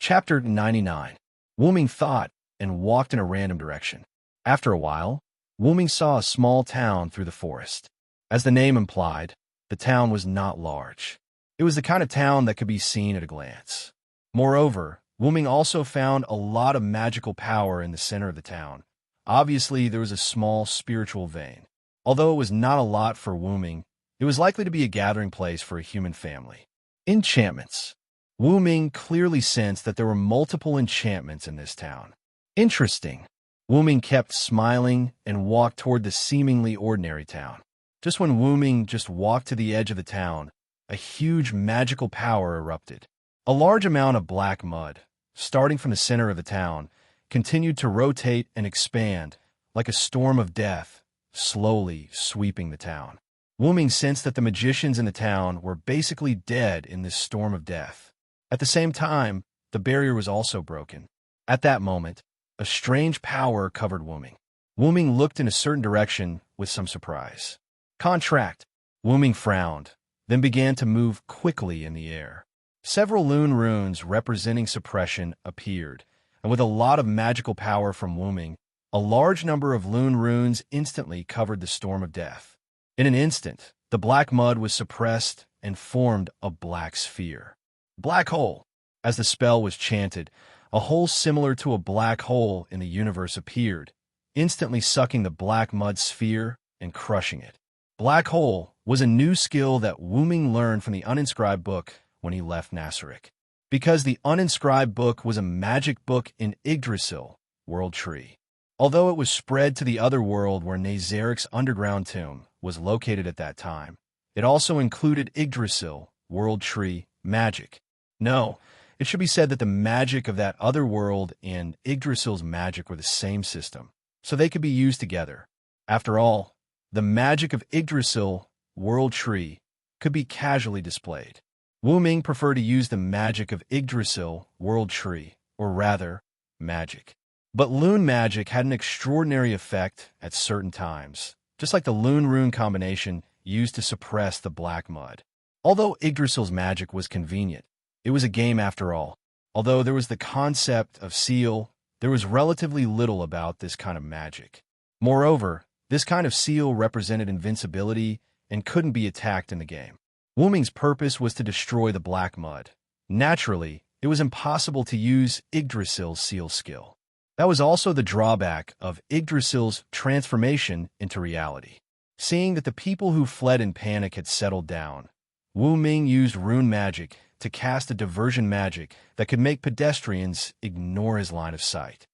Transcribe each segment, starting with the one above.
Chapter 99. Wu Ming thought and walked in a random direction. After a while, Wu Ming saw a small town through the forest. As the name implied, the town was not large. It was the kind of town that could be seen at a glance. Moreover, Wu Ming also found a lot of magical power in the center of the town. Obviously, there was a small spiritual vein. Although it was not a lot for Wu Ming, it was likely to be a gathering place for a human family. Enchantments. Wu Ming clearly sensed that there were multiple enchantments in this town. Interesting. Wu Ming kept smiling and walked toward the seemingly ordinary town. Just when Wu Ming just walked to the edge of the town, a huge magical power erupted. A large amount of black mud, starting from the center of the town, continued to rotate and expand like a storm of death, slowly sweeping the town. Wu Ming sensed that the magicians in the town were basically dead in this storm of death. At the same time, the barrier was also broken. At that moment, a strange power covered Wu Ming. Wu Ming looked in a certain direction with some surprise. Contract. Wu Ming frowned, then began to move quickly in the air. Several lune runes representing suppression appeared, and with a lot of magical power from Wu Ming, a large number of lune runes instantly covered the storm of death. In an instant, the black mud was suppressed and formed a black sphere. Black hole. As the spell was chanted, a hole similar to a black hole in the universe appeared, instantly sucking the black mud sphere and crushing it. Black hole was a new skill that Wu Ming learned from the uninscribed book when he left Nasaric. Because the uninscribed book was a magic book in Yggdrasil, World Tree. Although it was spread to the other world where Nazaric's underground tomb was located at that time, it also included Yggdrasil, World Tree, magic. No, it should be said that the magic of that other world and Yggdrasil's magic were the same system, so they could be used together. After all, the magic of Yggdrasil, World Tree, could be casually displayed. Wu Ming preferred to use the magic of Yggdrasil, World Tree, or rather, magic. But Lune magic had an extraordinary effect at certain times, just like the Lune rune combination used to suppress the black mud. Although Yggdrasil's magic was convenient, it was a game after all. Although there was the concept of seal, there was relatively little about this kind of magic. Moreover, this kind of seal represented invincibility and couldn't be attacked in the game. Wu Ming's purpose was to destroy the black mud. Naturally, it was impossible to use Yggdrasil's seal skill. That was also the drawback of Yggdrasil's transformation into reality. Seeing that the people who fled in panic had settled down, Wu Ming used rune magic to cast a diversion magic that could make pedestrians ignore his line of sight.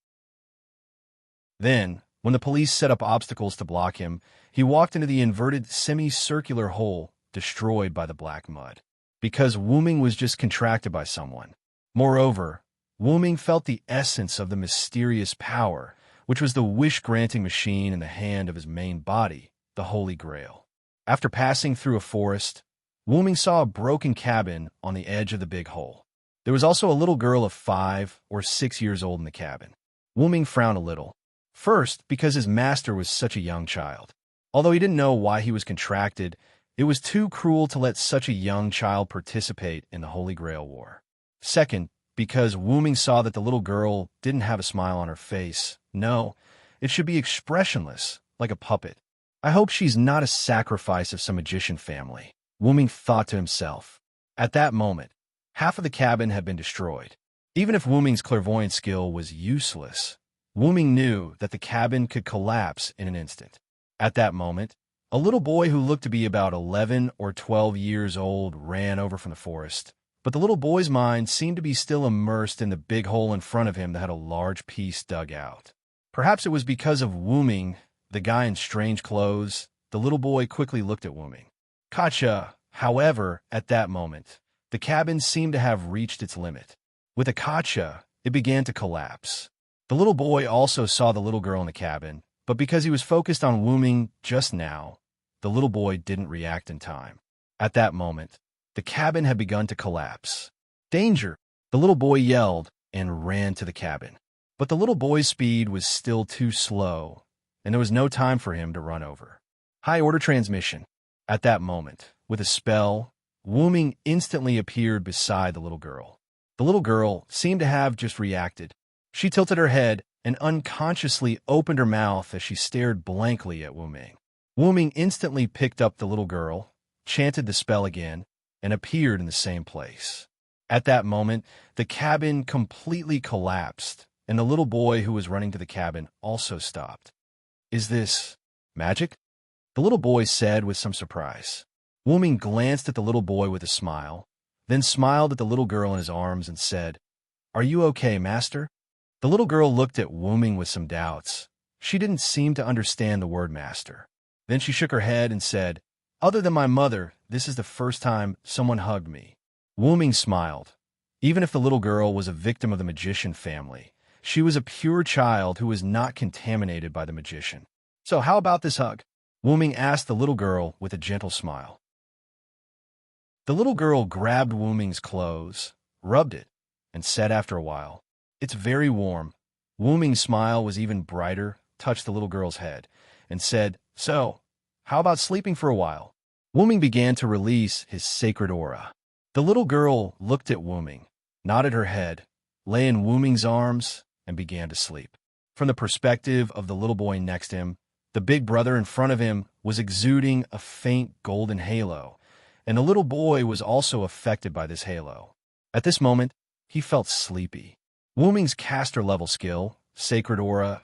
Then, when the police set up obstacles to block him, he walked into the inverted semicircular hole destroyed by the black mud. Because Wu Ming was just contracted by someone. Moreover, Wu Ming felt the essence of the mysterious power, which was the wish-granting machine in the hand of his main body, the Holy Grail. After passing through a forest, Wu Ming saw a broken cabin on the edge of the big hole. There was also a little girl of 5 or 6 years old in the cabin. Wu Ming frowned a little. First, because his master was such a young child. Although he didn't know why he was contracted, it was too cruel to let such a young child participate in the Holy Grail War. Second, because Wu Ming saw that the little girl didn't have a smile on her face. No, it should be expressionless, like a puppet. I hope she's not a sacrifice of some magician family, Wu Ming thought to himself. At that moment, half of the cabin had been destroyed. Even if Wu Ming's clairvoyant skill was useless, Wu Ming knew that the cabin could collapse in an instant. At that moment, a little boy who looked to be about 11 or 12 years old ran over from the forest. But the little boy's mind seemed to be still immersed in the big hole in front of him that had a large piece dug out. Perhaps it was because of Wu Ming, the guy in strange clothes. The little boy quickly looked at Wu Ming. Gotcha. However, at that moment, the cabin seemed to have reached its limit. With a gotcha, it began to collapse. The little boy also saw the little girl in the cabin, but because he was focused on Wu Ming just now, the little boy didn't react in time. At that moment, the cabin had begun to collapse. Danger! The little boy yelled and ran to the cabin. But the little boy's speed was still too slow, and there was no time for him to run over. High-order transmission. At that moment, with a spell, Wu Ming instantly appeared beside the little girl. The The little girl seemed to have just reacted. She tilted her head and unconsciously opened her mouth as she stared blankly at Wu Ming. Wu Ming instantly picked up the little girl, chanted the spell again, and appeared in the same place. At that moment, the cabin completely collapsed, and the little boy who was running to the cabin also stopped. "Is this magic?" the little boy said with some surprise. Wu Ming glanced at the little boy with a smile, then smiled at the little girl in his arms and said, "Are you okay, master?" The little girl looked at Wu Ming with some doubts. She didn't seem to understand the word master. Then she shook her head and said, "Other than my mother, this is the first time someone hugged me." Wu Ming smiled. Even if the little girl was a victim of the magician family, she was a pure child who was not contaminated by the magician. "So how about this hug?" Wu Ming asked the little girl with a gentle smile. The little girl grabbed Wu Ming's clothes, rubbed it, and said after a while, "It's very warm." Wu Ming's smile was even brighter, touched the little girl's head, and said, "So, how about sleeping for a while?" Wu Ming began to release his sacred aura. The little girl looked at Wu Ming, nodded her head, lay in Wu Ming's arms, and began to sleep. From the perspective of the little boy next to him, the big brother in front of him was exuding a faint golden halo, and the little boy was also affected by this halo. At this moment, he felt sleepy. Wu Ming's caster-level skill, Sacred Aura,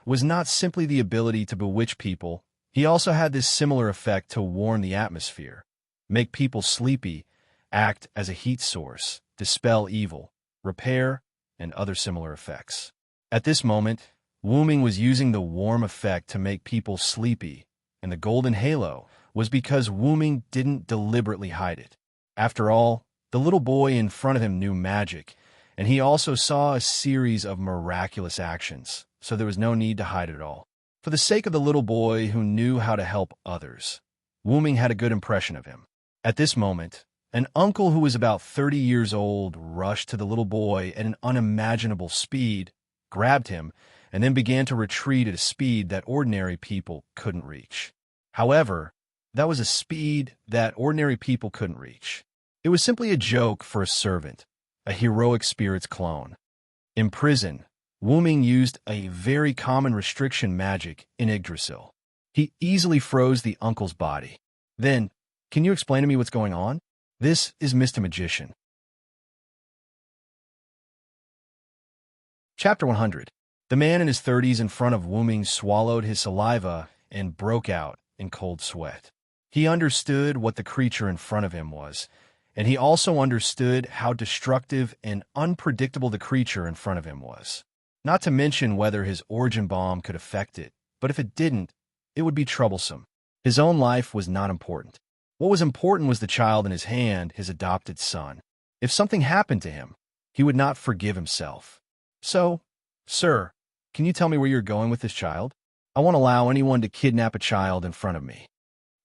was not simply the ability to bewitch people. He also had this similar effect to warm the atmosphere, make people sleepy, act as a heat source, dispel evil, repair, and other similar effects. At this moment, Wu Ming was using the warm effect to make people sleepy, and the golden halo was because Wu Ming didn't deliberately hide it. After all, the little boy in front of him knew magic, and he also saw a series of miraculous actions, so there was no need to hide it at all. For the sake of the little boy who knew how to help others, Wu Ming had a good impression of him. At this moment, an uncle who was about 30 years old rushed to the little boy at an unimaginable speed, grabbed him, and then began to retreat at a speed that ordinary people couldn't reach. However, that was a speed that ordinary people couldn't reach. It was simply a joke for a servant, a heroic spirit's clone. In prison, Wu Ming used a very common restriction magic in Yggdrasil. He easily froze the uncle's body. "Then, can you explain to me what's going on?" This is Mr. Magician. Chapter 100. The man in his 30s in front of Wu Ming swallowed his saliva and broke out in cold sweat. He understood what the creature in front of him was, and he also understood how destructive and unpredictable the creature in front of him was. Not to mention whether his origin bomb could affect it, but if it didn't, it would be troublesome. His own life was not important. What was important was the child in his hand, his adopted son. If something happened to him, he would not forgive himself. "So, sir, can you tell me where you're going with this child? I won't allow anyone to kidnap a child in front of me."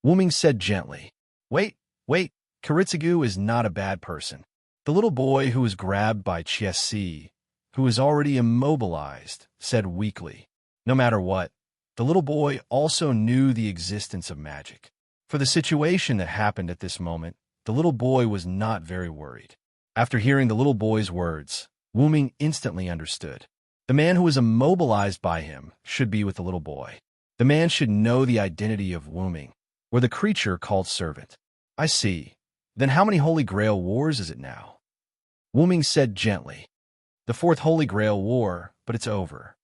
Wu Ming said gently. Wait, Kiritsugu is not a bad person." The little boy who was grabbed by Chiesi, who was already immobilized, said weakly. No matter what, the little boy also knew the existence of magic. For the situation that happened at this moment, the little boy was not very worried. After hearing the little boy's words, Wu Ming instantly understood. The man who was immobilized by him should be with the little boy. The man should know the identity of Wu Ming, or the creature called servant. "I see. Then how many Holy Grail wars is it now?" Wu Ming said gently. "The 4th Holy Grail war, but it's over."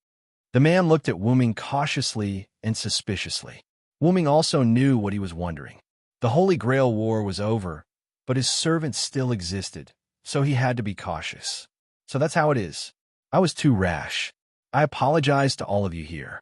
The man looked at Wu Ming cautiously and suspiciously. Wu Ming also knew what he was wondering. The Holy Grail war was over, but his servant still existed, so he had to be cautious. "So that's how it is. I was too rash. I apologize to all of you here,"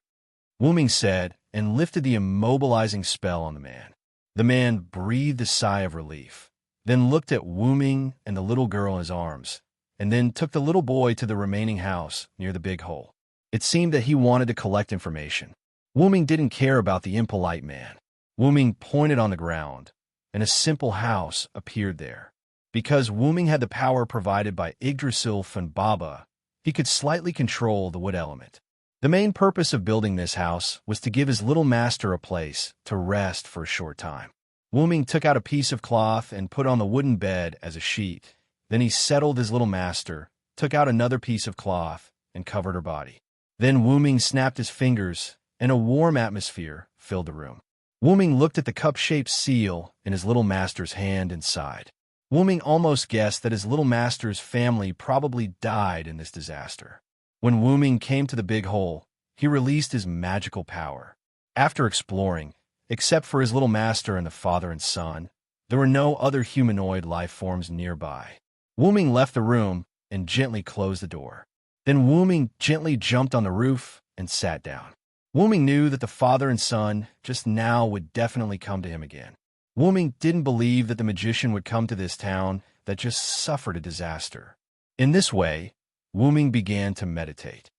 Wu Ming said, and lifted the immobilizing spell on the man. The man breathed a sigh of relief, then looked at Wu Ming and the little girl in his arms, and then took the little boy to the remaining house near the big hole. It seemed that he wanted to collect information. Wu Ming didn't care about the impolite man. Wu Ming pointed on the ground, and a simple house appeared there. Because Wu Ming had the power provided by Yggdrasil Funbaba, he could slightly control the wood element. The main purpose of building this house was to give his little master a place to rest for a short time. Wu Ming took out a piece of cloth and put on the wooden bed as a sheet, Then he settled his little master, took out another piece of cloth, and covered her body. Then Wu-Ming snapped his fingers, and a warm atmosphere filled the room. Wu-Ming looked at the cup-shaped seal in his little master's hand and sighed. Wu-Ming almost guessed that his little master's family probably died in this disaster. When Wu-Ming came to the big hole, he released his magical power. After exploring, except for his little master and the father and son, there were no other humanoid life forms nearby. Wu-Ming left the room and gently closed the door. Then Wu-Ming gently jumped on the roof and sat down. Wu-Ming knew that the father and son just now would definitely come to him again. Wu-Ming didn't believe that the magician would come to this town that just suffered a disaster. In this way, Wu-Ming began to meditate.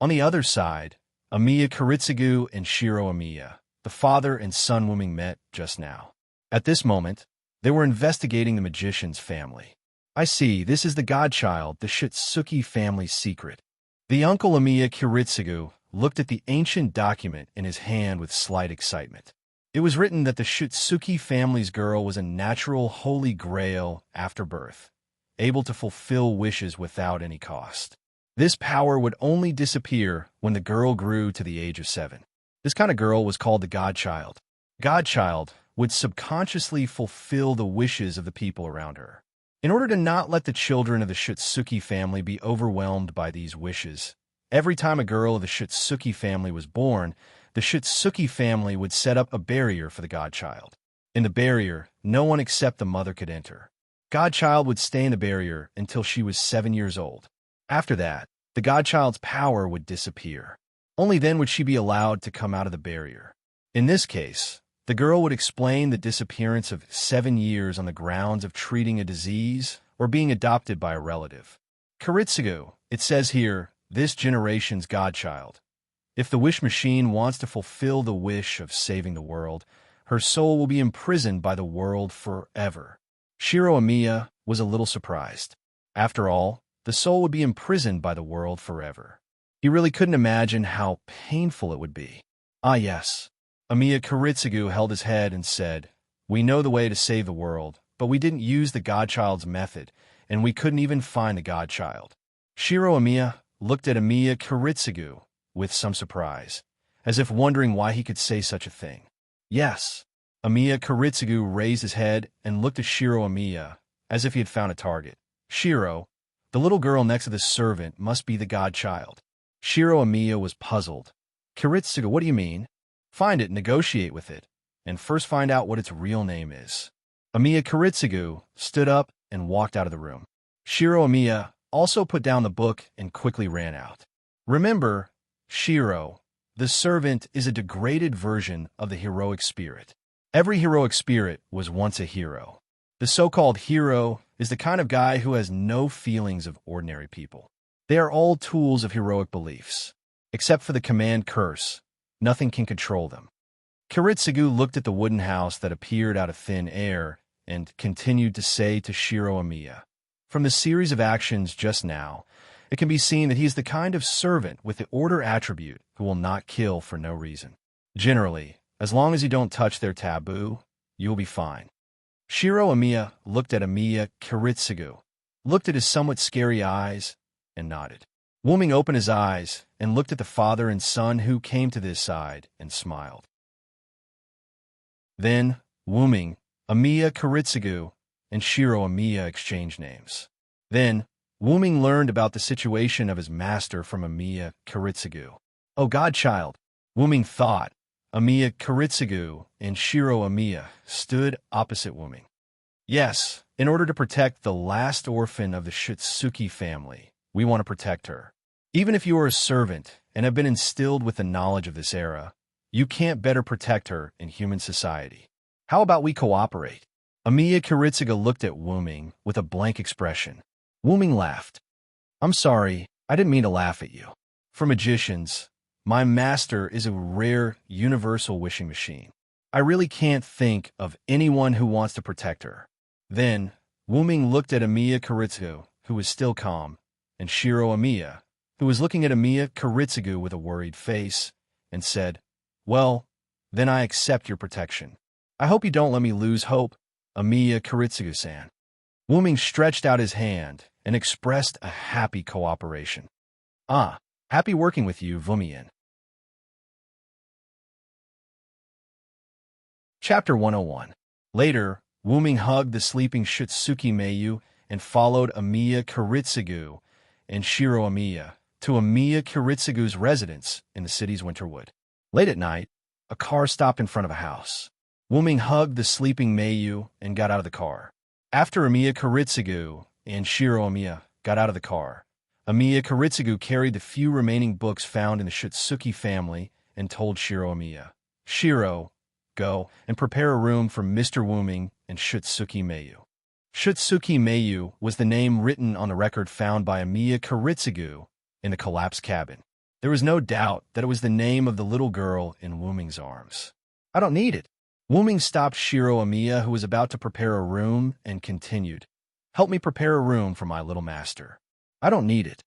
On the other side, Amiya Kiritsugu and Shiro Amiya, the father and son Wu-Ming met just now. At this moment, they were investigating the magician's family. I see, this is the godchild, the Shitsuki family's secret. The uncle Amiya Kiritsugu looked at the ancient document in his hand with slight excitement. It was written that the Shitsuki family's girl was a natural holy grail after birth, able to fulfill wishes without any cost. This power would only disappear when the girl grew to the age of 7. This kind of girl was called the godchild. Godchild would subconsciously fulfill the wishes of the people around her. In order to not let the children of the Shitsuki family be overwhelmed by these wishes, every time a girl of the Shitsuki family was born, the Shitsuki family would set up a barrier for the godchild. In the barrier, no one except the mother could enter. Godchild would stay in the barrier until she was 7 years old. After that, the godchild's power would disappear. Only then would she be allowed to come out of the barrier. In this case, the girl would explain the disappearance of 7 years on the grounds of treating a disease or being adopted by a relative. Kiritsugu, it says here, this generation's godchild. If the wish machine wants to fulfill the wish of saving the world, her soul will be imprisoned by the world forever. Shiro Amiya was a little surprised. After all, the soul would be imprisoned by the world forever. He really couldn't imagine how painful it would be. Ah yes. Amiya Kiritsugu held his head and said, "We know the way to save the world, but we didn't use the godchild's method, and we couldn't even find the godchild." Shiro Amiya looked at Amiya Kiritsugu with some surprise, as if wondering why he could say such a thing. Yes. Amiya Kiritsugu raised his head and looked at Shiro Amiya, as if he had found a target. Shiro, the little girl next to the servant, must be the godchild. Shiro Amiya was puzzled. Kiritsugu, what do you mean? Find it, negotiate with it, and first find out what its real name is. Amiya Kiritsugu stood up and walked out of the room. Shiro Amiya also put down the book and quickly ran out. Remember, Shiro, the servant is a degraded version of the heroic spirit. Every heroic spirit was once a hero. The so-called hero is the kind of guy who has no feelings of ordinary people. They are all tools of heroic beliefs. Except for the command curse, nothing can control them. Kiritsugu looked at the wooden house that appeared out of thin air and continued to say to Shiro Amiya, "From the series of actions just now, it can be seen that he is the kind of servant with the order attribute who will not kill for no reason. Generally, as long as you don't touch their taboo, you will be fine." Shiro Amiya looked at Amiya Kiritsugu, looked at his somewhat scary eyes, and nodded. Wu-Ming opened his eyes and looked at the father and son who came to this side and smiled. Then, Wu-Ming, Amiya Kiritsugu, and Shiro Amiya exchanged names. Then, Wu-Ming learned about the situation of his master from Amiya Kiritsugu. "Oh godchild," Wu-Ming thought. Amiya Kiritsugu and Shiro Amiya stood opposite Wu-Ming. "Yes, in order to protect the last orphan of the Shitsuki family, we want to protect her. Even if you are a servant and have been instilled with the knowledge of this era, you can't better protect her in human society. How about we cooperate?" Amiya Kiritsugu looked at Wu-Ming with a blank expression. Wu-Ming laughed. "I'm sorry, I didn't mean to laugh at you. For magicians, my master is a rare universal wishing machine. I really can't think of anyone who wants to protect her." Then, Wu-Ming looked at Amiya Kiritsugu, who was still calm, and Shiro Amiya, who was looking at Amiya Kiritsugu with a worried face, and said, "Well, then I accept your protection. I hope you don't let me lose hope, Amiya Kiritsugu-san." Wuming stretched out his hand and expressed a happy cooperation. Ah, happy working with you, Vumian. Chapter 101. Later, Wuming hugged the sleeping Shutsuki Meiyu and followed Amiya Kiritsugu and Shiro Amiya to Amiya Kiritsugu's residence in the city's Winterwood. Late at night, a car stopped in front of a house. Wuming hugged the sleeping Meiyu and got out of the car. After Amiya Kiritsugu and Shiro Amiya got out of the car, Amiya Kiritsugu carried the few remaining books found in the Shutsuki family and told Shiro Amiya, "Shiro, go and prepare a room for Mr. Wuming and Shutsuki Meiyu." Shutsuki Meiyu was the name written on the record found by Amiya Kiritsugu in the collapsed cabin. There was no doubt that it was the name of the little girl in Wuming's arms. "I don't need it." Wuming stopped Shiro Amiya, who was about to prepare a room, and continued, "Help me prepare a room for my little master." "I don't need it."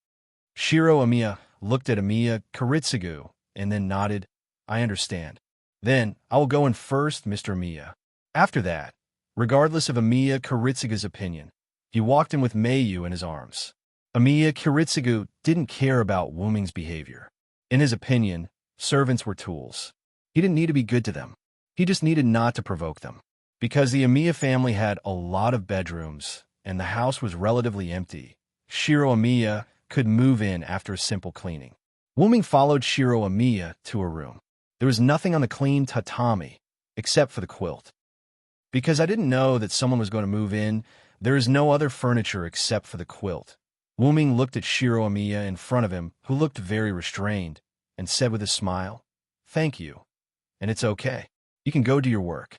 Shiro Amiya looked at Amiya Kiritsugu and then nodded, "I understand. Then I will go in first, Mr. Amiya." After that, regardless of Amiya Kiritsugu's opinion, he walked in with Meiyu in his arms. Amiya Kiritsugu didn't care about Wuming's behavior. In his opinion, servants were tools. He didn't need to be good to them. He just needed not to provoke them. Because the Amiya family had a lot of bedrooms and the house was relatively empty, Shiro Amiya could move in after a simple cleaning. Wuming followed Shiro Amiya to a room. There was nothing on the clean tatami except for the quilt. "Because I didn't know that someone was going to move in, there is no other furniture except for the quilt." Wuming looked at Shiro Amiya in front of him, who looked very restrained, and said with a smile, "Thank you, and it's okay. You can go do your work."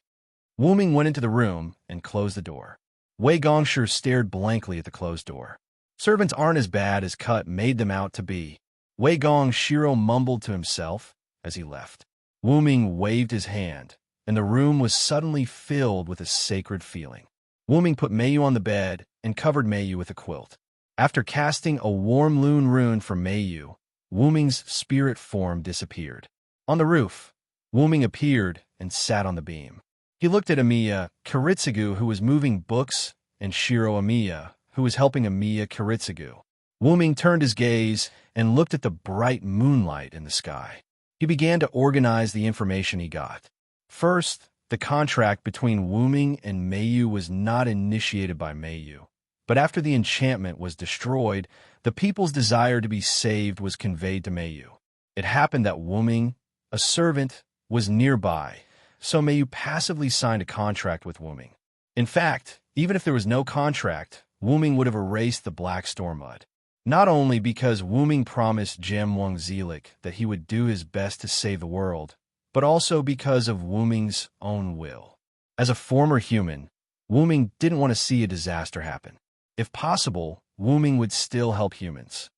Wuming went into the room and closed the door. Wei Gongshi stared blankly at the closed door. Servants aren't as bad as Cut made them out to be. Wei Gongshi mumbled to himself as he left. Wuming waved his hand, and the room was suddenly filled with a sacred feeling. Wuming put Meiyu on the bed and covered Meiyu with a quilt. After casting a warm lune rune for Meiyu, Wuming's spirit form disappeared. On the roof, Wuming appeared and sat on the beam. He looked at Amiya Kiritsugu, who was moving books, and Shiro Amiya, who was helping Amiya Kiritsugu. Wuming turned his gaze and looked at the bright moonlight in the sky. He began to organize the information he got. First, the contract between Wuming and Meiyu was not initiated by Meiyu. But after the enchantment was destroyed, the people's desire to be saved was conveyed to Meiyu. It happened that Wuming, a servant, was nearby, so Meiyu passively signed a contract with Wuming. In fact, even if there was no contract, Wuming would have erased the Black Storm Mud. Not only because Wuming promised Jem Wang Zelik that he would do his best to save the world, but also because of Wuming's own will. As a former human, Wuming didn't want to see a disaster happen. If possible, Wuming would still help humans.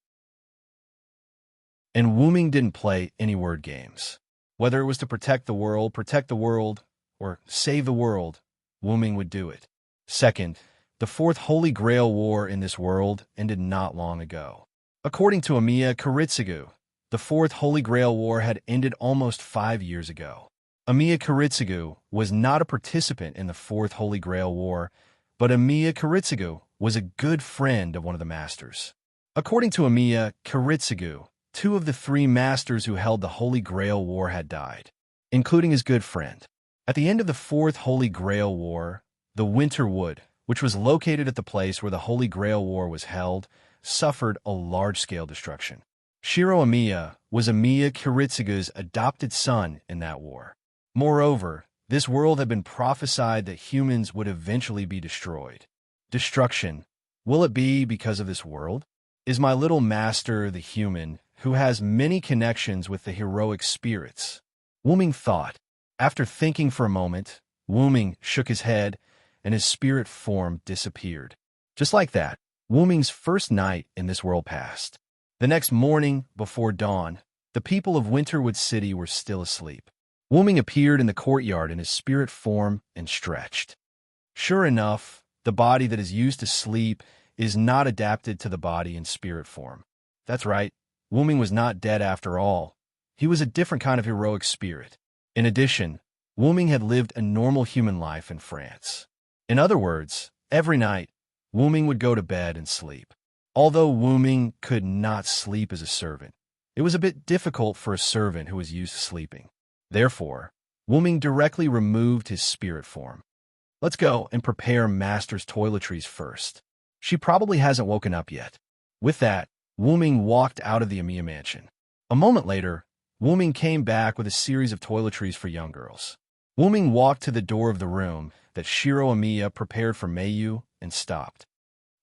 And Wuming didn't play any word games. Whether it was to protect the world, or save the world, Wuming would do it. Second, the Fourth Holy Grail War in this world ended not long ago. According to Amiya Kiritsugu, the Fourth Holy Grail War had ended almost 5 years ago. Amiya Kiritsugu was not a participant in the Fourth Holy Grail War, but Amiya Kiritsugu was a good friend of one of the masters. According to Amiya Kiritsugu, 2 of the 3 masters who held the Holy Grail War had died, including his good friend. At the end of the Fourth Holy Grail War, the Winterwood, which was located at the place where the Holy Grail War was held, suffered a large-scale destruction. Shiro Amiya was Amiya Kiritsugu's adopted son in that war. Moreover, this world had been prophesied that humans would eventually be destroyed. Destruction. Will it be because of this world? Is my little master the human who has many connections with the heroic spirits? Wuming thought. After thinking for a moment, Wuming shook his head and his spirit form disappeared. Just like that, Wuming's first night in this world passed. The next morning, before dawn, the people of Winterwood City were still asleep. Wuming appeared in the courtyard in his spirit form and stretched. Sure enough, the body that is used to sleep is not adapted to the body in spirit form. That's right, Wuming was not dead after all. He was a different kind of heroic spirit. In addition, Wuming had lived a normal human life in France. In other words, every night, Wu-ming would go to bed and sleep. Although Wu-ming could not sleep as a servant, it was a bit difficult for a servant who was used to sleeping. Therefore, Wu-ming directly removed his spirit form. Let's go and prepare Master's toiletries first. She probably hasn't woken up yet. With that, Wu-ming walked out of the Amiya mansion. A moment later, Wu-ming came back with a series of toiletries for young girls. Wu-ming walked to the door of the room that Shiro Amiya prepared for Meiyu and stopped.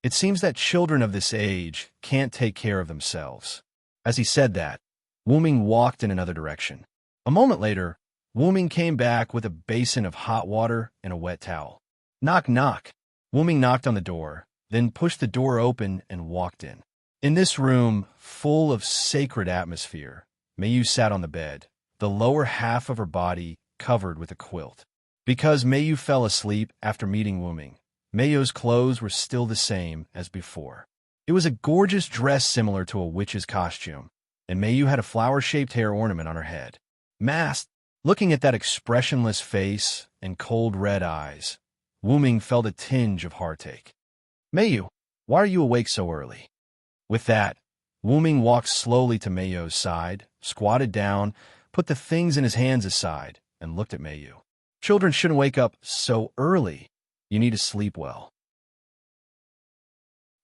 It seems that children of this age can't take care of themselves. As he said that, Wu-ming walked in another direction. A moment later, Wu-ming came back with a basin of hot water and a wet towel. Knock, knock. Wu-ming knocked on the door, then pushed the door open and walked in. In this room, full of sacred atmosphere, Meiyu sat on the bed, the lower half of her body covered with a quilt. Because Meiyu fell asleep after meeting Wu-ming, Meiyu's clothes were still the same as before. It was a gorgeous dress similar to a witch's costume, and Meiyu had a flower-shaped hair ornament on her head. Masked, looking at that expressionless face and cold red eyes, Wu-ming felt a tinge of heartache. Meiyu, why are you awake so early? With that, Wu-ming walked slowly to Meiyu's side, squatted down, put the things in his hands aside, and looked at Meiyu. Children shouldn't wake up so early. You need to sleep well.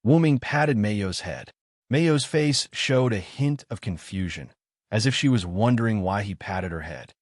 Wu-ming patted Meiyu's head. Meiyu's face showed a hint of confusion, as if she was wondering why he patted her head.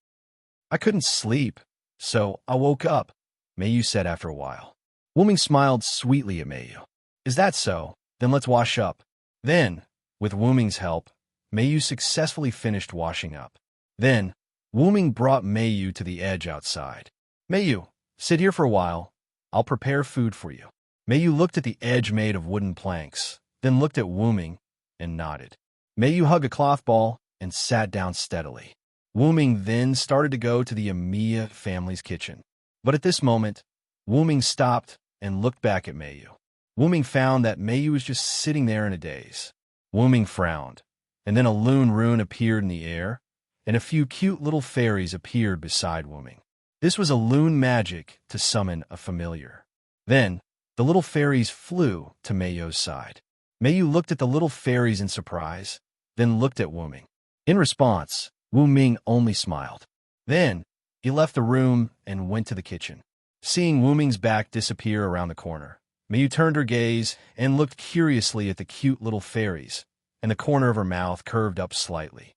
I couldn't sleep, so I woke up, Meiyu said after a while. Wu-ming smiled sweetly at Meiyu. Is that so? Then let's wash up. Then, with Wu-ming's help, Meiyu successfully finished washing up. Then, Wu-ming brought Meiyu to the edge outside. Meiyu, sit here for a while. I'll prepare food for you. Meiyu looked at the edge made of wooden planks, then looked at Wu-ming and nodded. Meiyu hugged a cloth ball and sat down steadily. Wu-ming then started to go to the Amiya family's kitchen. But at this moment, Wu-ming stopped and looked back at Meiyu. Wu-ming found that Meiyu was just sitting there in a daze. Wu-ming frowned, and then a loon rune appeared in the air, and a few cute little fairies appeared beside Wu-ming. This was a loon magic to summon a familiar. Then, the little fairies flew to Meiyu's side. Meiyu looked at the little fairies in surprise, then looked at Wu-ming. In response, Wu-ming only smiled. Then, he left the room and went to the kitchen. Seeing Wu-ming's back disappear around the corner, Meiyu turned her gaze and looked curiously at the cute little fairies, and the corner of her mouth curved up slightly.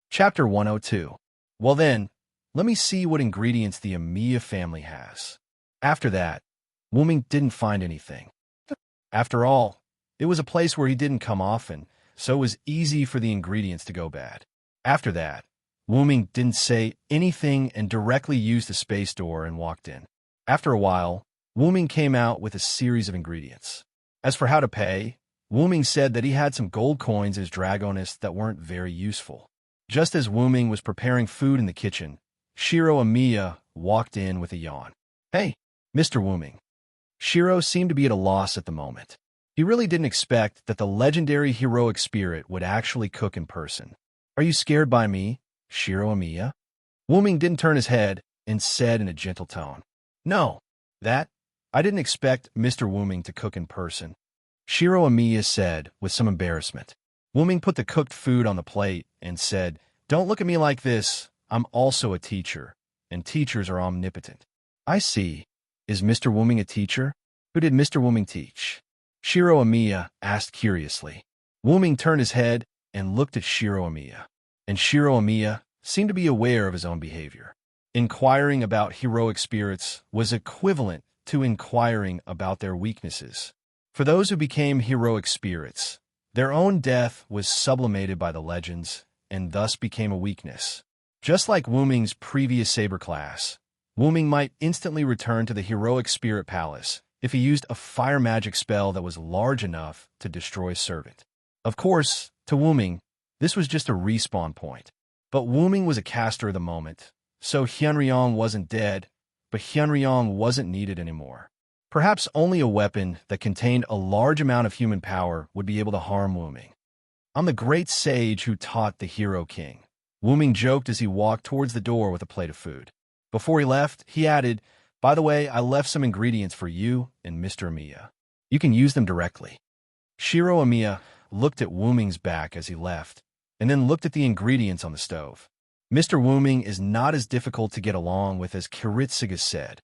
Chapter 102. Well then, let me see what ingredients the Amiya family has. After that, Wu-ming didn't find anything. After all, it was a place where he didn't come often, so it was easy for the ingredients to go bad. After that, Wu-ming didn't say anything and directly used the space door and walked in. After a while, Wu-ming came out with a series of ingredients. As for how to pay, Wu-ming said that he had some gold coins in his dragoness that weren't very useful. Just as Wu-ming was preparing food in the kitchen, Shiro Amiya walked in with a yawn. Hey, Mr. Wu-ming. Shiro seemed to be at a loss at the moment. He really didn't expect that the legendary heroic spirit would actually cook in person. Are you scared by me, Shiro Amiya? Wu-ming didn't turn his head and said in a gentle tone. No, I didn't expect Mr. Wu-ming to cook in person. Shiro Amiya said with some embarrassment. Wu-ming put the cooked food on the plate and said, Don't look at me like this. I'm also a teacher, and teachers are omnipotent. I see. Is Mr. Wu-ming a teacher? Who did Mr. Wu-ming teach? Shiro Amiya asked curiously. Wu-ming turned his head and looked at Shiro Amiya, and Shiro Amiya seemed to be aware of his own behavior. Inquiring about heroic spirits was equivalent to inquiring about their weaknesses. For those who became heroic spirits, their own death was sublimated by the legends and thus became a weakness. Just like Wu-ming's previous saber class, Wu-ming might instantly return to the heroic spirit palace if he used a fire magic spell that was large enough to destroy a servant. Of course, to Wu-ming, this was just a respawn point. But Wu-ming was a caster of the moment, so Hyunryong wasn't dead, but Hyunryong wasn't needed anymore. Perhaps only a weapon that contained a large amount of human power would be able to harm Wu-ming. I'm the great sage who taught the Hero King, Wu-ming joked as he walked towards the door with a plate of food. Before he left, he added, By the way, I left some ingredients for you and Mr. Amiya. You can use them directly. Shiro Amiya looked at Wuming's back as he left, and then looked at the ingredients on the stove. Mr. Wuming is not as difficult to get along with as Kiritsuga said.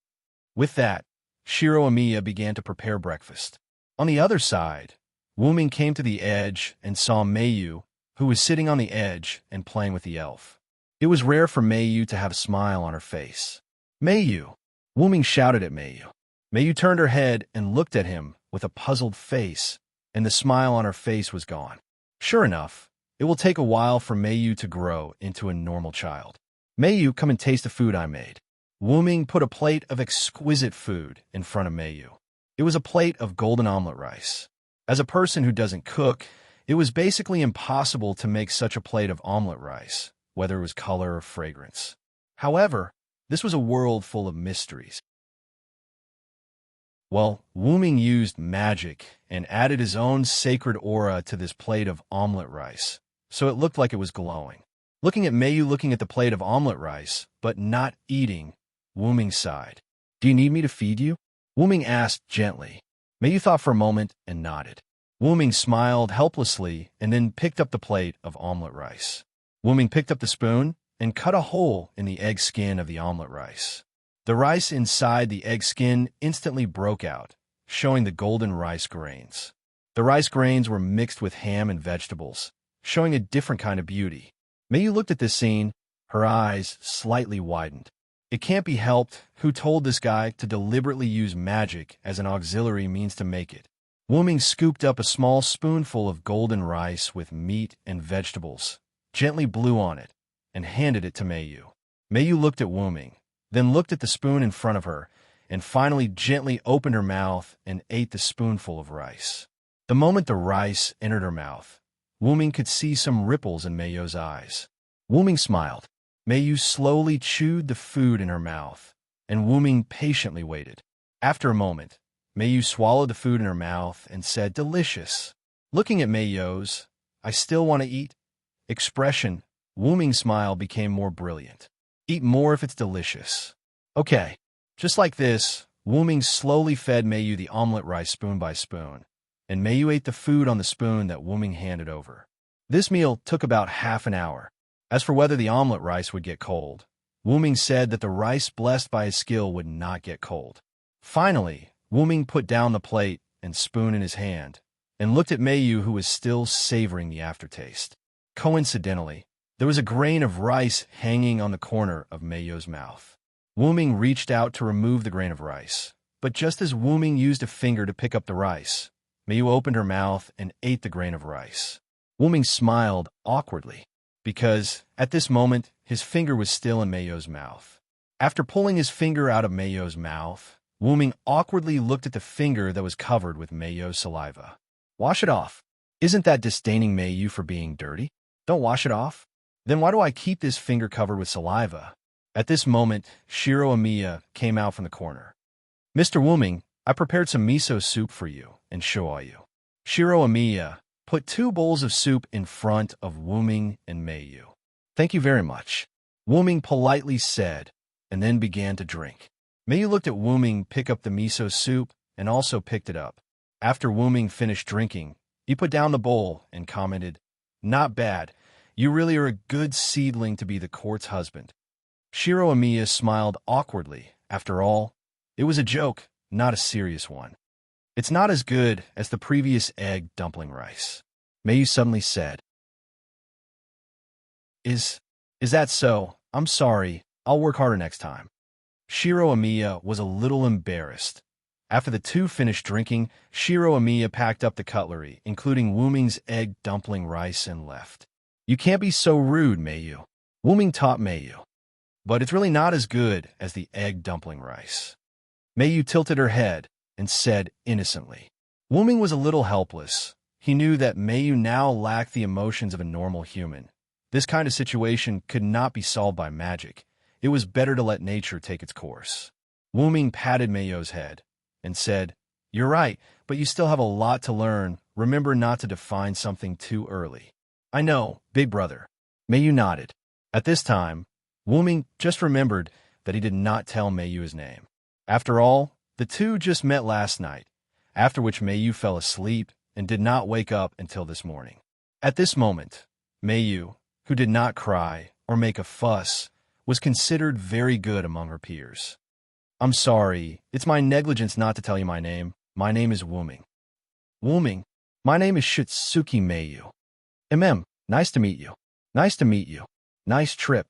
With that, Shiro Amiya began to prepare breakfast. On the other side, Wuming came to the edge and saw Mayu, who was sitting on the edge and playing with the elf. It was rare for Mayu to have a smile on her face. Mayu! Wuming shouted at Mayu. Mayu turned her head and looked at him with a puzzled face, and the smile on her face was gone. Sure enough, it will take a while for Mayu to grow into a normal child. Mayu, come and taste the food I made. Wuming put a plate of exquisite food in front of Mayu. It was a plate of golden omelet rice. As a person who doesn't cook, it was basically impossible to make such a plate of omelet rice, whether it was color or fragrance. However, this was a world full of mysteries. Well, Wuming used magic and added his own sacred aura to this plate of omelet rice, so it looked like it was glowing. Looking at Mayu looking at the plate of omelet rice, but not eating, Wuming sighed. Do you need me to feed you? Wuming asked gently. Mayu thought for a moment and nodded. Wuming smiled helplessly and then picked up the plate of omelet rice. Wuming picked up the spoon and cut a hole in the egg skin of the omelet rice. The rice inside the egg skin instantly broke out, showing the golden rice grains. The rice grains were mixed with ham and vegetables, showing a different kind of beauty. Mayu looked at this scene, her eyes slightly widened. It can't be helped who told this guy to deliberately use magic as an auxiliary means to make it. Wuming scooped up a small spoonful of golden rice with meat and vegetables, gently blew on it, and handed it to Mayu. Mayu looked at Wuming, then looked at the spoon in front of her, and finally gently opened her mouth and ate the spoonful of rice. The moment the rice entered her mouth, Wuming could see some ripples in Mayu's eyes. Wuming smiled. Mayu slowly chewed the food in her mouth, and Wuming patiently waited. After a moment, Mayu swallowed the food in her mouth and said, "Delicious." Looking at Mayu's, "I still want to eat," expression, Wuming's smile became more brilliant. "Eat more if it's delicious." Okay. Just like this, Wuming slowly fed Mayu the omelet rice spoon by spoon, and Mayu ate the food on the spoon that Wuming handed over. This meal took about half an hour. As for whether the omelet rice would get cold, Wuming said that the rice blessed by his skill would not get cold. Finally, Wuming put down the plate and spoon in his hand, and looked at Mayu, who was still savoring the aftertaste. Coincidentally, there was a grain of rice hanging on the corner of Mayu's mouth. Wuming reached out to remove the grain of rice, but just as Wuming used a finger to pick up the rice, Mayu opened her mouth and ate the grain of rice. Wuming smiled awkwardly, because, at this moment, his finger was still in Mayu's mouth. After pulling his finger out of Mayu's mouth, Wuming awkwardly looked at the finger that was covered with Mayu's saliva. "Wash it off. Isn't that disdaining Mayu for being dirty? Don't wash it off? Then why do I keep this finger covered with saliva?" At this moment, Shiro Amiya came out from the corner. "Mr. Wuming, I prepared some miso soup for you and show you." Shiro Amiya put 2 bowls of soup in front of Wuming and Mayu. "Thank you very much," Wuming politely said, and then began to drink. Mayu looked at Wuming pick up the miso soup and also picked it up. After Wuming finished drinking, he put down the bowl and commented, "Not bad. You really are a good seedling to be the court's husband." Shiro Amiya smiled awkwardly. After all, it was a joke, not a serious one. "It's not as good as the previous egg dumpling rice," Mayu suddenly said. Is that so? I'm sorry. I'll work harder next time." Shiro Amiya was a little embarrassed. After the two finished drinking, Shiro Amiya packed up the cutlery, including Wuming's egg dumpling rice, and left. "You can't be so rude, Mayu," Wuming taught Mayu. "But it's really not as good as the egg dumpling rice." Mayu tilted her head and said innocently. Wuming was a little helpless. He knew that Mayu now lacked the emotions of a normal human. This kind of situation could not be solved by magic. It was better to let nature take its course. Wuming patted Mayu's head and said, "You're right, but you still have a lot to learn. Remember not to define something too early." "I know, big brother." Mayu nodded. At this time, Wuming just remembered that he did not tell Mayu his name. After all, the two just met last night, after which Mayu fell asleep and did not wake up until this morning. At this moment, Mayu, who did not cry or make a fuss, was considered very good among her peers. I'm sorry, it's my negligence not to tell you my name. My name is Wuming. Wuming, my name is Shitsuki Mayu. Nice to meet you. Nice to meet you. Nice trip.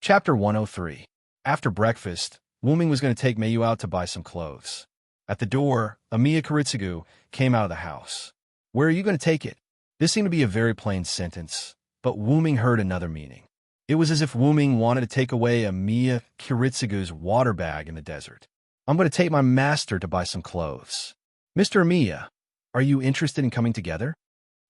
Chapter 103. After breakfast, Wuming was going to take Mayu out to buy some clothes. At the door, Amiya Kiritsugu came out of the house. Where are you going to take it? This seemed to be a very plain sentence, but Wuming heard another meaning. It was as if Wuming wanted to take away Amiya Kiritsugu's water bag in the desert. I'm going to take my master to buy some clothes. Mr. Amiya, are you interested in coming together?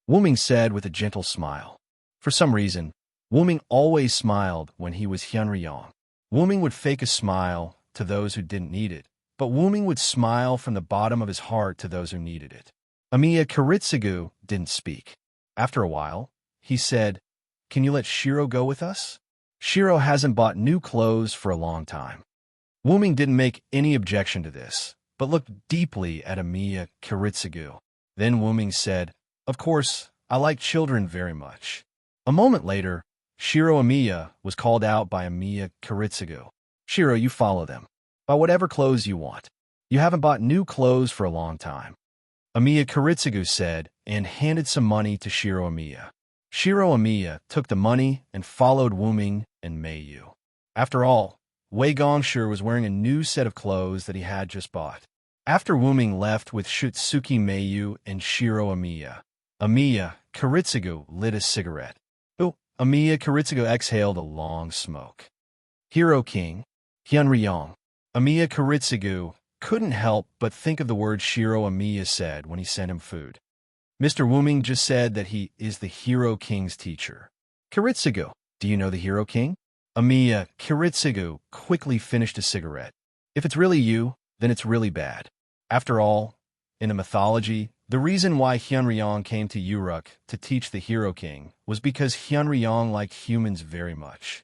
Wuming said with a gentle smile. For some reason, Wuming always smiled when he was Hyunryong. Wuming would fake a smile to those who didn't need it, but Wuming would smile from the bottom of his heart to those who needed it. Amiya Kiritsugu didn't speak. After a while, he said, "Can you let Shiro go with us? Shiro hasn't bought new clothes for a long time." Wuming didn't make any objection to this, but looked deeply at Amiya Kiritsugu. Then Wuming said, "Of course, I like children very much." A moment later, Shiro Amiya was called out by Amiya Kiritsugu. "Shiro, you follow them. Buy whatever clothes you want. You haven't bought new clothes for a long time." Amiya Kiritsugu said and handed some money to Shiro Amiya. Shiro Amiya took the money and followed Wuming and Mayu. After all, Wei Gongshi was wearing a new set of clothes that he had just bought. After Wuming left with Shitsuki Mayu and Shiro Amiya, Amiya Kiritsugu lit a cigarette. Amiya Kiritsugu exhaled a long smoke. Hero King, Hyunryong. Amiya Kiritsugu couldn't help but think of the words Shiro Amiya said when he sent him food. Mr. Wuming just said that he is the Hero King's teacher. Kiritsugu, do you know the Hero King? Amiya Kiritsugu quickly finished a cigarette. If it's really you, then it's really bad. After all, in the mythology, the reason why Hyunryong came to Uruk to teach the Hero King was because Hyunryong liked humans very much.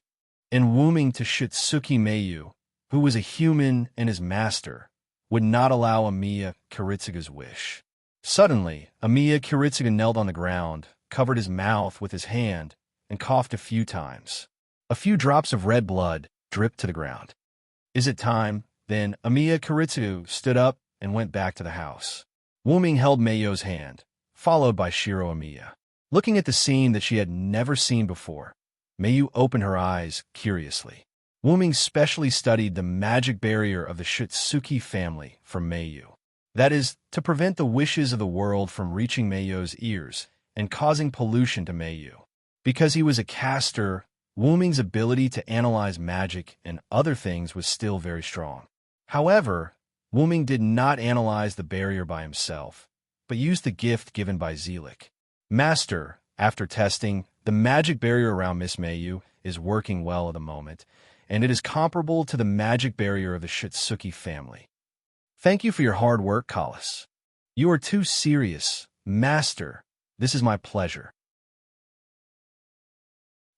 And Wuming to Shitsuki Mayu, who was a human and his master, would not allow Amiya Kiritsugu's wish. Suddenly, Amiya Kiritsugu knelt on the ground, covered his mouth with his hand, and coughed a few times. A few drops of red blood dripped to the ground. Is it time? Then Amiya Kiritsugu stood up and went back to the house. Wuming held Mayu's hand, followed by Shiro Amiya. Looking at the scene that she had never seen before, Mayu opened her eyes curiously. Wuming specially studied the magic barrier of the Shitsuki family for Mayu. That is, to prevent the wishes of the world from reaching Mayu's ears and causing pollution to Mayu. Because he was a caster, Wuming's ability to analyze magic and other things was still very strong. However, Wuming did not analyze the barrier by himself, but used the gift given by Zelik. Master, after testing, the magic barrier around Miss Mayu is working well at the moment, and it is comparable to the magic barrier of the Shitsuki family. Thank you for your hard work, Kalis. You are too serious. Master, this is my pleasure.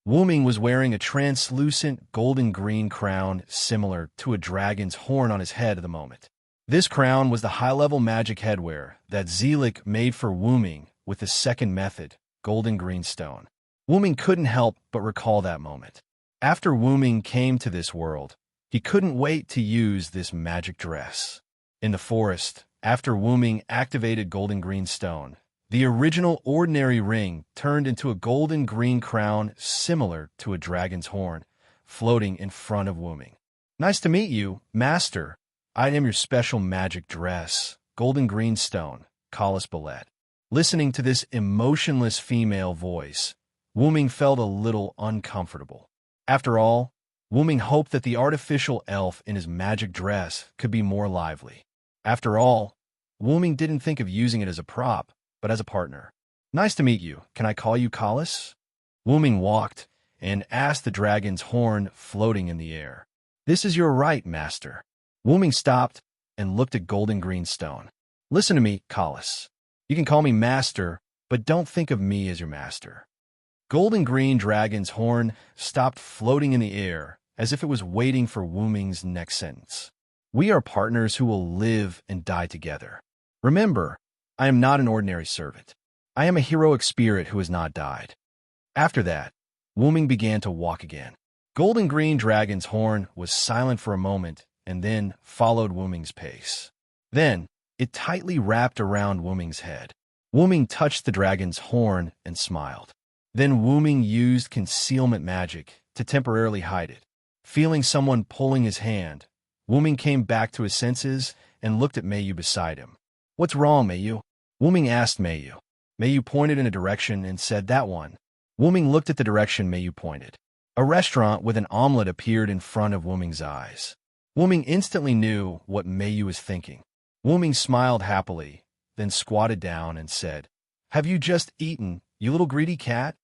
Wuming was wearing a translucent golden-green crown similar to a dragon's horn on his head at the moment. This crown was the high-level magic headwear that Zelik made for Wuming with the second method, golden green stone. Wuming couldn't help but recall that moment. After Wuming came to this world, he couldn't wait to use this magic dress. In the forest, after Wuming activated golden green stone, the original ordinary ring turned into a golden green crown similar to a dragon's horn, floating in front of Wuming. Nice to meet you, Master. I am your special magic dress, golden green stone, Kalis Ballet. Listening to this emotionless female voice, Wuming felt a little uncomfortable. After all, Wuming hoped that the artificial elf in his magic dress could be more lively. After all, Wuming didn't think of using it as a prop, but as a partner. Nice to meet you. Can I call you Kalis? Wuming walked and asked the dragon's horn floating in the air. This is your right, Master. Wuming stopped and looked at golden green stone. Listen to me, Kalis. You can call me Master, but don't think of me as your master. Golden green dragon's horn stopped floating in the air as if it was waiting for Wu Ming's next sentence. We are partners who will live and die together. Remember, I am not an ordinary servant. I am a heroic spirit who has not died. After that, Wu Ming began to walk again. Golden green dragon's horn was silent for a moment and then followed Wu Ming's pace. Then, it tightly wrapped around Wu Ming's head. Wu Ming touched the dragon's horn and smiled. Then Wu Ming used concealment magic to temporarily hide it. Feeling someone pulling his hand, Wu Ming came back to his senses and looked at Mei Yu beside him. "What's wrong, Mei Yu?" Wu Ming asked Mei Yu. Mei Yu pointed in a direction and said, "That one." Wu Ming looked at the direction Mei Yu pointed. A restaurant with an omelet appeared in front of Wu Ming's eyes. Wu Ming instantly knew what Mei Yu was thinking. Wu Ming smiled happily, then squatted down and said, "Have you just eaten, you little greedy cat?"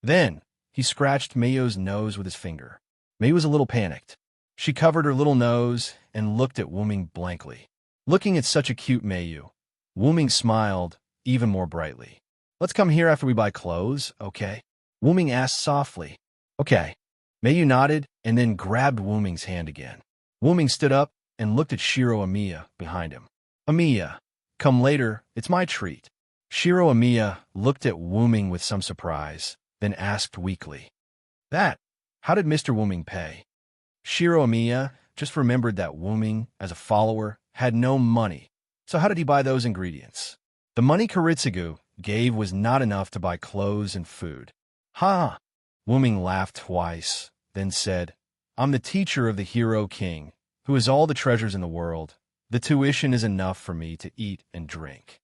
Then, he scratched Mei Yu's nose with his finger. Mei Yu was a little panicked. She covered her little nose and looked at Wu Ming blankly. Looking at such a cute Mei Yu, Wu Ming smiled even more brightly. "Let's come here after we buy clothes, okay?" Wu Ming asked softly. "Okay." Mei Yu nodded and then grabbed Wu Ming's hand again. Wu Ming stood up and looked at Shiro Amiya behind him. "Amiya, come later, it's my treat." Shiro Amiya looked at Wu Ming with some surprise, then asked weakly, How did Mr. Wu Ming pay?" Shiro Amiya just remembered that Wu Ming, as a follower, had no money, so how did he buy those ingredients? The money Kiritsugu gave was not enough to buy clothes and food. "Ha!" Wu Ming laughed twice, then said, "I'm the teacher of the hero king, who has all the treasures in the world. The tuition is enough for me to eat and drink."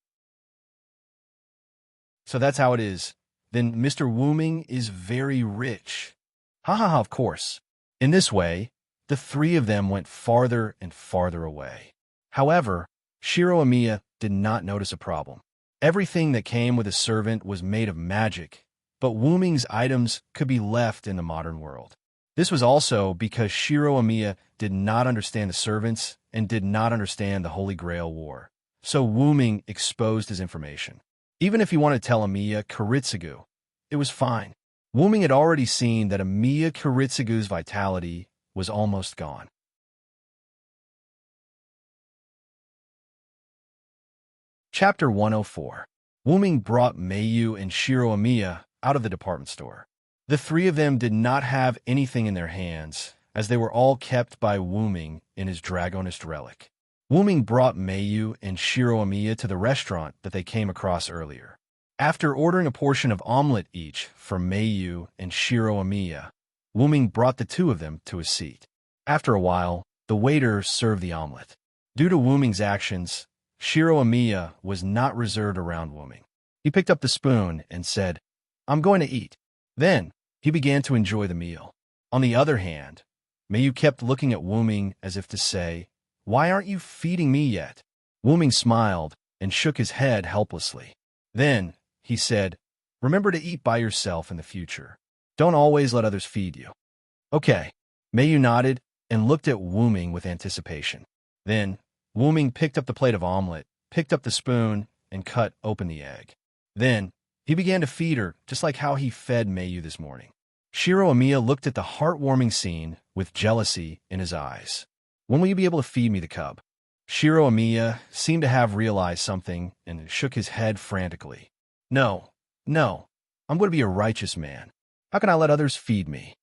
So that's how it is. Then Mr. Wu Ming is very rich. Ha ha ha, of course. In this way, the three of them went farther and farther away. However, Shiro Amiya did not notice a problem. Everything that came with a servant was made of magic, but Wu Ming's items could be left in the modern world. This was also because Shiro Amiya did not understand the servants and did not understand the Holy Grail War. So Wu Ming exposed his information. Even if he wanted to tell Amiya Kiritsugu, it was fine. Wu Ming had already seen that Amiya Kiritsugu's vitality was almost gone. Chapter 104. Wu Ming brought Mei Yu and Shiro Amiya out of the department store. The three of them did not have anything in their hands, as they were all kept by Wu Ming in his dragonist relic. Wu Ming brought Mei Yu and Shiro Amiya to the restaurant that they came across earlier. After ordering a portion of omelet each for Mei Yu and Shiro Amiya, Wu Ming brought the two of them to a seat. After a while, the waiter served the omelet. Due to Wu Ming's actions, Shiro Amiya was not reserved around Wu Ming. He picked up the spoon and said, "I'm going to eat." Then, he began to enjoy the meal. On the other hand, Mei Yu kept looking at Wu Ming as if to say, "Why aren't you feeding me yet?" Wu Ming smiled and shook his head helplessly. Then, he said, "Remember to eat by yourself in the future. Don't always let others feed you." "Okay." Mei Yu nodded and looked at Wu Ming with anticipation. Then, Wu Ming picked up the plate of omelet, picked up the spoon, and cut open the egg. Then, he began to feed her, just like how he fed Mei Yu this morning. Shiro Amiya looked at the heartwarming scene with jealousy in his eyes. "When will you be able to feed me the cub?" Shiro Amiya seemed to have realized something and shook his head frantically. No, I'm going to be a righteous man. How can I let others feed me?"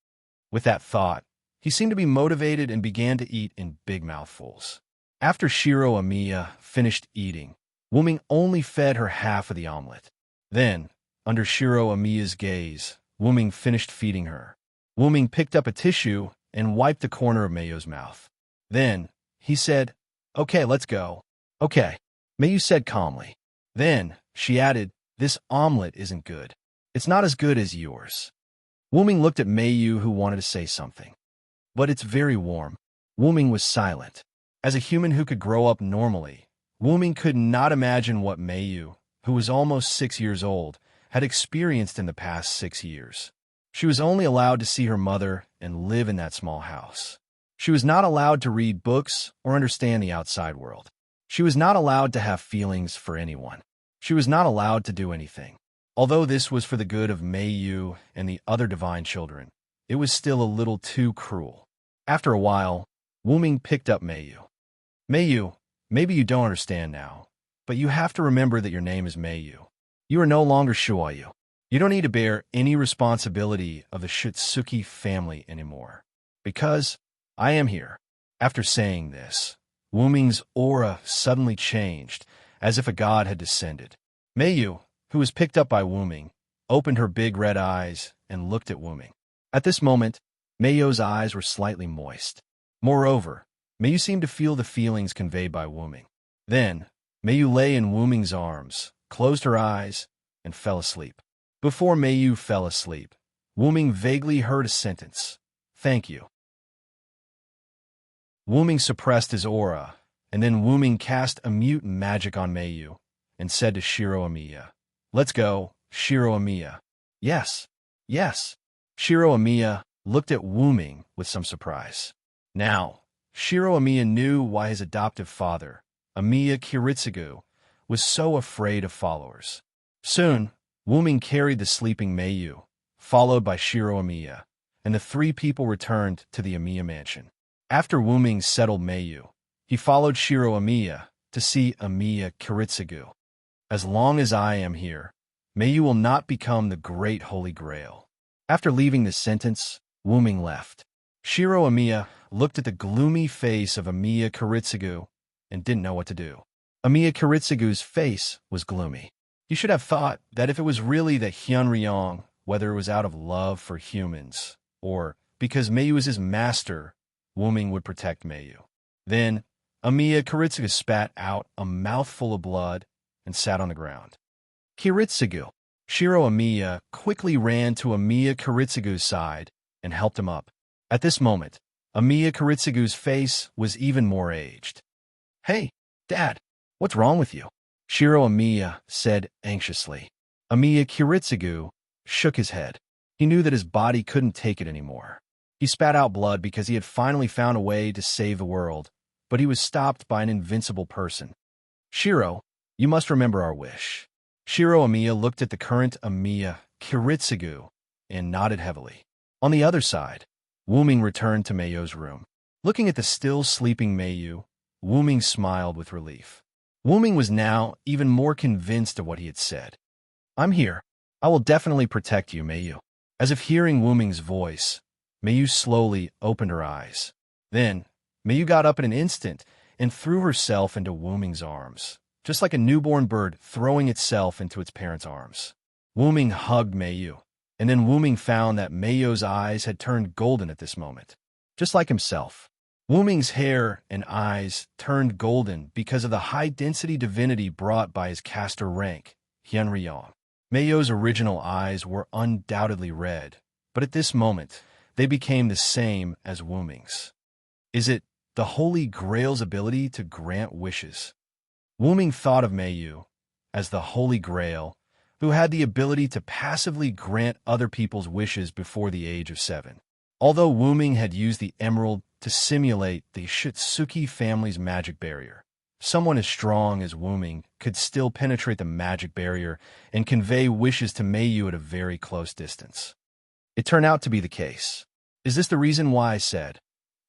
With that thought, he seemed to be motivated and began to eat in big mouthfuls. After Shiro Amiya finished eating, Wu Ming only fed her half of the omelet. Then, under Shiro Amiya's gaze, Wu Ming finished feeding her. Wu Ming picked up a tissue and wiped the corner of Mei Yu's mouth. Then, he said, "Okay, let's go." "Okay," Mei Yu said calmly. Then, she added, "This omelet isn't good. It's not as good as yours." Wu Ming looked at Mei Yu, who wanted to say something. "But it's very warm." Wu Ming was silent. As a human who could grow up normally, Wu Ming could not imagine what Mei Yu, who was almost 6 years old, had experienced in the past 6 years. She was only allowed to see her mother and live in that small house. She was not allowed to read books or understand the outside world. She was not allowed to have feelings for anyone. She was not allowed to do anything. Although this was for the good of Meiyu and the other divine children, it was still a little too cruel. After a while, Wuming picked up Meiyu. Meiyu, maybe you don't understand now, but you have to remember that your name is Meiyu. You are no longer Shuayu. You don't need to bear any responsibility of the Shitsuki family anymore, because I am here. After saying this, Wuming's aura suddenly changed, as if a god had descended. Meiyu, who was picked up by Wuming, opened her big red eyes and looked at Wuming. At this moment, Meiyu's eyes were slightly moist. Moreover, Meiyu seemed to feel the feelings conveyed by Wuming. Then, Meiyu lay in Wuming's arms, closed her eyes, and fell asleep. Before Meiyu fell asleep, Wuming vaguely heard a sentence. "Thank you." Wuming suppressed his aura, and then Wuming cast a mute magic on Meiyu and said to Shiro Amiya, "Let's go, Shiro Amiya." "Yes, yes." Shiro Amiya looked at Wuming with some surprise. Now, Shiro Amiya knew why his adoptive father, Amiya Kiritsugu, was so afraid of followers. Soon, Wuming carried the sleeping Meiyu, followed by Shiro Amiya, and the three people returned to the Amiya mansion. After Wuming settled Meiyu, he followed Shiro Amiya to see Amiya Kiritsugu. "As long as I am here, Meiyu will not become the great Holy Grail." After leaving this sentence, Wuming left. Shiro Amiya looked at the gloomy face of Amiya Kiritsugu and didn't know what to do. Amiya Kiritsugu's face was gloomy. You should have thought that if it was really the Hyunryong, whether it was out of love for humans, or because Meiyu was his master, Wuming would protect Meiyu. Then, Amiya Kiritsugu spat out a mouthful of blood and sat on the ground. "Kiritsugu!" Shiro Amiya quickly ran to Amiya Kiritsugu's side and helped him up. At this moment, Amiya Kiritsugu's face was even more aged. "Hey, Dad, what's wrong with you?" Shiro Amiya said anxiously. Amiya Kiritsugu shook his head. He knew that his body couldn't take it anymore. He spat out blood because he had finally found a way to save the world, but he was stopped by an invincible person. "Shiro, you must remember our wish." Shiro Amiya looked at the current Amiya Kiritsugu and nodded heavily. On the other side, Wuming returned to Meiyu's room. Looking at the still sleeping Meiyu, Wuming smiled with relief. Wuming was now even more convinced of what he had said. "I'm here. I will definitely protect you, Meiyu." As if hearing Wuming's voice, Meiyu slowly opened her eyes. Then, Meiyu got up in an instant and threw herself into Wuming's arms, just like a newborn bird throwing itself into its parents' arms. Wuming hugged Meiyu, and then Wuming found that Meiyu's eyes had turned golden at this moment, just like himself. Wuming's hair and eyes turned golden because of the high-density divinity brought by his caster rank, Hyunryong. Meiyu's original eyes were undoubtedly red, but at this moment, they became the same as Wuming's. Is it the Holy Grail's ability to grant wishes? Wuming thought of Meiyu as the Holy Grail, who had the ability to passively grant other people's wishes before the age of 7. Although Wuming had used the emerald to simulate the Shitsuki family's magic barrier, someone as strong as Wuming could still penetrate the magic barrier and convey wishes to Meiyu at a very close distance. It turned out to be the case. Is this the reason why I said,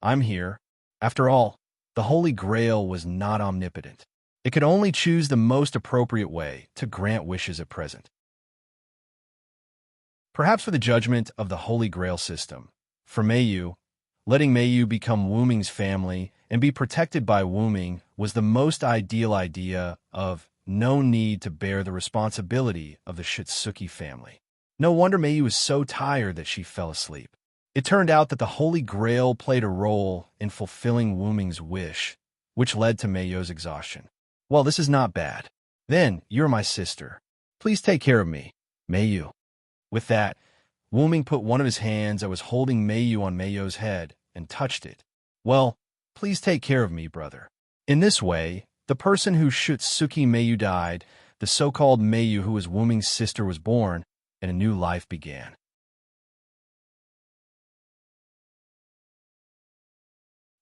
"I'm here"? After all, the Holy Grail was not omnipotent. It could only choose the most appropriate way to grant wishes at present. Perhaps for the judgment of the Holy Grail system, for Meiyu, letting Meiyu become Wuming's family and be protected by Wuming was the most ideal idea of no need to bear the responsibility of the Shitsuki family. No wonder Meiyu was so tired that she fell asleep. It turned out that the Holy Grail played a role in fulfilling Wuming's wish, which led to Meiyu's exhaustion. Well, this is not bad. Then, you're my sister. Please take care of me, Meiyu. With that, Wuming put one of his hands that was holding Meiyu on Meiyu's head and touched it. Well, please take care of me, brother. In this way, the person whose Shitsuki Meiyu died, the so-called Meiyu who was Wuming's sister was born, and a new life began.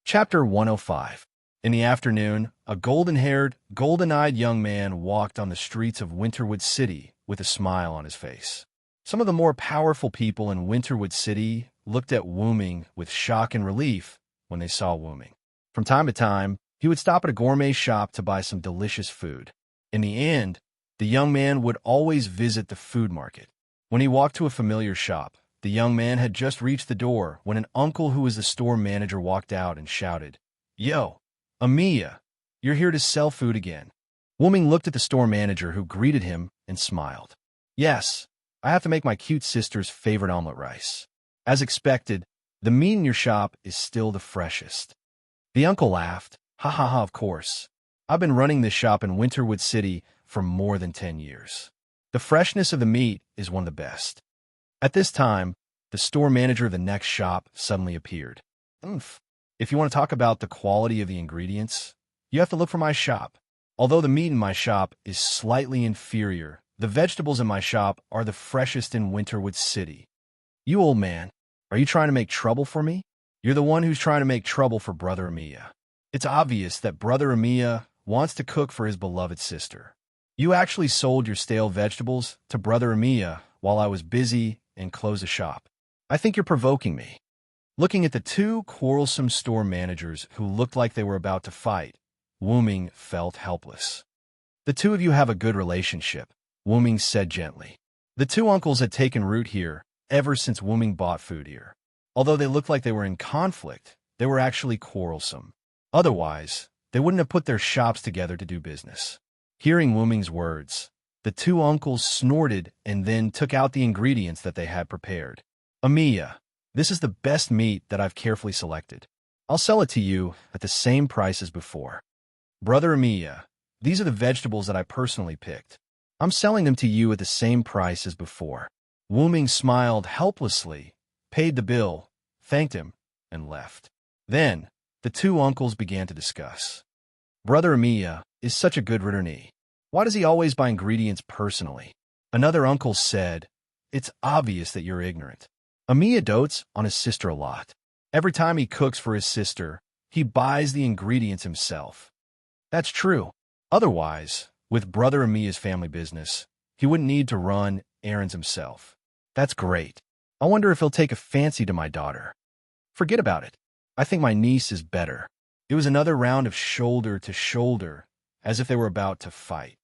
Chapter 105. In the afternoon, a golden-haired, golden-eyed young man walked on the streets of Winterwood City with a smile on his face. Some of the more powerful people in Winterwood City looked at Wu-ming with shock and relief when they saw Wu-ming. From time to time, he would stop at a gourmet shop to buy some delicious food. In the end, the young man would always visit the food market. When he walked to a familiar shop, the young man had just reached the door when an uncle who was the store manager walked out and shouted, "Yo, Amiya, you're here to sell food again." Wu-ming looked at the store manager who greeted him and smiled. "Yes, I have to make my cute sister's favorite omelet rice. As expected, the meat in your shop is still the freshest." The uncle laughed. "Ha ha ha, of course. I've been running this shop in Winterwood City for more than 10 years. The freshness of the meat is one of the best." At this time, the store manager of the next shop suddenly appeared. "Oomph. If you want to talk about the quality of the ingredients, you have to look for my shop. Although the meat in my shop is slightly inferior, the vegetables in my shop are the freshest in Winterwood City." "You old man, are you trying to make trouble for me?" "You're the one who's trying to make trouble for Brother Amiya. It's obvious that Brother Amiya wants to cook for his beloved sister. You actually sold your stale vegetables to Brother Amiya while I was busy and closed the shop. I think you're provoking me." Looking at the two quarrelsome store managers who looked like they were about to fight, Wu-ming felt helpless. "The two of you have a good relationship," Wu-ming said gently. The two uncles had taken root here ever since Wu-ming bought food here. Although they looked like they were in conflict, they were actually quarrelsome. Otherwise, they wouldn't have put their shops together to do business. Hearing Wu-ming's words, the two uncles snorted and then took out the ingredients that they had prepared. "Amiya, this is the best meat that I've carefully selected. I'll sell it to you at the same price as before." "Brother Amiya, these are the vegetables that I personally picked. I'm selling them to you at the same price as before." Wu-ming smiled helplessly, paid the bill, thanked him, and left. Then, the two uncles began to discuss. "Brother Amiya is such a good returnee. Why does he always buy ingredients personally?" Another uncle said, "It's obvious that you're ignorant. Amiya dotes on his sister a lot. Every time he cooks for his sister, he buys the ingredients himself." "That's true. Otherwise, with Brother Amiya's family business, he wouldn't need to run errands himself." "That's great. I wonder if he'll take a fancy to my daughter." "Forget about it. I think my niece is better." It was another round of shoulder to shoulder, as if they were about to fight.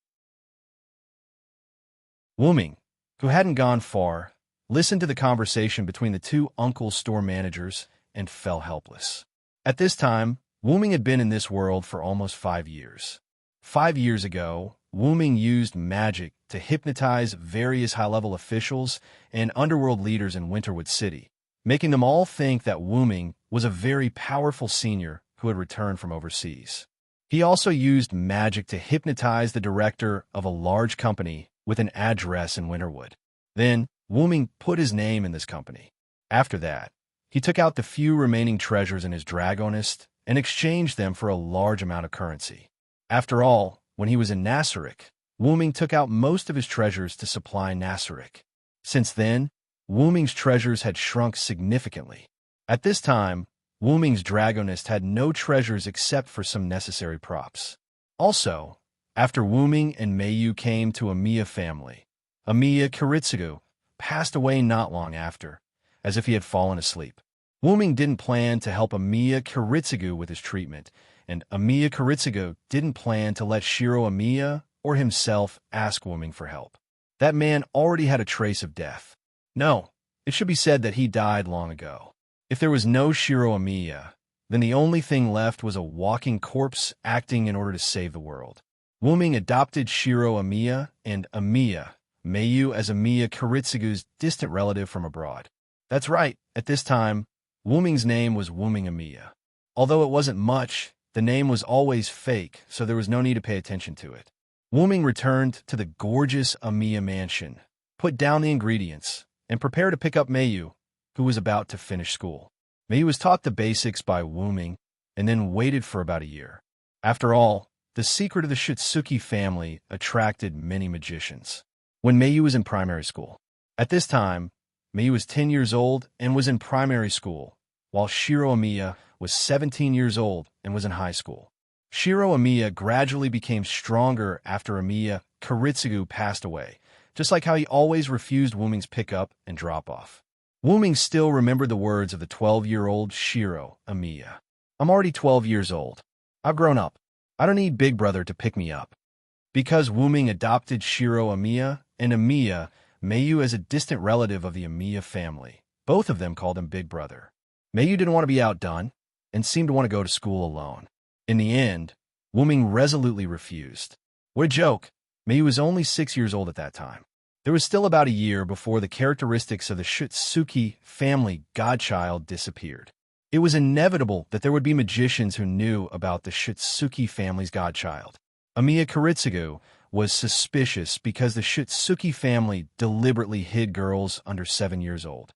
Wu-ming, who hadn't gone far, listened to the conversation between the two uncle store managers and fell helpless. At this time, Wu-ming had been in this world for almost 5 years. 5 years ago, Wu-ming used magic to hypnotize various high-level officials and underworld leaders in Winterwood City, making them all think that Wu-ming was a very powerful senior who had returned from overseas. He also used magic to hypnotize the director of a large company with an address in Winterwood. Then, Wu-ming put his name in this company. After that, he took out the few remaining treasures in his dragonist and exchanged them for a large amount of currency. After all, when he was in Nasarick, Wu-ming took out most of his treasures to supply Nasarick. Since then, Wu-ming's treasures had shrunk significantly. At this time, Wu-ming's dragonist had no treasures except for some necessary props. Also, after Wu-ming and Meiyu came to Amiya family, Amiya Kiritsugu passed away not long after, as if he had fallen asleep. Wu-ming didn't plan to help Amiya Kiritsugu with his treatment, and Amiya Kiritsugu didn't plan to let Shiro Amiya or himself ask Wu-ming for help. That man already had a trace of death. No, it should be said that he died long ago. If there was no Shiro Amiya, then the only thing left was a walking corpse acting in order to save the world. Wu-ming adopted Shiro Amiya and Amiya Meiyu as Amiya Kiritsugu's distant relative from abroad. That's right, at this time, Wu-ming's name was Wu-ming Amiya. Although it wasn't much, the name was always fake, so there was no need to pay attention to it. Wu-ming returned to the gorgeous Amiya mansion, put down the ingredients, and prepared to pick up Meiyu, who was about to finish school. Meiyu was taught the basics by Wu-ming and then waited for about a year. After all, the secret of the Shitsuki family attracted many magicians. When Meiyu was in primary school. At this time, Meiyu was 10 years old and was in primary school, while Shiro Amiya was 17 years old and was in high school. Shiro Amiya gradually became stronger after Amiya Kiritsugu passed away, just like how he always refused Wuming's pickup and drop-off. Wuming still remembered the words of the 12-year-old Shiro Amiya. I'm already 12 years old. I've grown up. I don't need Big Brother to pick me up. Because Wuming adopted Shiro Amiya and Amiya Mayu as a distant relative of the Amiya family, both of them called him Big Brother. Mayu didn't want to be outdone and seemed to want to go to school alone. In the end, Wuming resolutely refused. What a joke! Mayu was only 6 years old at that time. There was still about a year before the characteristics of the Shitsuki family godchild disappeared. It was inevitable that there would be magicians who knew about the Shitsuki family's godchild. Amiya Kuritsugu was suspicious because the Shitsuki family deliberately hid girls under 7 years old.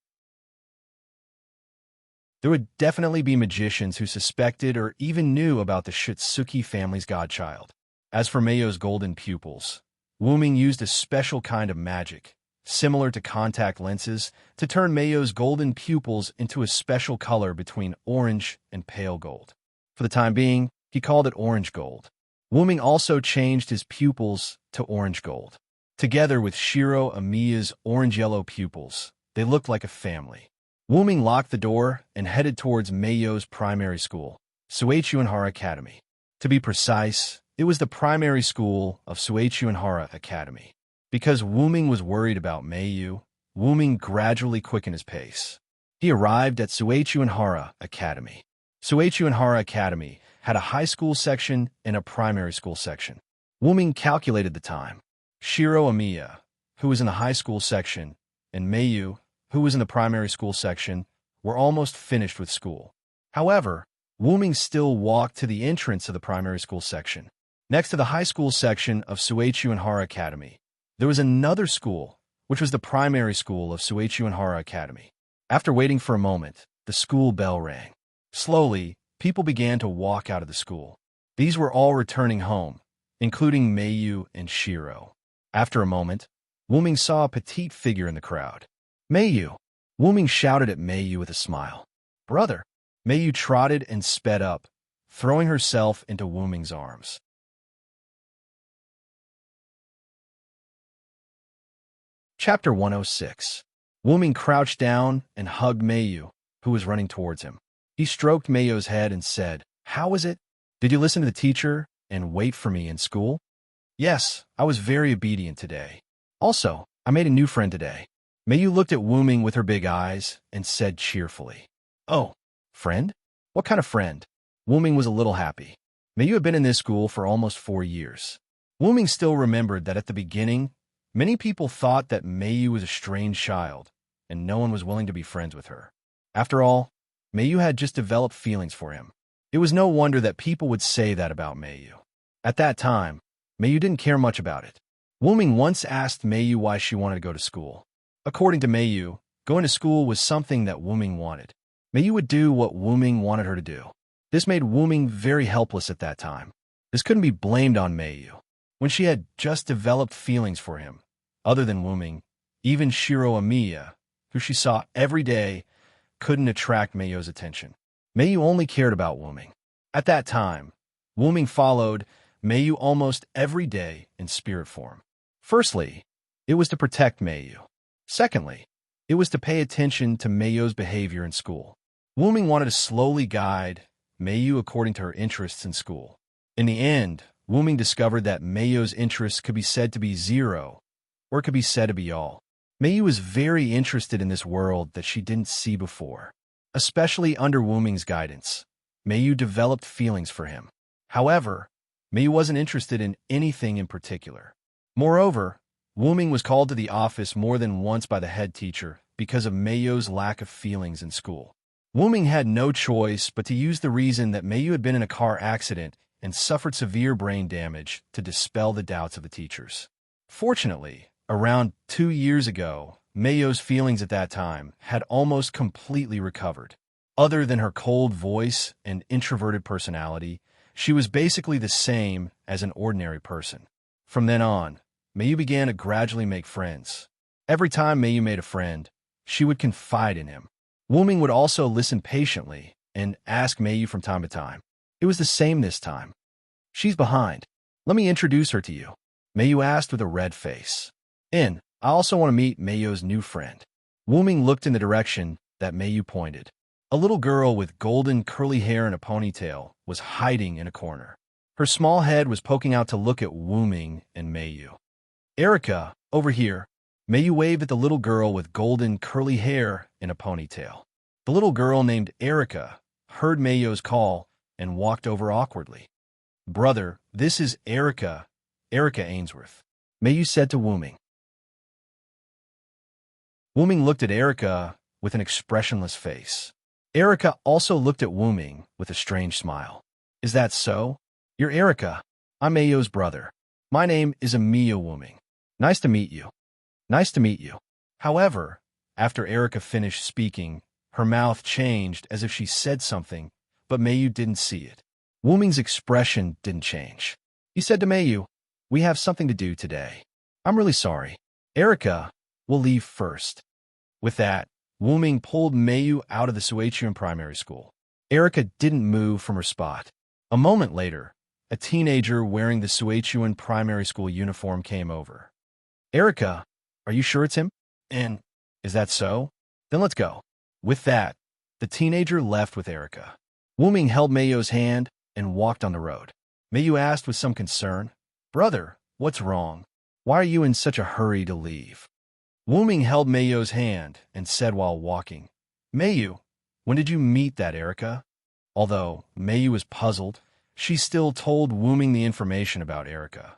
There would definitely be magicians who suspected or even knew about the Shitsuki family's godchild. As for Mayo's golden pupils, Wuming used a special kind of magic, similar to contact lenses, to turn Mayo's golden pupils into a special color between orange and pale gold. For the time being, he called it orange gold. Wuming also changed his pupils to orange gold. Together with Shiro Amiya's orange-yellow pupils, they looked like a family. Wuming locked the door and headed towards Mayo's primary school, Suichuanhara Academy. To be precise, it was the primary school of Suichuanhara Academy. Because Wuming was worried about Mayu, Wuming gradually quickened his pace. He arrived at Suichuanhara Academy. Suichuanhara Academy had a high school section and a primary school section. Wuming calculated the time. Shiro Amiya, who was in the high school section, and Mayu, who was in the primary school section, were almost finished with school. However, Wuming still walked to the entrance of the primary school section. Next to the high school section of Suichuanhara Academy, there was another school, which was the primary school of Suichuanhara Academy. After waiting for a moment, the school bell rang. Slowly, people began to walk out of the school. These were all returning home, including Mayu and Shiro. After a moment, Wuming saw a petite figure in the crowd. Mayu! Wuming shouted at Mayu with a smile. Brother! Mayu trotted and sped up, throwing herself into Wuming's arms. Chapter 106. Wuming crouched down and hugged Mayu, who was running towards him. He stroked Mayu's head and said, How was it? Did you listen to the teacher and wait for me in school? Yes, I was very obedient today. Also, I made a new friend today. Mayu looked at Wuming with her big eyes and said cheerfully, Oh, friend? What kind of friend? Wuming was a little happy. Mayu had been in this school for almost 4 years. Wuming still remembered that at the beginning, many people thought that Mayu was a strange child, and no one was willing to be friends with her. After all, Mayu had just developed feelings for him. It was no wonder that people would say that about Mayu. At that time, Mayu didn't care much about it. Wuming once asked Mayu why she wanted to go to school. According to Mayu, going to school was something that Wuming wanted. Mayu would do what Wuming wanted her to do. This made Wuming very helpless at that time. This couldn't be blamed on Mayu, when she had just developed feelings for him. Other than Wuming, even Shiro Amiya, who she saw every day, couldn't attract Mayu's attention. Mayu only cared about Wuming. At that time, Wuming followed Mayu almost every day in spirit form. Firstly, it was to protect Mayu. Secondly, it was to pay attention to Mayu's behavior in school. Wuming wanted to slowly guide Mayu according to her interests in school. In the end, Wuming discovered that Mayu's interests could be said to be zero, or it could be said to be all. Mayu was very interested in this world that she didn't see before. Especially under Wuming's guidance, Mayu developed feelings for him. However, Mayu wasn't interested in anything in particular. Moreover, Wuming was called to the office more than once by the head teacher because of Mayu's lack of feelings in school. Wuming had no choice but to use the reason that Mayu had been in a car accident and suffered severe brain damage to dispel the doubts of the teachers. Fortunately, around 2 years ago, Mayu's feelings at that time had almost completely recovered. Other than her cold voice and introverted personality, she was basically the same as an ordinary person. From then on, Mayu began to gradually make friends. Every time Mayu made a friend, she would confide in him. Wuming would also listen patiently and ask Mayu from time to time. It was the same this time. She's behind. Let me introduce her to you, Mayu asked with a red face. In. I also want to meet Mayo's new friend. Wuming looked in the direction that Mayu pointed. A little girl with golden curly hair and a ponytail was hiding in a corner. Her small head was poking out to look at Wuming and Mayu. Erica, over here. Mayu waved at the little girl with golden curly hair and a ponytail. The little girl named Erica heard Mayo's call and walked over awkwardly. Brother, this is Erica Ainsworth, Mayu said to Wuming. Wuming looked at Erica with an expressionless face. Erica also looked at Wuming with a strange smile. Is that so? You're Erica. I'm Mayo's brother. My name is Amiya Wuming. Nice to meet you. Nice to meet you. However, after Erica finished speaking, her mouth changed as if she said something, but Mayu didn't see it. Wuming's expression didn't change. He said to Mayu, "We have something to do today. I'm really sorry. Erica, we'll leave first." With that, Wuming pulled Mayu out of the Suechian primary school. Erica didn't move from her spot. A moment later, a teenager wearing the Suechian primary school uniform came over. Erica, are you sure it's him? And, is that so? Then let's go. With that, the teenager left with Erica. Wuming held Mayo's hand and walked on the road. Mayu asked with some concern, "Brother, what's wrong? Why are you in such a hurry to leave?" Wuming held Mayo's hand and said while walking, "Mayu, when did you meet that Erica?" Although Mayu was puzzled, she still told Wuming the information about Erica.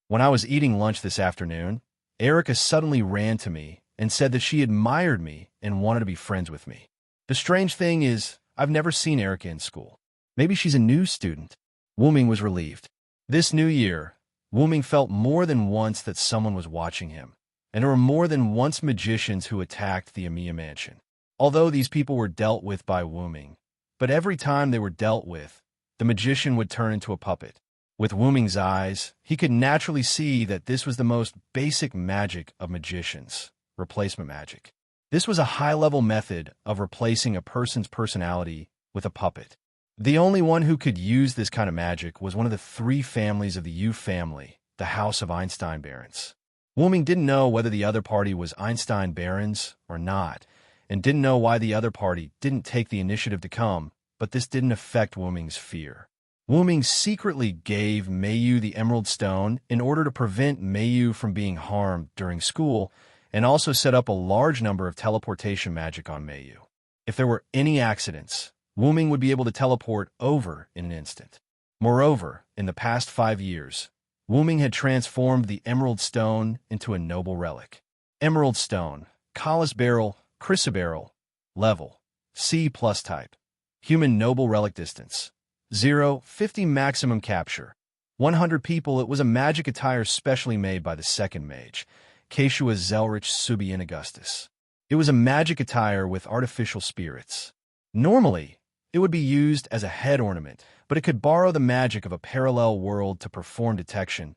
"When I was eating lunch this afternoon, Erica suddenly ran to me and said that she admired me and wanted to be friends with me. The strange thing is, I've never seen Erica in school. Maybe she's a new student." Wuming was relieved. This new year, Wuming felt more than once that someone was watching him, and there were more than once magicians who attacked the Amiya mansion. Although these people were dealt with by Wuming, but every time they were dealt with, the magician would turn into a puppet. With Wuming's eyes, he could naturally see that this was the most basic magic of magicians, replacement magic. This was a high-level method of replacing a person's personality with a puppet. The only one who could use this kind of magic was one of the three families of the Yu family, the House of Einstein Barons. Wuming didn't know whether the other party was Einstein Barons or not, and didn't know why the other party didn't take the initiative to come, but this didn't affect Wuming's fear. Wuming secretly gave Mayu the Emerald Stone in order to prevent Mayu from being harmed during school, and also set up a large number of teleportation magic on Mayu. If there were any accidents, Wuming would be able to teleport over in an instant. Moreover, in the past 5 years, Wuming had transformed the Emerald Stone into a noble relic. Emerald Stone, Collis Barrel, Chrysoberyl, level, C+ type, human noble relic distance, 0, 50 maximum capture, 100 people. It was a magic attire specially made by the second mage, Keshua Zelrich Subian Augustus. It was a magic attire with artificial spirits. Normally, it would be used as a head ornament, but it could borrow the magic of a parallel world to perform detection,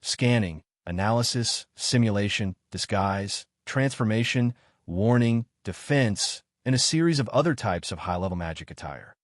scanning, analysis, simulation, disguise, transformation, warning, defense, and a series of other types of high-level magic attire.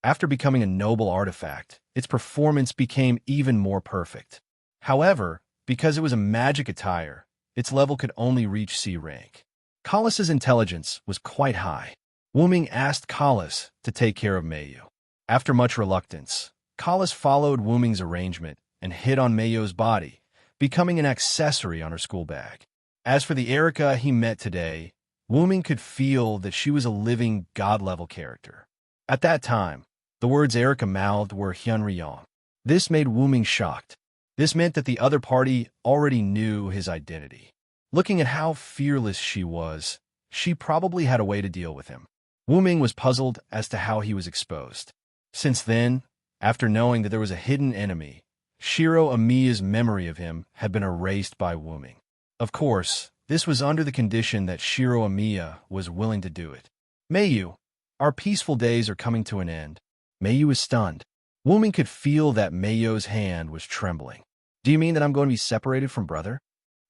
After becoming a noble artifact, its performance became even more perfect. However, because it was a magic attire, its level could only reach C rank. Collis's intelligence was quite high. Wuming asked Collis to take care of Mayu. After much reluctance, Collis followed Wuming's arrangement and hid on Mayo's body, becoming an accessory on her school bag. As for the Erica he met today, Wuming could feel that she was a living god-level character. At that time, the words Erica mouthed were Hyunryong. This made Wuming shocked. This meant that the other party already knew his identity. Looking at how fearless she was, she probably had a way to deal with him. Wuming was puzzled as to how he was exposed. Since then, after knowing that there was a hidden enemy, Shiro Amiya's memory of him had been erased by Wuming. Of course, this was under the condition that Shiro Amiya was willing to do it. Mayu, our peaceful days are coming to an end. Mayu was stunned. Wuming could feel that Mayo's hand was trembling. Do you mean that I'm going to be separated from brother?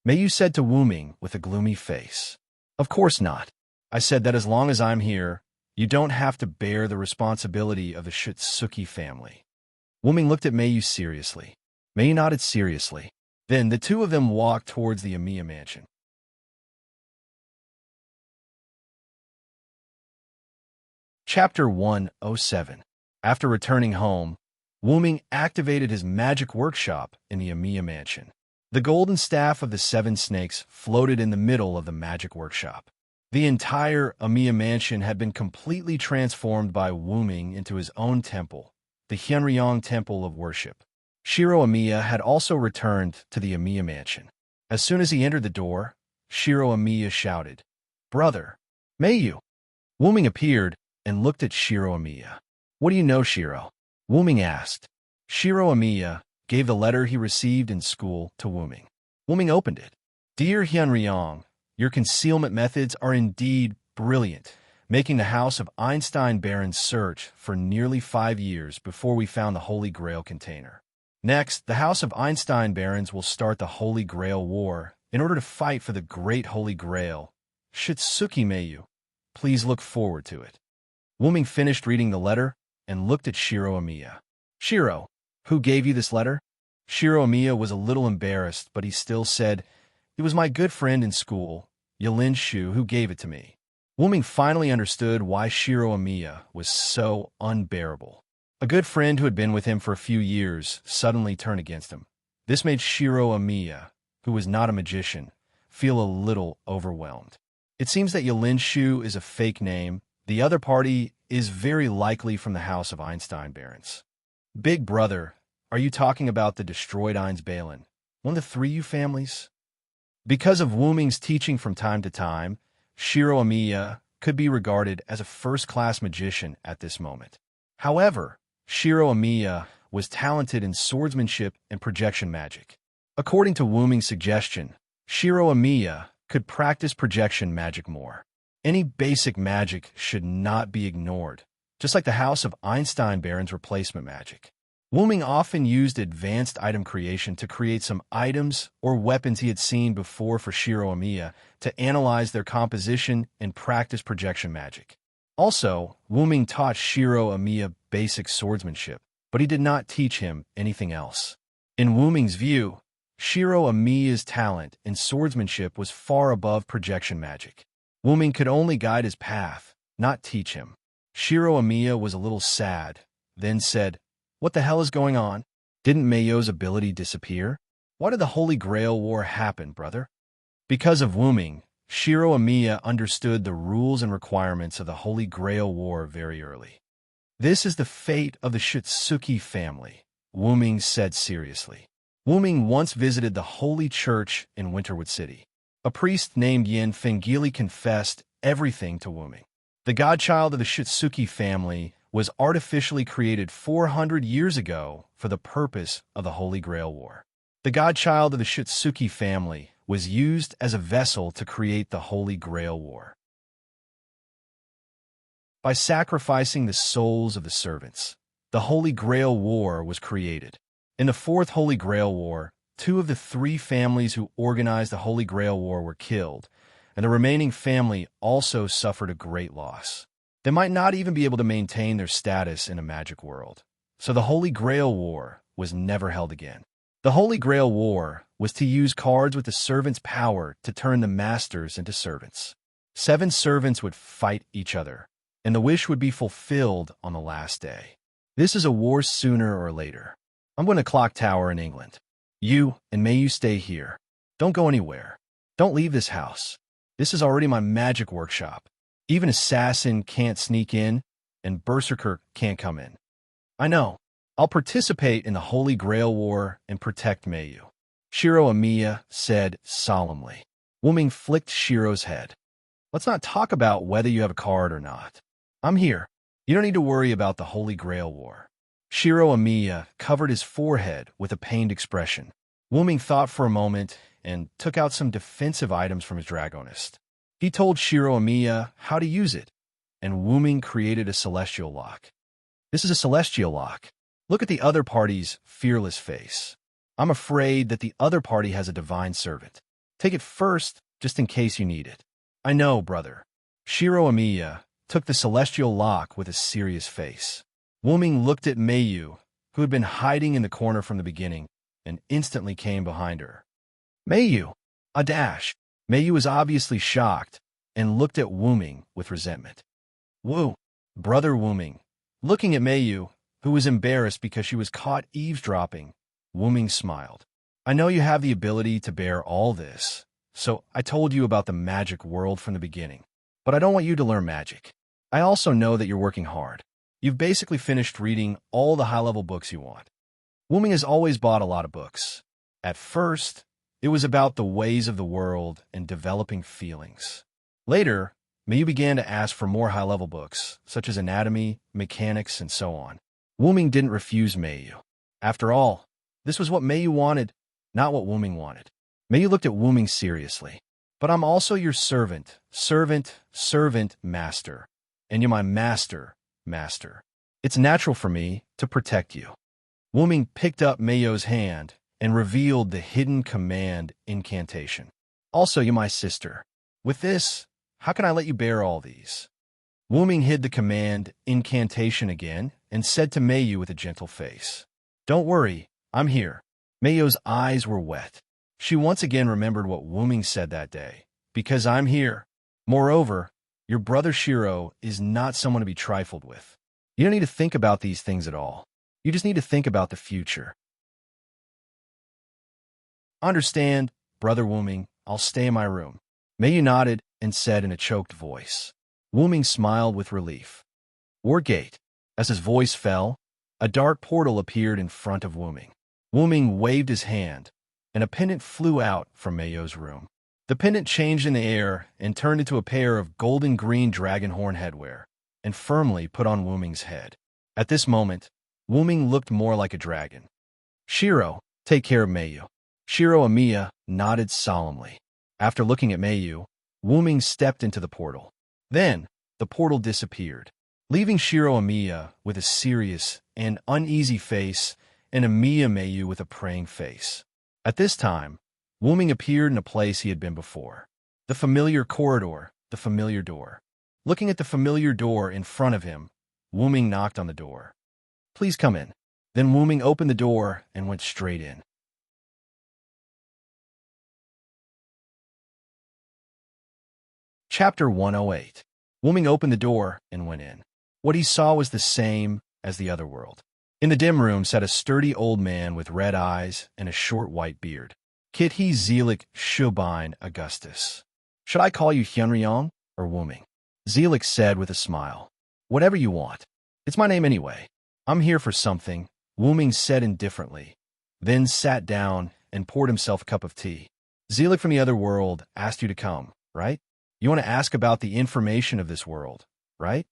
Mayu said to Wuming with a gloomy face. Of course not. I said that as long as I'm here, you don't have to bear the responsibility of the Shitsuki family. Wuming looked at Mayu seriously. Mayu nodded seriously. Then the two of them walked towards the Amiya mansion. Chapter 107. After returning home, Wuming activated his magic workshop in the Amiya mansion. The golden staff of the seven snakes floated in the middle of the magic workshop. The entire Amiya mansion had been completely transformed by Wuming into his own temple, the Hyunryong Temple of Worship. Shiro Amiya had also returned to the Amiya mansion. As soon as he entered the door, Shiro Amiya shouted, "Brother, Mayu!" Wuming appeared and looked at Shiro Amiya. "What do you know, Shiro?" Wuming asked. Shiro Amiya gave the letter he received in school to Wuming. Wuming opened it. "Dear Hyunryong, your concealment methods are indeed brilliant, making the House of Einstein Barons search for nearly 5 years before we found the Holy Grail container. Next, the House of Einstein Barons will start the Holy Grail War in order to fight for the Great Holy Grail. Shitsuki Mayu, please look forward to it." Wuming finished reading the letter and looked at Shiro Amiya. "Shiro, who gave you this letter?" Shiro Amiya was a little embarrassed, but he still said, "It was my good friend in school, Yalin Shu, who gave it to me." Wuming finally understood why Shiro Amiya was so unbearable. A good friend who had been with him for a few years suddenly turned against him. This made Shiro Amiya, who was not a magician, feel a little overwhelmed. It seems that Yalin Shu is a fake name. The other party is very likely from the House of Einstein Barons. "Big brother, are you talking about the destroyed Einsbalen, one of the 3U families?" Because of Wuming's teaching from time to time, Shiro Amiya could be regarded as a first-class magician at this moment. However, Shiro Amiya was talented in swordsmanship and projection magic. According to Wuming's suggestion, Shiro Amiya could practice projection magic more. Any basic magic should not be ignored, just like the House of Einstein Barons replacement magic. Wuming often used advanced item creation to create some items or weapons he had seen before for Shiro Amiya to analyze their composition and practice projection magic. Also, Wuming taught Shiro Amiya basic swordsmanship, but he did not teach him anything else. In Wuming's view, Shiro Amiya's talent in swordsmanship was far above projection magic. Wuming could only guide his path, not teach him. Shiro Amiya was a little sad, then said, "What the hell is going on? Didn't Mayo's ability disappear? Why did the Holy Grail War happen, brother?" Because of Wuming, Shiro Amiya understood the rules and requirements of the Holy Grail War very early. "This is the fate of the Shitsuki family," Wuming said seriously. Wuming once visited the Holy Church in Winterwood City. A priest named Yin Fengili confessed everything to Wuming. The godchild of the Shitsuki family was artificially created 400 years ago for the purpose of the Holy Grail War. The godchild of the Shitsuki family was used as a vessel to create the Holy Grail War. By sacrificing the souls of the servants, the Holy Grail War was created. In the Fourth Holy Grail War, 2 of the 3 families who organized the Holy Grail War were killed, and the remaining family also suffered a great loss. They might not even be able to maintain their status in a magic world. So the Holy Grail War was never held again. The Holy Grail War was to use cards with the servants' power to turn the masters into servants. 7 servants would fight each other, and the wish would be fulfilled on the last day. This is a war sooner or later. I'm going to Clock Tower in England. You and may you stay here. Don't go anywhere. Don't leave this house. This is already my magic workshop. Even assassin can't sneak in, and berserker can't come in. I know. I'll participate in the Holy Grail War and protect Mayu," Shiro Amiya said solemnly. Wuming flicked Shiro's head. "Let's not talk about whether you have a card or not. I'm here. You don't need to worry about the Holy Grail War." Shiro Amiya covered his forehead with a pained expression. Wuming thought for a moment and took out some defensive items from his dragonist. He told Shiro Amiya how to use it, and Wuming created a celestial lock. "This is a celestial lock. Look at the other party's fearless face. I'm afraid that the other party has a divine servant. Take it first, just in case you need it." "I know, brother." Shiro Amiya took the celestial lock with a serious face. Wuming looked at Mayu, who had been hiding in the corner from the beginning, and instantly came behind her. Mayu! A dash! Mayu was obviously shocked and looked at Wuming with resentment. Wu! Brother Wuming. Looking at Mayu, who was embarrassed because she was caught eavesdropping, Wuming smiled. I know you have the ability to bear all this, so I told you about the magic world from the beginning. But I don't want you to learn magic. I also know that you're working hard. You've basically finished reading all the high-level books you want. Wuming has always bought a lot of books. At first, it was about the ways of the world and developing feelings. Later, Mayu began to ask for more high-level books, such as anatomy, mechanics, and so on. Wuming didn't refuse Mayu. After all, this was what Mayu wanted, not what Wuming wanted. Mayu looked at Wuming seriously. But I'm also your servant, master. And you're my master. It's natural for me to protect you. Wuming picked up Mayu's hand and revealed the hidden command incantation. Also, you're my sister. With this, how can I let you bear all these? Wuming hid the command incantation again and said to Mayu with a gentle face, Don't worry, I'm here. Mayu's eyes were wet. She once again remembered what Wuming said that day. Because I'm here. Moreover, your brother Shiro is not someone to be trifled with. You don't need to think about these things at all. You just need to think about the future. Understand, Brother Wuming, I'll stay in my room. Mayu nodded and said in a choked voice. Wuming smiled with relief. War Gate. As his voice fell, a dark portal appeared in front of Wuming. Wuming waved his hand, and a pendant flew out from Mayu's room. The pendant changed in the air and turned into a pair of golden-green dragon horn headwear, and firmly put on Wuming's head. At this moment, Wuming looked more like a dragon. Shiro, take care of Mayu. Shiro Amiya nodded solemnly. After looking at Mayu, Wuming stepped into the portal. Then, the portal disappeared, leaving Shiro Amiya with a serious and uneasy face and Amiya Mayu with a praying face. At this time, Wuming appeared in a place he had been before. The familiar corridor, the familiar door. Looking at the familiar door in front of him, Wuming knocked on the door. Please come in. Then Wuming opened the door and went straight in. Chapter 108. Wuming opened the door and went in. What he saw was the same as the other world. In the dim room sat a sturdy old man with red eyes and a short white beard. Kithe Zelik Shubine Augustus. Should I call you Hyunryong or Wuming? Zelik said with a smile. Whatever you want. It's my name anyway. I'm here for something, Wuming said indifferently, then sat down and poured himself a cup of tea. Zelik from the other world asked you to come, right? You want to ask about the information of this world, right?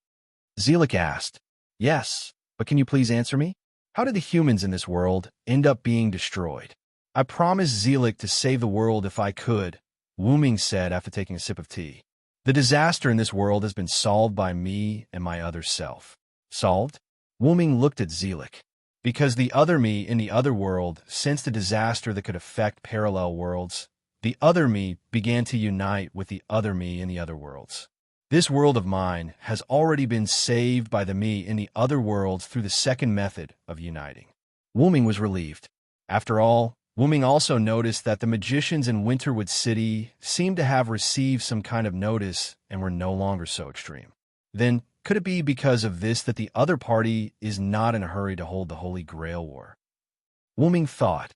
Zelik asked. Yes, but can you please answer me? How did the humans in this world end up being destroyed? I promised Zelik to save the world if I could, Wuming said after taking a sip of tea. The disaster in this world has been solved by me and my other self. Solved? Wuming looked at Zelik. Because the other me in the other world sensed a disaster that could affect parallel worlds, the other me began to unite with the other me in the other worlds. This world of mine has already been saved by the me in the other worlds through the second method of uniting. Wuming was relieved. After all, Wuming also noticed that the magicians in Winterwood City seemed to have received some kind of notice and were no longer so extreme. Then, could it be because of this that the other party is not in a hurry to hold the Holy Grail War? Wuming thought,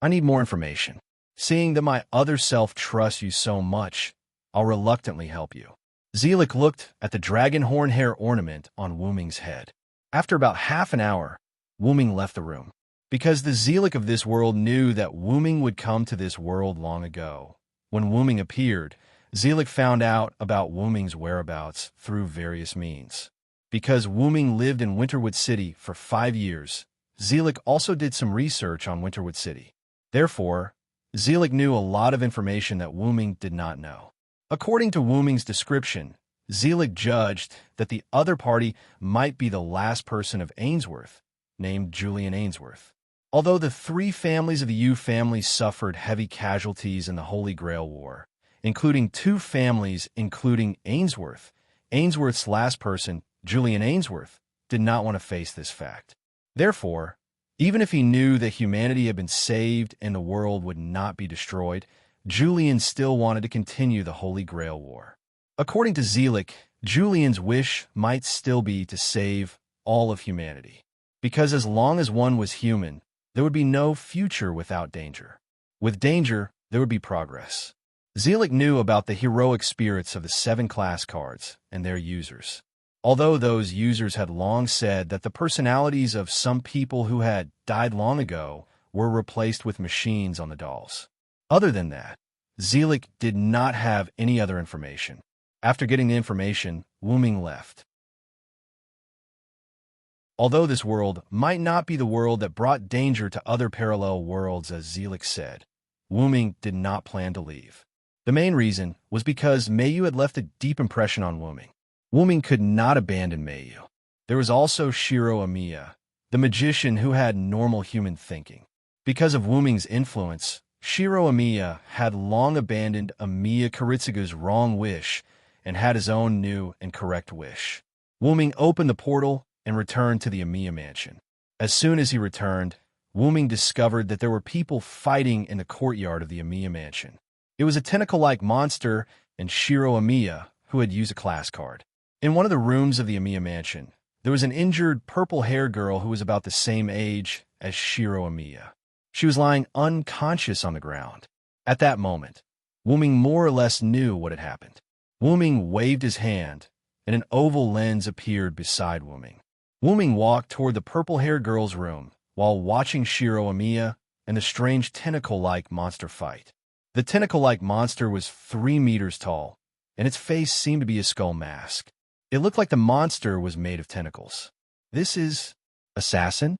I need more information. Seeing that my other self trusts you so much, I'll reluctantly help you. Zelik looked at the dragon horn hair ornament on Wuming's head. After about half an hour, Wuming left the room. Because the Zelik of this world knew that Wuming would come to this world long ago. When Wuming appeared, Zelik found out about Wuming's whereabouts through various means. Because Wuming lived in Winterwood City for 5 years, Zelik also did some research on Winterwood City. Therefore, Zelik knew a lot of information that Wuming did not know. According to Wuming's description, Zelik judged that the other party might be the last person of Ainsworth, named Julian Ainsworth. Although the 3 families of the Yu family suffered heavy casualties in the Holy Grail War, including 2 families including Ainsworth, Ainsworth's last person, Julian Ainsworth, did not want to face this fact. Therefore, Even if he knew that humanity had been saved and the world would not be destroyed, Julian still wanted to continue the Holy Grail War. According to Zelik, Julian's wish might still be to save all of humanity, because as long as one was human, there would be no future without danger. With danger, there would be progress. Zelik knew about the heroic spirits of the 7 class cards and their users. Although those users had long said that the personalities of some people who had died long ago were replaced with machines on the dolls. Other than that, Zelik did not have any other information. After getting the information, Wuming left. Although this world might not be the world that brought danger to other parallel worlds, as Zelik said, Wuming did not plan to leave. The main reason was because Mayu had left a deep impression on Wuming. Wuming could not abandon Mayu. There was also Shiro Amiya, the magician who had normal human thinking. Because of Wuming's influence, Shiro Amiya had long abandoned Amiya Kiritsuga's wrong wish and had his own new and correct wish. Wuming opened the portal and returned to the Amiya mansion. As soon as he returned, Wuming discovered that there were people fighting in the courtyard of the Amiya mansion. It was a tentacle-like monster and Shiro Amiya who had used a class card. In one of the rooms of the Amiya mansion, there was an injured purple-haired girl who was about the same age as Shiro Amiya. She was lying unconscious on the ground. At that moment, Wuming more or less knew what had happened. Wuming waved his hand, and an oval lens appeared beside Wuming. Wuming walked toward the purple-haired girl's room while watching Shiro Amiya and the strange tentacle-like monster fight. The tentacle-like monster was 3 meters tall, and its face seemed to be a skull mask. It looked like the monster was made of tentacles. This is assassin?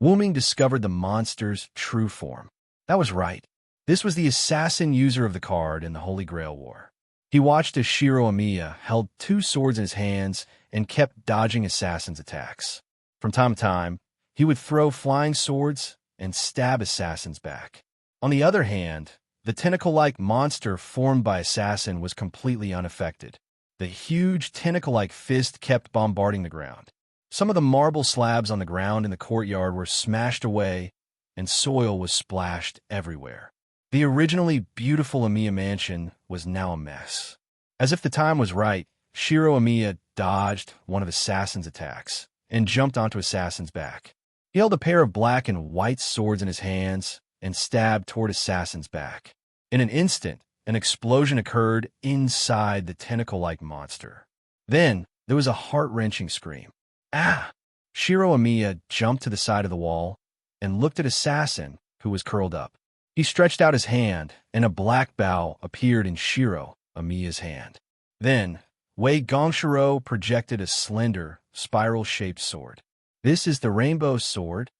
Wuming discovered the monster's true form. That was right. This was the assassin user of the card in the Holy Grail War. He watched as Shiro Amiya held 2 swords in his hands and kept dodging assassins' attacks. From time to time, he would throw flying swords and stab assassins back. On the other hand, the tentacle-like monster formed by assassin was completely unaffected. The huge tentacle-like fist kept bombarding the ground. Some of the marble slabs on the ground in the courtyard were smashed away, and soil was splashed everywhere. The originally beautiful Amiya mansion was now a mess. As if the time was right, Shiro Amiya dodged one of Assassin's attacks and jumped onto Assassin's back. He held a pair of black and white swords in his hands and stabbed toward Assassin's back. In an instant, an explosion occurred inside the tentacle-like monster. Then, there was a heart-wrenching scream. Ah! Shiro Amiya jumped to the side of the wall and looked at Assassin, who was curled up. He stretched out his hand, and a black bow appeared in Shiro Amiya's hand. Then, Wei Gongshiro projected a slender, spiral-shaped sword. This is the Rainbow Sword?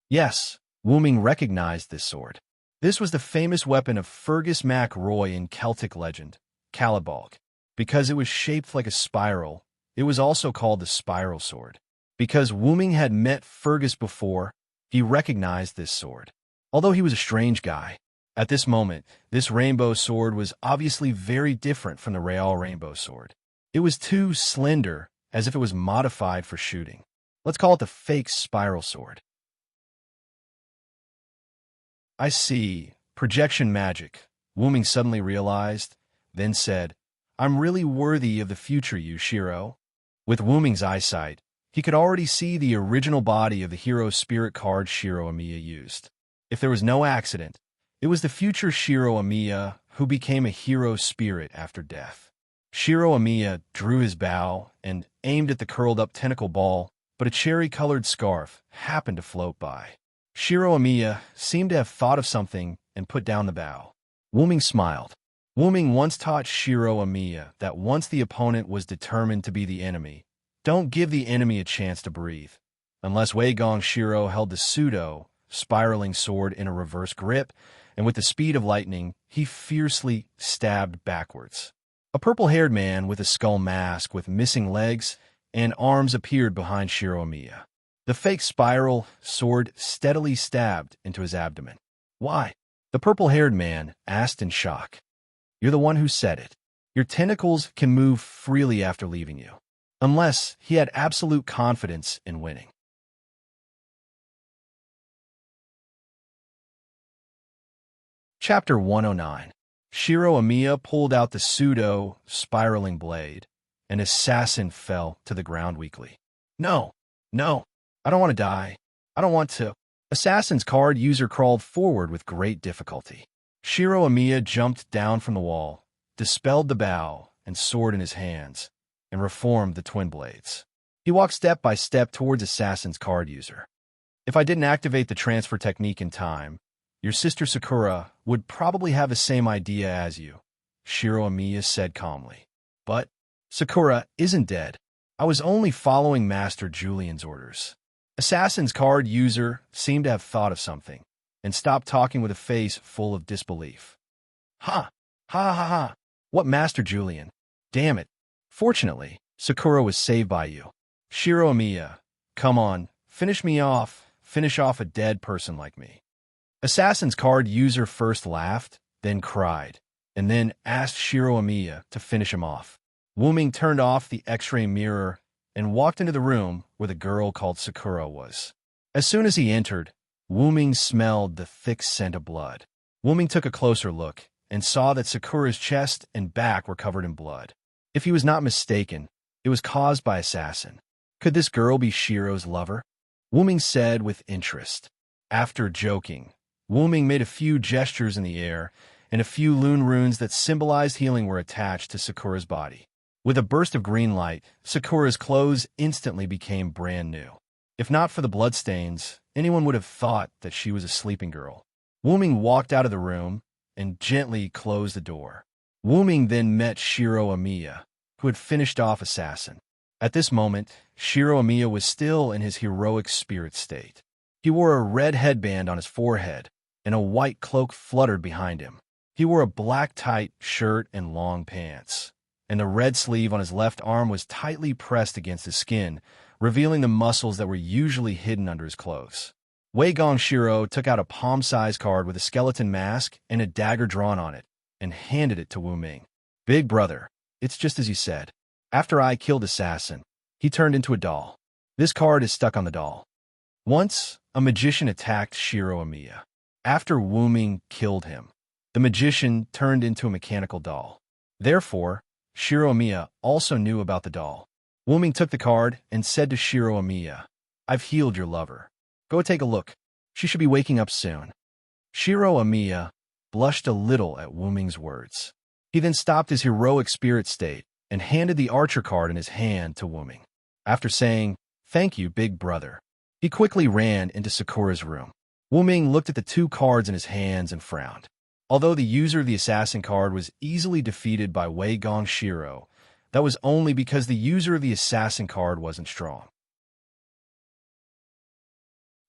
Yes, Wuming recognized this sword. This was the famous weapon of Fergus Mac Roy in Celtic legend, Calibalg. Because it was shaped like a spiral, it was also called the Spiral Sword. Because Wuming had met Fergus before, he recognized this sword. Although he was a strange guy, at this moment, this rainbow sword was obviously very different from the real rainbow sword. It was too slender, as if it was modified for shooting. Let's call it the fake spiral sword. I see. Projection magic, Wuming suddenly realized, then said, I'm really worthy of the future, you, Shiro. With Wuming's eyesight, he could already see the original body of the hero spirit card Shiro Amiya used. If there was no accident, it was the future Shiro Amiya who became a hero spirit after death. Shiro Amiya drew his bow and aimed at the curled-up tentacle ball, but a cherry-colored scarf happened to float by. Shiro Amiya seemed to have thought of something and put down the bow. Wuming smiled. Wuming once taught Shiro Amiya that once the opponent was determined to be the enemy, don't give the enemy a chance to breathe. Unless Wei Gongshiro held the pseudo, spiraling sword in a reverse grip, and with the speed of lightning, he fiercely stabbed backwards. A purple-haired man with a skull mask with missing legs and arms appeared behind Shiro Amiya. The fake spiral sword steadily stabbed into his abdomen. Why? The purple-haired man asked in shock. You're the one who said it. Your tentacles can move freely after leaving you. Unless he had absolute confidence in winning. Chapter 109. Shiro Amiya pulled out the pseudo-spiraling blade. An assassin fell to the ground weakly. No, no, I don't want to die. I don't want to. Assassin's card user crawled forward with great difficulty. Shiro Amiya jumped down from the wall, dispelled the bow and sword in his hands, and reformed the twin blades. He walked step by step towards Assassin's card user. If I didn't activate the transfer technique in time, your sister Sakura would probably have the same idea as you, Shiro Amiya said calmly. But Sakura isn't dead. I was only following Master Julian's orders. Assassin's card user seemed to have thought of something and stopped talking with a face full of disbelief. Ha! Ha ha ha! What Master Julian? Damn it. Fortunately, Sakura was saved by you. Shiro Amiya, come on, finish me off. Finish off a dead person like me. Assassin's card user first laughed, then cried, and then asked Shiro Amiya to finish him off. Wuming turned off the X-ray mirror and walked into the room where the girl called Sakura was. As soon as he entered, Wuming smelled the thick scent of blood. Wuming took a closer look and saw that Sakura's chest and back were covered in blood. If he was not mistaken, it was caused by Assassin. Could this girl be Shiro's lover? Wuming said with interest. After joking, Wuming made a few gestures in the air, and a few lune runes that symbolized healing were attached to Sakura's body. With a burst of green light, Sakura's clothes instantly became brand new. If not for the bloodstains, anyone would have thought that she was a sleeping girl. Wuming walked out of the room and gently closed the door. Wuming then met Shiro Amiya, who had finished off Assassin. At this moment, Shiro Amiya was still in his heroic spirit state. He wore a red headband on his forehead, and a white cloak fluttered behind him. He wore a black tight shirt and long pants, and the red sleeve on his left arm was tightly pressed against his skin, revealing the muscles that were usually hidden under his clothes. Wei Gong Shiro took out a palm-sized card with a skeleton mask and a dagger drawn on it, and handed it to Wuming. Big brother, it's just as you said. After I killed Assassin, he turned into a doll. This card is stuck on the doll. Once, a magician attacked Shiro Amiya. After Wuming killed him, the magician turned into a mechanical doll. Therefore, Shiro Amiya also knew about the doll. Wuming took the card and said to Shiro Amiya, I've healed your lover. Go take a look. She should be waking up soon. Shiro Amiya blushed a little at Wuming's words. He then stopped his heroic spirit state and handed the archer card in his hand to Wuming. After saying, Thank you, big brother, he quickly ran into Sakura's room. Wuming looked at the two cards in his hands and frowned. Although the user of the assassin card was easily defeated by Wei Gong Shiro, that was only because the user of the assassin card wasn't strong.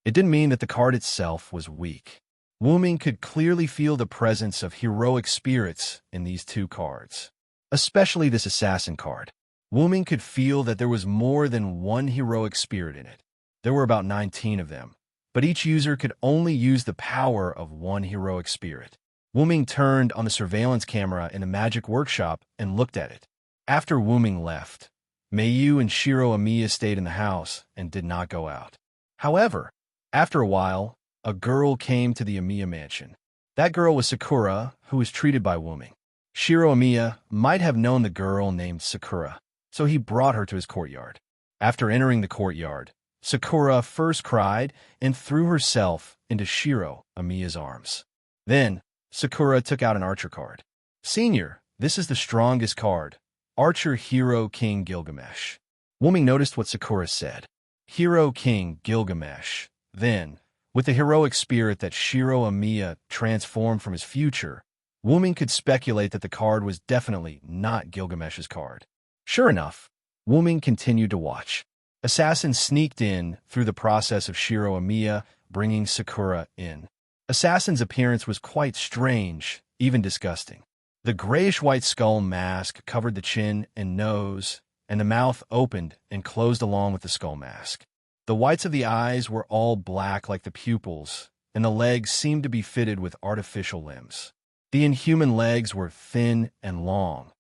It didn't mean that the card itself was weak. Wuming could clearly feel the presence of heroic spirits in these two cards, especially this assassin card. Wuming could feel that there was more than one heroic spirit in it. There were about 19 of them, but each user could only use the power of one heroic spirit. Wuming turned on the surveillance camera in the magic workshop and looked at it. After Wuming left, Mayu and Shiro Amiya stayed in the house and did not go out. However, after a while, a girl came to the Amiya mansion. That girl was Sakura, who was treated by Wuming. Shiro Amiya might have known the girl named Sakura, so he brought her to his courtyard. After entering the courtyard, Sakura first cried and threw herself into Shiro Amiya's arms. Then, Sakura took out an archer card. Senior, this is the strongest card. Archer Hero King Gilgamesh. Wuming noticed what Sakura said. Hero King Gilgamesh. Then, with the heroic spirit that Shiro Amiya transformed from his future, Wuming could speculate that the card was definitely not Gilgamesh's card. Sure enough, Wuming continued to watch. Assassin sneaked in through the process of Shiro Amiya, bringing Sakura in. Assassin's appearance was quite strange, even disgusting. The grayish-white skull mask covered the chin and nose, and the mouth opened and closed along with the skull mask. The whites of the eyes were all black like the pupils, and the legs seemed to be fitted with artificial limbs. The inhuman legs were thin and long,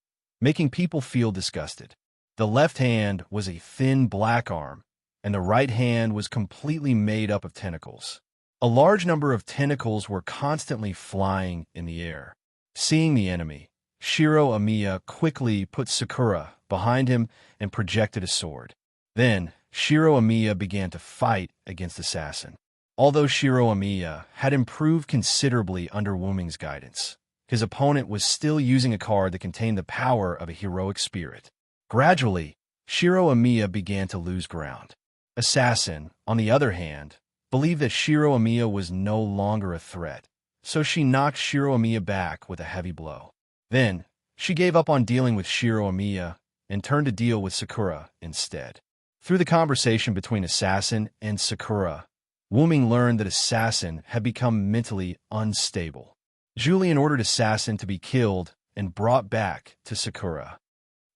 making people feel disgusted. The left hand was a thin black arm, and the right hand was completely made up of tentacles. A large number of tentacles were constantly flying in the air. Seeing the enemy, Shiro Amiya quickly put Sakura behind him and projected a sword. Then, Shiro Amiya began to fight against Assassin. Although Shiro Amiya had improved considerably under Wuming's guidance, his opponent was still using a card that contained the power of a heroic spirit. Gradually, Shiro Amiya began to lose ground. Assassin, on the other hand, believed that Shiro Amiya was no longer a threat, so she knocked Shiro Amiya back with a heavy blow. Then, she gave up on dealing with Shiro Amiya and turned to deal with Sakura instead. Through the conversation between Assassin and Sakura, Wuming learned that Assassin had become mentally unstable. Julian ordered Assassin to be killed and brought back to Sakura.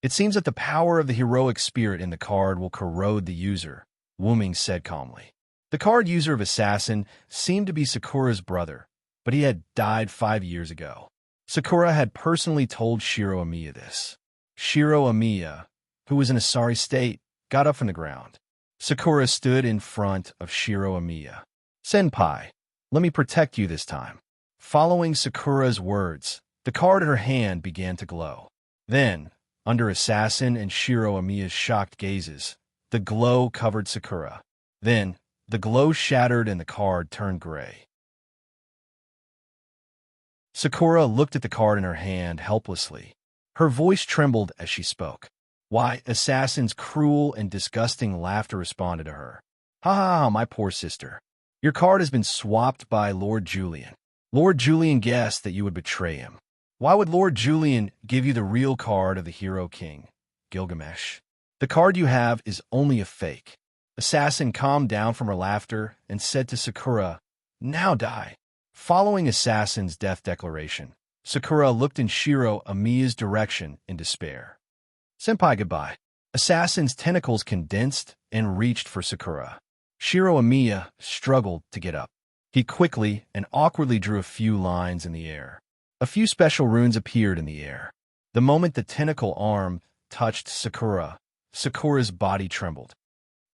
It seems that the power of the heroic spirit in the card will corrode the user, Wuming said calmly. The card user of Assassin seemed to be Sakura's brother, but he had died 5 years ago. Sakura had personally told Shiro Amiya this. Shiro Amiya, who was in a sorry state, got up from the ground. Sakura stood in front of Shiro Amiya. "Senpai, let me protect you this time." Following Sakura's words, the card in her hand began to glow. Then, under Assassin and Shiro Amiya's shocked gazes, the glow covered Sakura. Then, the glow shattered and the card turned gray. Sakura looked at the card in her hand helplessly. Her voice trembled as she spoke. Why, Assassin's cruel and disgusting laughter responded to her. "Ha ha ha, my poor sister. Your card has been swapped by Lord Julian. Lord Julian guessed that you would betray him. Why would Lord Julian give you the real card of the Hero King, Gilgamesh? The card you have is only a fake." Assassin calmed down from her laughter and said to Sakura, "Now die." Following Assassin's death declaration, Sakura looked in Shiro Amiya's direction in despair. "Senpai, goodbye." Assassin's tentacles condensed and reached for Sakura. Shiro Amiya struggled to get up. He quickly and awkwardly drew a few lines in the air. A few special runes appeared in the air. The moment the tentacle arm touched Sakura, Sakura's body trembled.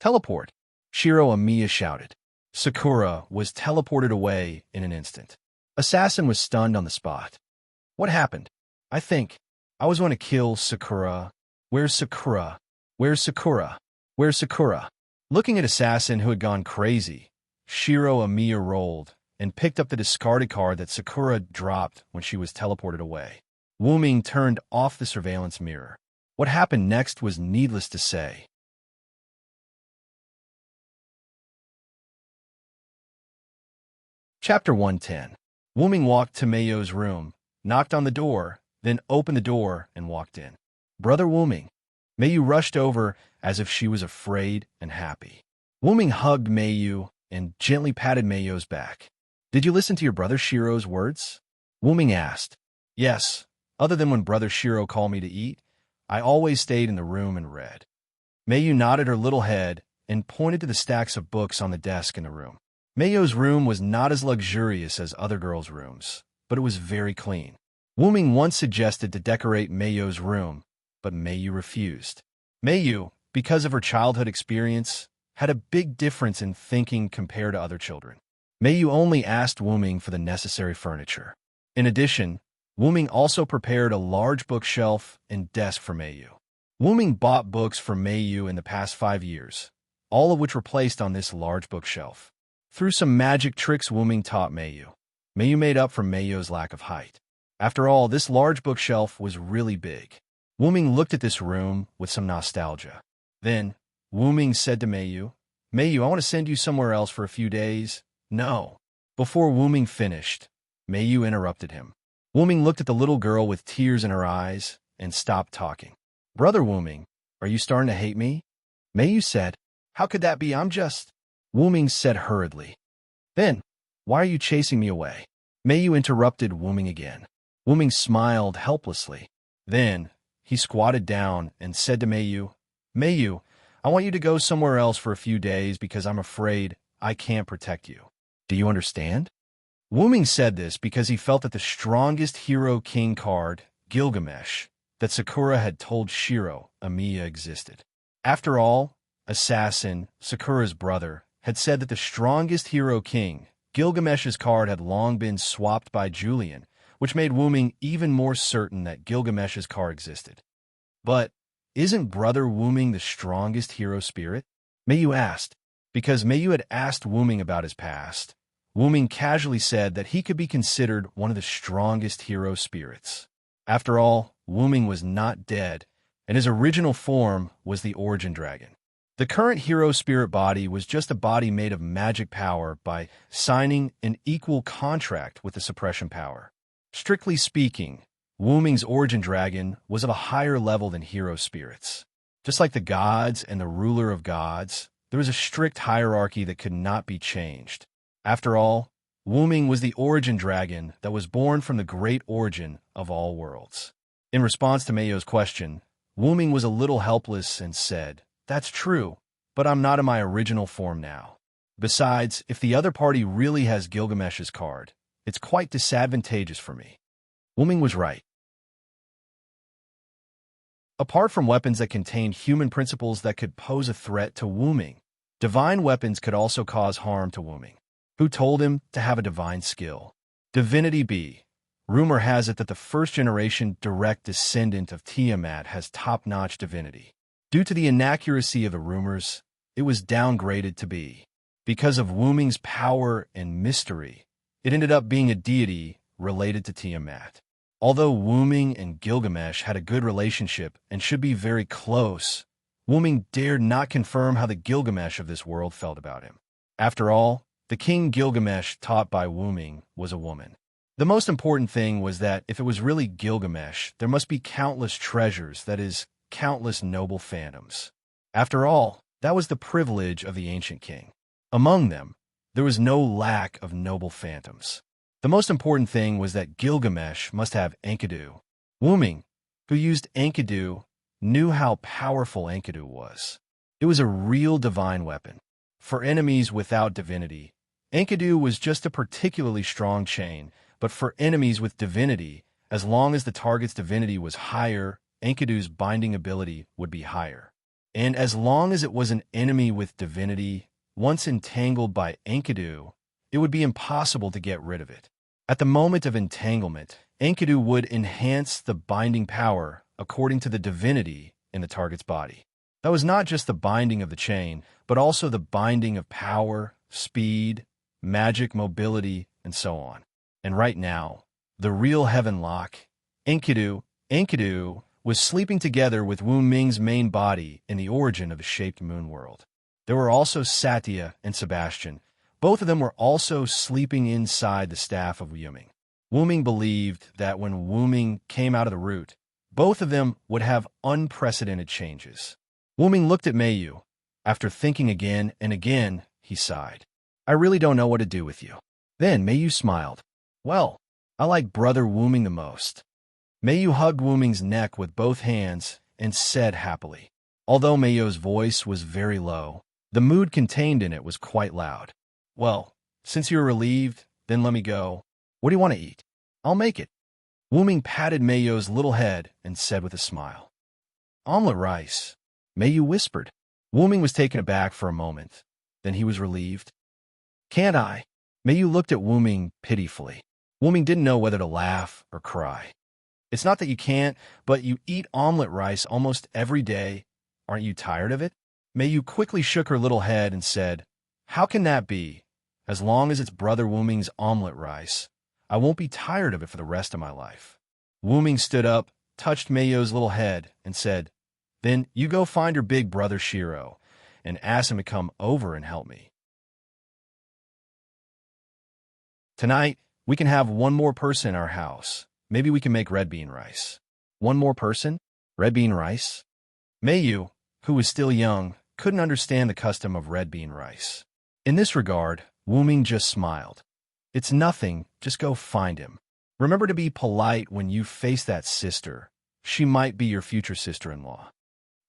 "Teleport!" Shiro Amiya shouted. Sakura was teleported away in an instant. Assassin was stunned on the spot. "What happened? I was going to kill Sakura. Where's Sakura? Where's Sakura? Where's Sakura?" Looking at Assassin, who had gone crazy, Shiro Amiya rolled and picked up the discarded card that Sakura dropped when she was teleported away. Wuming turned off the surveillance mirror. What happened next was needless to say. Chapter 110. Wuming walked to Meiyo's room, knocked on the door, then opened the door and walked in. "Brother Wuming." Meiyu rushed over as if she was afraid and happy. Wuming hugged Meiyu and gently patted Meiyo's back. "Did you listen to your brother Shiro's words?" Wuming asked. "Yes, other than when brother Shiro called me to eat, I always stayed in the room and read." Meiyu nodded her little head and pointed to the stacks of books on the desk in the room. Meiyo's room was not as luxurious as other girls' rooms, but it was very clean. Wuming once suggested to decorate Meiyo's room, but Meiyu refused. Meiyu, because of her childhood experience, had a big difference in thinking compared to other children. Meiyu only asked Wuming for the necessary furniture. In addition, Wuming also prepared a large bookshelf and desk for Meiyu. Wuming bought books for Meiyu in the past 5 years, all of which were placed on this large bookshelf. Through some magic tricks Wuming taught Meiyu, Meiyu made up for Meiyu's lack of height. After all, this large bookshelf was really big. Wuming looked at this room with some nostalgia. Then, Wuming said to Meiyu, "Meiyu, I want to send you somewhere else for a few days." "No." Before Wuming finished, Meiyu interrupted him. Wuming looked at the little girl with tears in her eyes and stopped talking. "Brother Wuming, are you starting to hate me?" Meiyu said. "How could that be? I'm just—" Wuming said hurriedly. "Then, why are you chasing me away?" Meiyu interrupted Wuming again. Wuming smiled helplessly. Then, he squatted down and said to Meiyu, "Meiyu, I want you to go somewhere else for a few days because I'm afraid I can't protect you. Do you understand?" Wuming said this because he felt that the strongest Hero King card, Gilgamesh, that Sakura had told Shiro Amiya existed. After all, Assassin, Sakura's brother, had said that the strongest Hero King, Gilgamesh's card had long been swapped by Julian, which made Wooming even more certain that Gilgamesh's card existed. But isn't Brother Wooming the strongest hero spirit? Mayu asked, because Mayu had asked Wooming about his past. Wooming casually said that he could be considered one of the strongest hero spirits. After all, Wooming was not dead, and his original form was the Origin Dragon. The current hero spirit body was just a body made of magic power by signing an equal contract with the suppression power. Strictly speaking, Wooming's Origin Dragon was of a higher level than hero spirits. Just like the gods and the ruler of gods, there was a strict hierarchy that could not be changed. After all, Wooming was the Origin Dragon that was born from the great origin of all worlds. In response to Mayo's question, Wooming was a little helpless and said, "That's true, but I'm not in my original form now. Besides, if the other party really has Gilgamesh's card, it's quite disadvantageous for me." Wooming was right. Apart from weapons that contained human principles that could pose a threat to Wooming, divine weapons could also cause harm to Wooming, who told him to have a divine skill. Divinity B. Rumor has it that the first-generation direct descendant of Tiamat has top-notch divinity. Due to the inaccuracy of the rumors, it was downgraded to B. Because of Wooming's power and mystery, it ended up being a deity related to Tiamat. Although Wooming and Gilgamesh had a good relationship and should be very close, Wooming dared not confirm how the Gilgamesh of this world felt about him. After all, the king Gilgamesh taught by Wooming was a woman. The most important thing was that if it was really Gilgamesh, there must be countless treasures, that is, countless noble phantoms. After all, that was the privilege of the ancient king. Among them, there was no lack of noble phantoms. The most important thing was that Gilgamesh must have Enkidu. Wooming, who used Enkidu, knew how powerful Enkidu was. It was a real divine weapon. For enemies without divinity, Enkidu was just a particularly strong chain, but for enemies with divinity, as long as the target's divinity was higher, Enkidu's binding ability would be higher. And as long as it was an enemy with divinity, once entangled by Enkidu, it would be impossible to get rid of it. At the moment of entanglement, Enkidu would enhance the binding power according to the divinity in the target's body. That was not just the binding of the chain, but also the binding of power, speed, magic, mobility, and so on. And right now, the real heaven lock, Enkidu, was sleeping together with Wooming's main body in the origin of the shaped moon world. There were also Satya and Sebastian. Both of them were also sleeping inside the staff of Wooming. Wooming believed that when Wooming came out of the root, both of them would have unprecedented changes. Wooming looked at Mayu. After thinking again and again, he sighed. "I really don't know what to do with you." Then Mayu smiled. "Well, I like Brother Wooming the most." Mayu hugged Wooming's neck with both hands and said happily. Although Mayu's voice was very low, the mood contained in it was quite loud. "Well, since you're relieved, then let me go. What do you want to eat? I'll make it." Wooming patted Mayu's little head and said with a smile, "Omelet rice." Mayu whispered. Wooming was taken aback for a moment. Then he was relieved. "Can't I?" Mayu looked at Wooming pitifully. Wooming didn't know whether to laugh or cry. "It's not that you can't, but you eat omelet rice almost every day. Aren't you tired of it?" Mayu quickly shook her little head and said, "How can that be? As long as it's Brother Wooming's omelet rice, I won't be tired of it for the rest of my life." Wooming stood up, touched Mayu's little head, and said, "Then you go find your big brother Shiro and ask him to come over and help me. Tonight, we can have one more person in our house. Maybe we can make red bean rice." One more person? Red bean rice? Mayu, who was still young, couldn't understand the custom of red bean rice. In this regard, Wooming just smiled. "It's nothing, just go find him. Remember to be polite when you face that sister. She might be your future sister-in-law."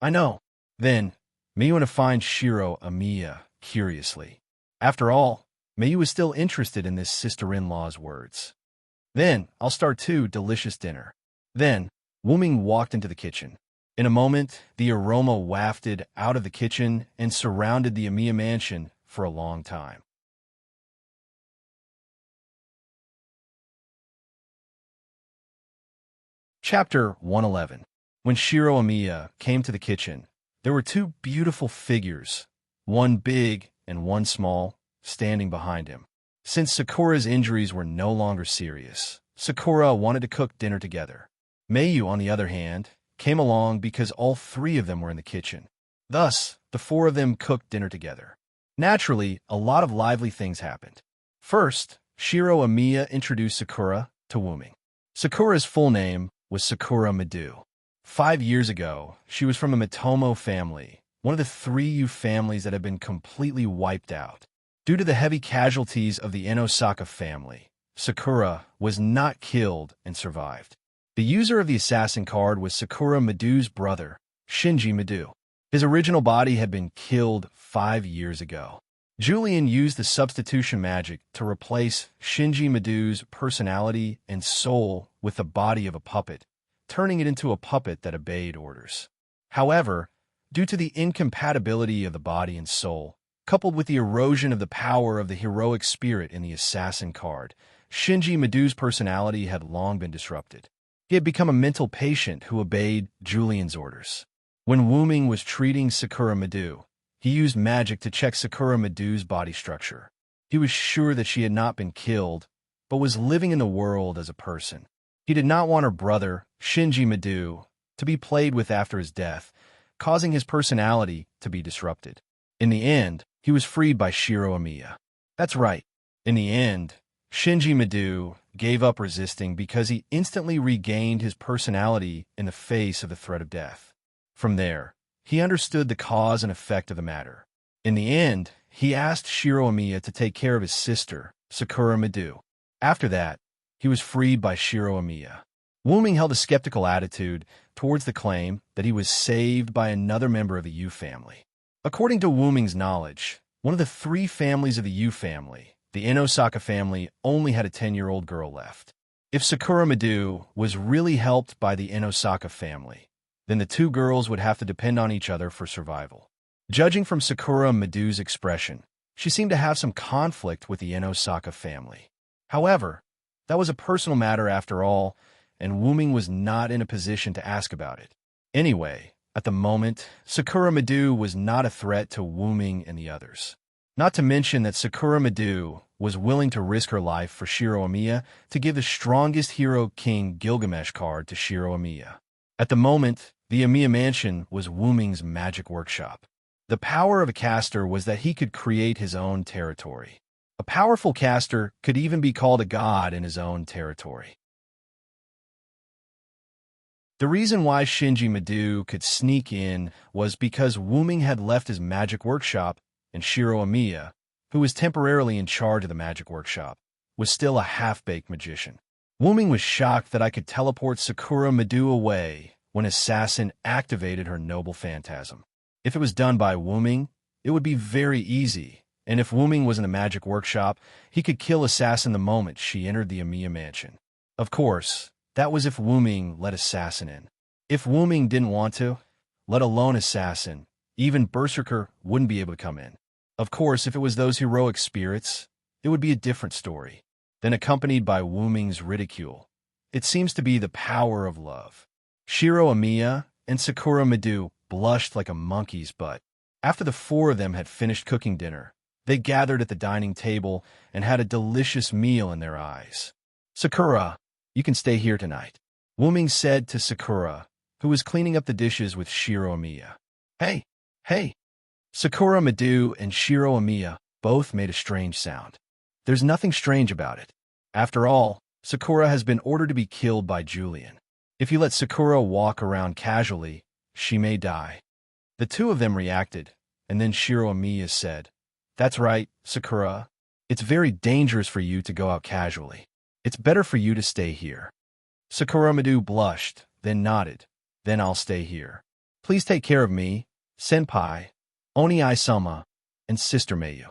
"I know." Then, Mayu went to find Shiro Amiya curiously. After all, Mayu was still interested in this sister-in-law's words. "Then, I'll start too, delicious dinner." Then, Wooming walked into the kitchen. In a moment, the aroma wafted out of the kitchen and surrounded the Amiya mansion for a long time. Chapter 111. When Shiro Amiya came to the kitchen, there were two beautiful figures, one big and one small, standing behind him. Since Sakura's injuries were no longer serious, Sakura wanted to cook dinner together. Mayu, on the other hand, came along because all three of them were in the kitchen. Thus, the four of them cooked dinner together. Naturally, a lot of lively things happened. First, Shiro Amiya introduced Sakura to Wuming. Sakura's full name was Sakura Madu. 5 years ago, she was from a Mitomo family, one of the 3 Yu families that had been completely wiped out. Due to the heavy casualties of the Enosaka family, Sakura was not killed and survived. The user of the assassin card was Sakura Madu's brother, Shinji Madu. His original body had been killed 5 years ago. Julian used the substitution magic to replace Shinji Madu's personality and soul with the body of a puppet, turning it into a puppet that obeyed orders. However, due to the incompatibility of the body and soul, coupled with the erosion of the power of the heroic spirit in the assassin card, Shinji Madu's personality had long been disrupted. He had become a mental patient who obeyed Julian's orders. When Wuming was treating Sakura Madu, he used magic to check Sakura Madu's body structure. He was sure that she had not been killed, but was living in the world as a person. He did not want her brother, Shinji Madu, to be played with after his death, causing his personality to be disrupted. In the end, he was freed by Shiro Amiya. That's right. In the end, Shinji Madu gave up resisting because he instantly regained his personality in the face of the threat of death. From there, he understood the cause and effect of the matter. In the end, he asked Shiro Amiya to take care of his sister, Sakura Madu. After that, he was freed by Shiro Amiya. Wuming held a skeptical attitude towards the claim that he was saved by another member of the Yu family. According to Wuming's knowledge, one of the 3 families of the Yu family, the Enosaka family, only had a 10-year-old girl left. If Sakura Madu was really helped by the Enosaka family, then the 2 girls would have to depend on each other for survival. Judging from Sakura Madu's expression, she seemed to have some conflict with the Enosaka family. However, that was a personal matter after all, and Wuming was not in a position to ask about it. Anyway, at the moment, Sakura Madu was not a threat to Wuming and the others. Not to mention that Sakura Madu was willing to risk her life for Shiro Amiya to give the strongest hero King Gilgamesh card to Shiro Amiya. At the moment, the Amiya Mansion was Wuming's magic workshop. The power of a caster was that he could create his own territory. A powerful caster could even be called a god in his own territory. The reason why Shinji Madu could sneak in was because Wuming had left his magic workshop, and Shiro Amiya, who was temporarily in charge of the magic workshop, was still a half-baked magician. Wuming was shocked that I could teleport Sakura Madu away when Assassin activated her noble phantasm. If it was done by Wuming, it would be very easy, and if Wuming was in the magic workshop, he could kill Assassin the moment she entered the Amiya Mansion. Of course, that was if Wuming let Assassin in. If Wuming didn't want to, let alone Assassin, even Berserker wouldn't be able to come in. Of course, if it was those heroic spirits, it would be a different story. Then accompanied by Wuming's ridicule. It seems to be the power of love. Shiro Amiya and Sakura Madu blushed like a monkey's butt. After the 4 of them had finished cooking dinner, they gathered at the dining table and had a delicious meal in their eyes. Sakura, you can stay here tonight, Wuming said to Sakura, who was cleaning up the dishes with Shiro Amiya. Hey! Sakura Madu and Shiro Amiya both made a strange sound. There's nothing strange about it. After all, Sakura has been ordered to be killed by Julian. If you let Sakura walk around casually, she may die. The 2 of them reacted, and then Shiro Amiya said, That's right, Sakura. It's very dangerous for you to go out casually. It's better for you to stay here. Sakura Madu blushed, then nodded. Then I'll stay here. Please take care of me, Senpai, Oni-sama, and Sister Mayu.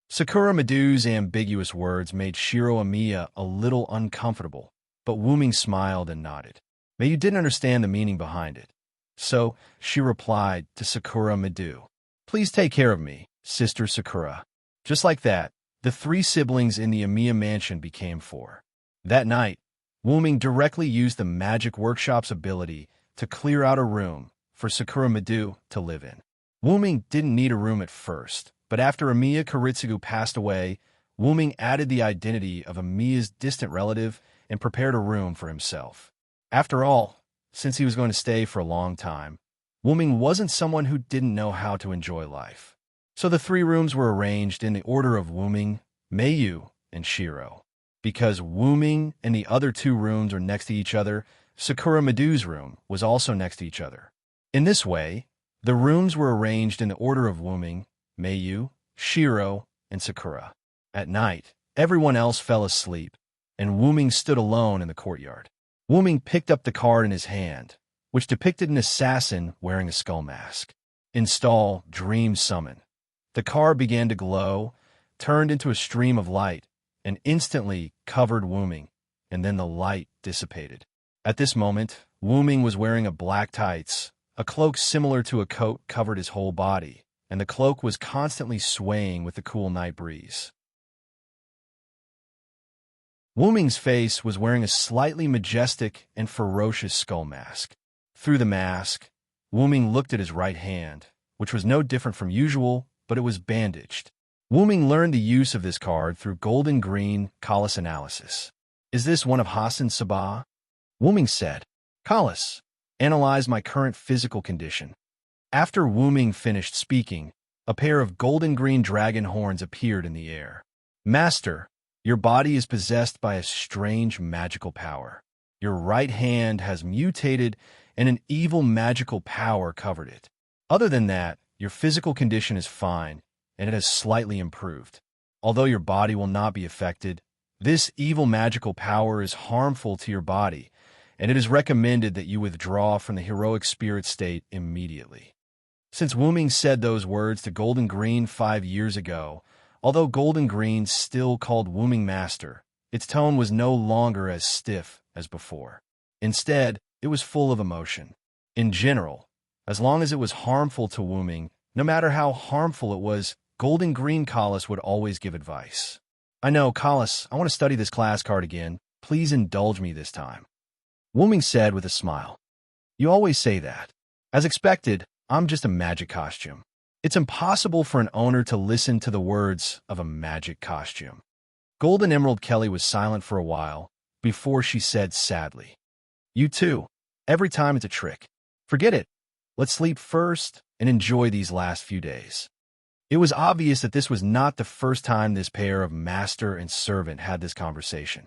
Sakura Madu's ambiguous words made Shiro Amiya a little uncomfortable, but Wuming smiled and nodded. Mayu didn't understand the meaning behind it. So, she replied to Sakura Madu, Please take care of me, Sister Sakura. Just like that, the 3 siblings in the Amiya Mansion became 4. That night, Wu-Ming directly used the Magic Workshop's ability to clear out a room for Sakura Madu to live in. Wu-Ming didn't need a room at first, but after Amiya Kiritsugu passed away, Wu-Ming added the identity of Amiya's distant relative and prepared a room for himself. After all, since he was going to stay for a long time, Wu-Ming wasn't someone who didn't know how to enjoy life. So the 3 rooms were arranged in the order of Wu-Ming, Meiyu, and Shiro. Because Wu-Ming and the other 2 rooms are next to each other, Sakura Madu's room was also next to each other. In this way, the rooms were arranged in the order of Wu-Ming, Meiyu, Shiro, and Sakura. At night, everyone else fell asleep, and Wu-Ming stood alone in the courtyard. Wu-Ming picked up the card in his hand, which depicted an assassin wearing a skull mask. Install Dream Summon. The card began to glow, turned into a stream of light, and instantly covered Wu-Ming, and then the light dissipated. At this moment, Wu-Ming was wearing a black tights. A cloak similar to a coat covered his whole body, and the cloak was constantly swaying with the cool night breeze. Wu-Ming's face was wearing a slightly majestic and ferocious skull mask. Through the mask, Wu-Ming looked at his right hand, which was no different from usual, but it was bandaged. Wu-Ming learned the use of this card through golden green Kalas analysis. Is this one of Hassan's Sabah? Wu-Ming said. Kalas, analyze my current physical condition. After Wu-Ming finished speaking, a pair of golden green dragon horns appeared in the air. Master, your body is possessed by a strange magical power. Your right hand has mutated and an evil magical power covered it. Other than that, your physical condition is fine, and it has slightly improved. Although your body will not be affected, this evil magical power is harmful to your body, and it is recommended that you withdraw from the heroic spirit state immediately. Since Wu-Ming said those words to Golden Green 5 years ago, although Golden Green still called Wu-Ming Master, its tone was no longer as stiff as before. Instead, it was full of emotion. In general, as long as it was harmful to Wu-Ming, no matter how harmful it was, Golden Green Kalas would always give advice. I know, Kalas, I want to study this class card again. Please indulge me this time. Wu-Ming said with a smile. You always say that. As expected, I'm just a magic costume. It's impossible for an owner to listen to the words of a magic costume. Golden Emerald Kelly was silent for a while before she said sadly, You too. Every time it's a trick. Forget it. Let's sleep first and enjoy these last few days. It was obvious that this was not the first time this pair of master and servant had this conversation.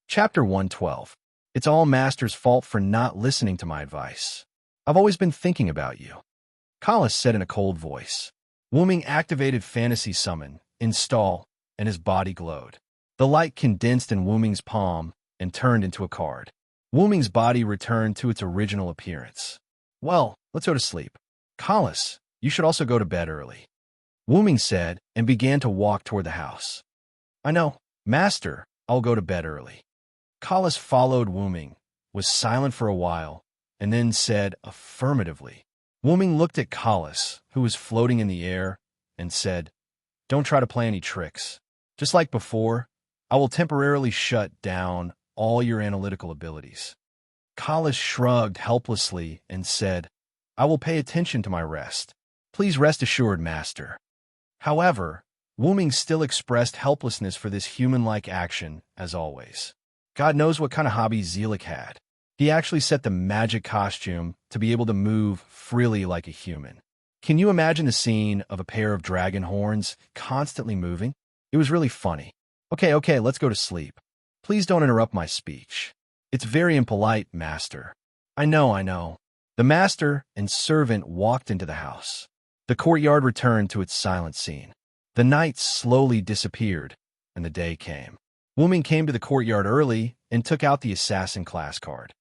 Chapter 112. It's all Master's fault for not listening to my advice. I've always been thinking about you. Kalas said in a cold voice. Wu-Ming activated Fantasy Summon, Install, and his body glowed. The light condensed in Wu-Ming's palm and turned into a card. Wu-Ming's body returned to its original appearance. Well, let's go to sleep. Kalas, you should also go to bed early. Wu-Ming said and began to walk toward the house. I know, Master, I'll go to bed early. Kalas followed Wu-Ming, was silent for a while, and then said affirmatively. Wu-Ming looked at Kalas, who was floating in the air, and said, Don't try to play any tricks. Just like before, I will temporarily shut down all your analytical abilities. Kalas shrugged helplessly and said, I will pay attention to my rest. Please rest assured, Master. However, Wu-Ming still expressed helplessness for this human-like action, as always. God knows what kind of hobby Zelik had. He actually set the magic costume to be able to move freely like a human. Can you imagine the scene of a pair of dragon horns constantly moving? It was really funny. Okay, let's go to sleep. Please don't interrupt my speech. It's very impolite, Master. I know. The Master and servant walked into the house. The courtyard returned to its silent scene. The night slowly disappeared, and the day came. Wu-Ming came to the courtyard early and took out the Assassin class card.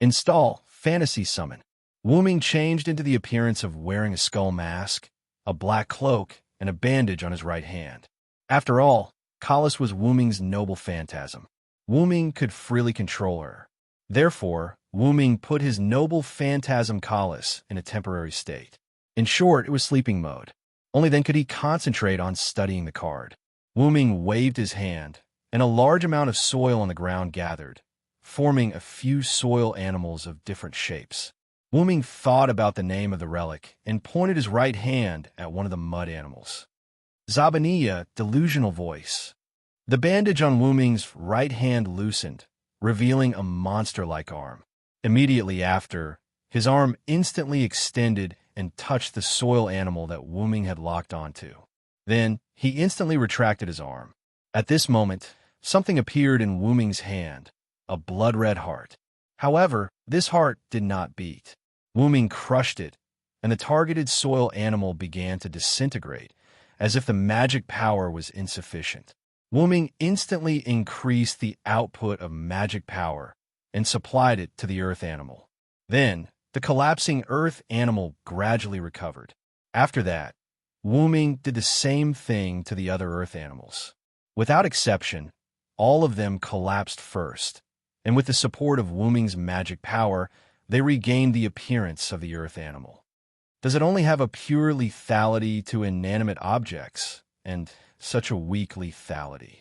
Install Fantasy Summon. Wu-Ming changed into the appearance of wearing a skull mask, a black cloak, and a bandage on his right hand. After all, Kalas was Wu-Ming's noble phantasm. Wu-Ming could freely control her. Therefore, Wu-Ming put his noble phantasm Kalas in a temporary state. In short, it was sleeping mode. Only then could he concentrate on studying the card. Wu Ming waved his hand, and a large amount of soil on the ground gathered, forming a few soil animals of different shapes. Wu Ming thought about the name of the relic and pointed his right hand at one of the mud animals. Zabaniya, delusional voice. The bandage on Wu Ming's right hand loosened, revealing a monster-like arm. Immediately after, his arm instantly extended and touched the soil animal that Wu Ming had locked onto. Then, he instantly retracted his arm. At this moment, something appeared in Wu Ming's hand, a blood-red heart. However, this heart did not beat. Wu Ming crushed it, and the targeted soil animal began to disintegrate, as if the magic power was insufficient. Wu Ming instantly increased the output of magic power and supplied it to the earth animal. Then, the collapsing earth animal gradually recovered. After that, Wu Ming did the same thing to the other earth animals. Without exception, all of them collapsed first, and with the support of Wu Ming's magic power, they regained the appearance of the earth animal. Does it only have a pure lethality to inanimate objects, and such a weak lethality?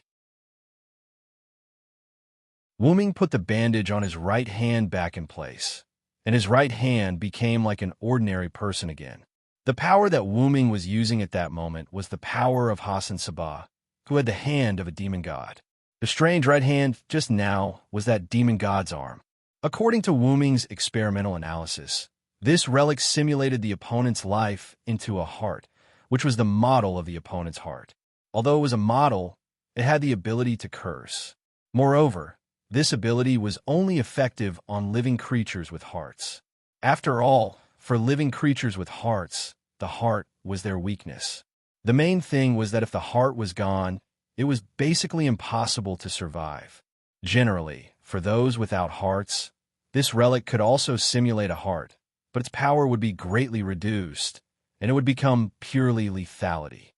Wu Ming put the bandage on his right hand back in place, and his right hand became like an ordinary person again. The power that Wu Ming was using at that moment was the power of Hassan Sabah, who had the hand of a demon god. The strange right hand just now was that demon god's arm. According to Wu Ming's experimental analysis, this relic simulated the opponent's life into a heart, which was the model of the opponent's heart. Although it was a model, it had the ability to curse. Moreover, this ability was only effective on living creatures with hearts. After all, for living creatures with hearts, the heart was their weakness. The main thing was that if the heart was gone, it was basically impossible to survive. Generally, for those without hearts, this relic could also simulate a heart, but its power would be greatly reduced, and it would become purely lethality.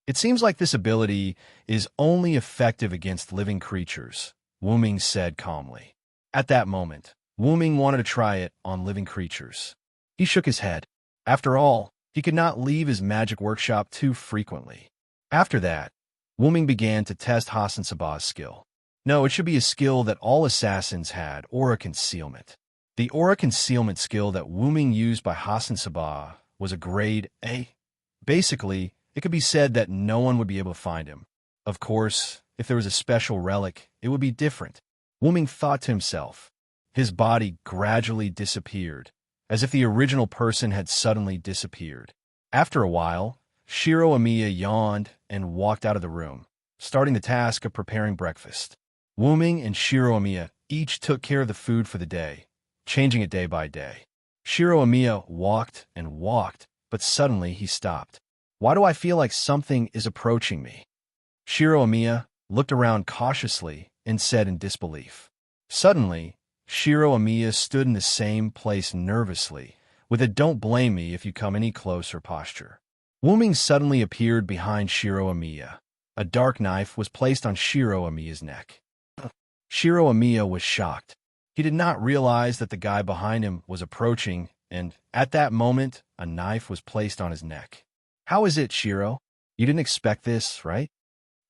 It seems like this ability is only effective against living creatures, Wu Ming said calmly. At that moment, Wu Ming wanted to try it on living creatures. He shook his head. After all, he could not leave his magic workshop too frequently. After that, Wu Ming began to test Hassan Sabah's skill. No, it should be a skill that all assassins had, aura concealment. The aura concealment skill that Wu Ming used by Hassan Sabah was a grade A. Basically, it could be said that no one would be able to find him. Of course, if there was a special relic, it would be different. Wu Ming thought to himself. His body gradually disappeared, as if the original person had suddenly disappeared. After a while, Shiro Amiya yawned and walked out of the room, starting the task of preparing breakfast. Wu Ming and Shiro Amiya each took care of the food for the day, changing it day by day. Shiro Amiya walked and walked, but suddenly he stopped. Why do I feel like something is approaching me? Shiro Amiya looked around cautiously and said in disbelief. Suddenly, Shiro Amiya stood in the same place nervously, with a "don't blame me if you come any closer" posture. Wu Ming suddenly appeared behind Shiro Amiya. A dark knife was placed on Shiro Amiya's neck. Shiro Amiya was shocked. He did not realize that the guy behind him was approaching, and at that moment, a knife was placed on his neck. "How is it, Shiro? You didn't expect this, right?"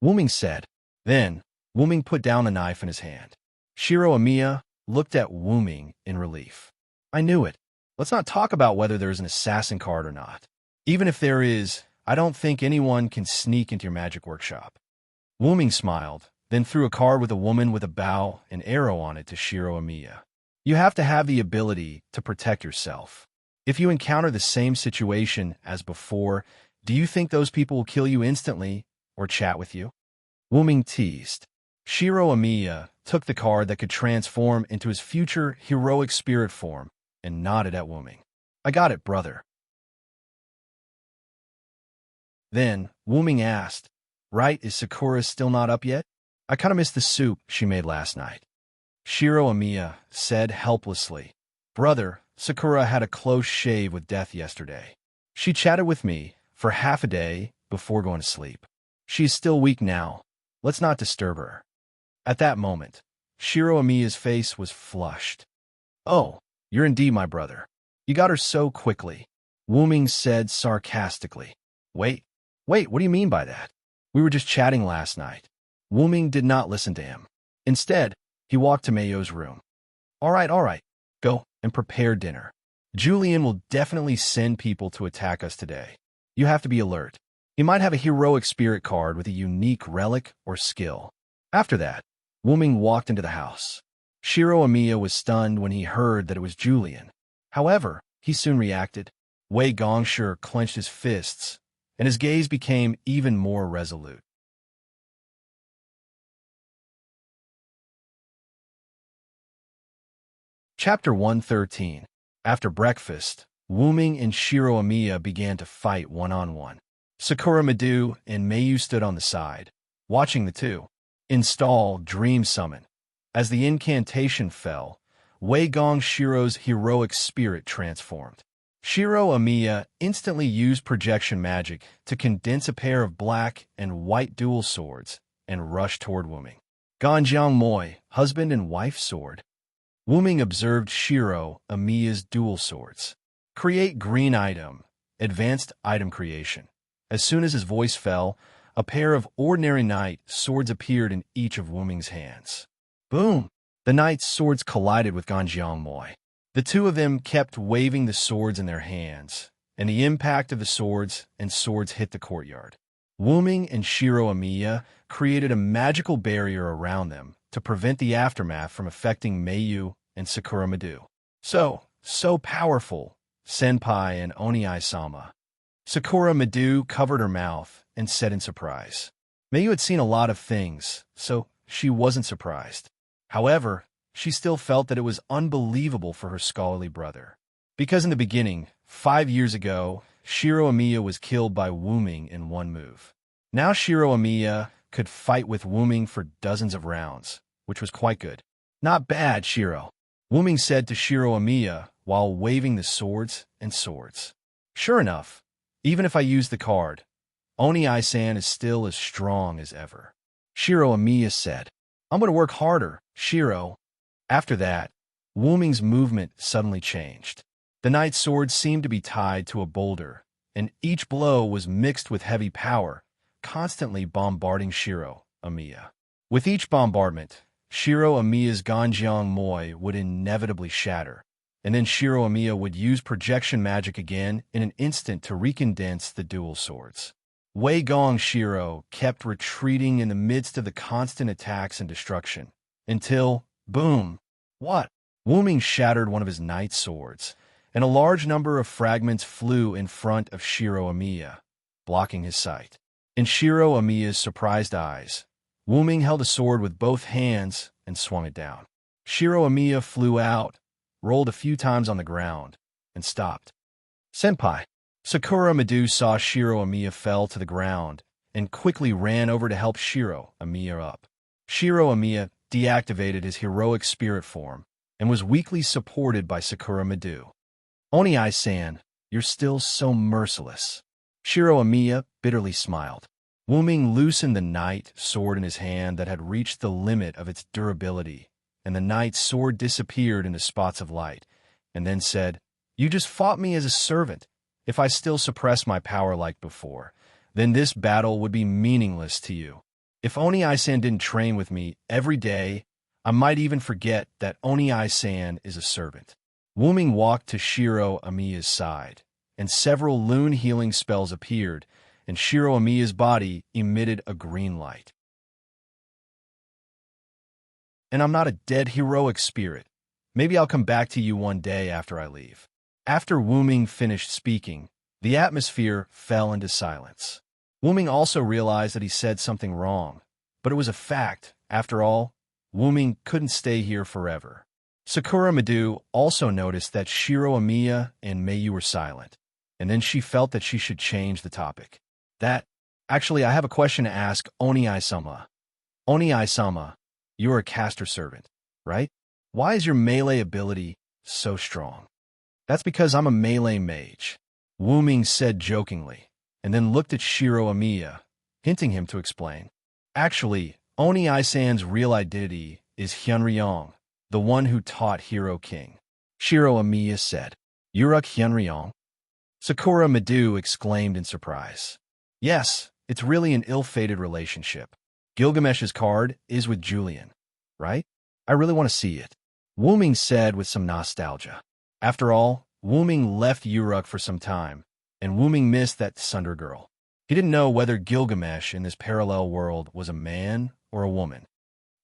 Wu Ming said. Then, Wu Ming put down the knife in his hand. Shiro Amiya looked at Wu Ming in relief. "I knew it. Let's not talk about whether there is an assassin card or not. Even if there is, I don't think anyone can sneak into your magic workshop." Wu Ming smiled, then threw a card with a woman with a bow and arrow on it to Shiro Amiya. "You have to have the ability to protect yourself. If you encounter the same situation as before, do you think those people will kill you instantly or chat with you?" Wu Ming teased. Shiro Amiya took the card that could transform into his future heroic spirit form and nodded at Wu Ming. "I got it, brother." Then, Wu Ming asked, "Right, is Sakura still not up yet? I kind of missed the soup she made last night." Shiro Amiya said helplessly, "Brother, Sakura had a close shave with death yesterday. She chatted with me for half a day before going to sleep. She is still weak now. Let's not disturb her." At that moment, Shiro Amiya's face was flushed. "Oh, you're indeed my brother. You got her so quickly," Wu Ming said sarcastically. "Wait, Wait, what do you mean by that? We were just chatting last night. Wuming did not listen to him. Instead, he walked to Mayo's room. All right, go and prepare dinner. Julian will definitely send people to attack us today. You have to be alert. He might have a heroic spirit card with a unique relic or skill. After that, Wuming walked into the house. Shiro Amiya was stunned when he heard that it was Julian. However, he soon reacted. Wei Gongshi clenched his fists, and his gaze became even more resolute. Chapter 113. After breakfast, Wuming and Shiro Amiya began to fight one-on-one. Sakura Madu and Mayu stood on the side, watching the two. Install Dream Summon. As the incantation fell, Wei Gongshiro's heroic spirit transformed. Shiro Amiya instantly used projection magic to condense a pair of black and white dual swords and rush toward Wuming. Ganjiang Moi, husband and wife sword. Wuming observed Shiro Amiya's dual swords. Create green item. Advanced item creation. As soon as his voice fell, a pair of ordinary knight swords appeared in each of Wuming's hands. Boom! The knight's swords collided with Ganjiang Moi. The two of them kept waving the swords in their hands, and the impact of the swords hit the courtyard. Wuming and Shiro Amiya created a magical barrier around them to prevent the aftermath from affecting Mayu and Sakura Madu. So powerful, Senpai and Oniai-sama. Sakura Madu covered her mouth and said in surprise. Mayu had seen a lot of things, so she wasn't surprised. However, she still felt that it was unbelievable for her scholarly brother. Because in the beginning, 5 years ago, Shiro Amiya was killed by Wuming in one move. Now Shiro Amiya could fight with Wuming for dozens of rounds, which was quite good. Not bad, Shiro, Wuming said to Shiro Amiya while waving the swords. Sure enough, even if I use the card, Oniai-san is still as strong as ever. Shiro Amiya said, I'm going to work harder, Shiro. After that, Wuming's movement suddenly changed. The knight's sword seemed to be tied to a boulder, and each blow was mixed with heavy power, constantly bombarding Shiro Amiya. With each bombardment, Shiro Amiya's Ganjiang Moi would inevitably shatter, and then Shiro Amiya would use projection magic again in an instant to recondense the dual swords. Wei Gongshi kept retreating in the midst of the constant attacks and destruction, until, boom! What? Wuming shattered one of his knight's swords, and a large number of fragments flew in front of Shiro Amiya, blocking his sight. In Shiro Amiya's surprised eyes, Wuming held a sword with both hands and swung it down. Shiro Amiya flew out, rolled a few times on the ground, and stopped. Senpai. Sakura Madu saw Shiro Amiya fell to the ground and quickly ran over to help Shiro Amiya up. Shiro Amiya deactivated his heroic spirit form and was weakly supported by Sakura Madu. Oniai-san, you're still so merciless. Shiro Amiya bitterly smiled. Wuming loosened the knight sword in his hand that had reached the limit of its durability, and the knight's sword disappeared into spots of light, and then said, You just fought me as a servant. If I still suppress my power like before, then this battle would be meaningless to you. If Oniai-san didn't train with me every day, I might even forget that Oniai-san is a servant. Wuming walked to Shiro Amiya's side, and several Lune healing spells appeared, and Shiro Amiya's body emitted a green light. And I'm not a dead heroic spirit. Maybe I'll come back to you one day after I leave. After Wuming finished speaking, the atmosphere fell into silence. Wuming also realized that he said something wrong, but it was a fact. After all, Wuming couldn't stay here forever. Sakura Madu also noticed that Shiro Amiya and Mayu were silent, and then she felt that she should change the topic. Actually, I have a question to ask Oniai-sama. Oniai-sama, you're a caster servant, right? Why is your melee ability so strong? That's because I'm a melee mage, Wuming said jokingly, and then looked at Shiro Amiya, hinting him to explain. Actually, Oniai-san's real identity is Hyunryong, the one who taught Hero King. Shiro Amiya said, You're a Hyunryong? Sakura Madu exclaimed in surprise. Yes, it's really an ill-fated relationship. Gilgamesh's card is with Julian, right? I really want to see it. Wuming said with some nostalgia. After all, Wuming left Uruk for some time, and Wuming missed that Sunder girl. He didn't know whether Gilgamesh in this parallel world was a man or a woman.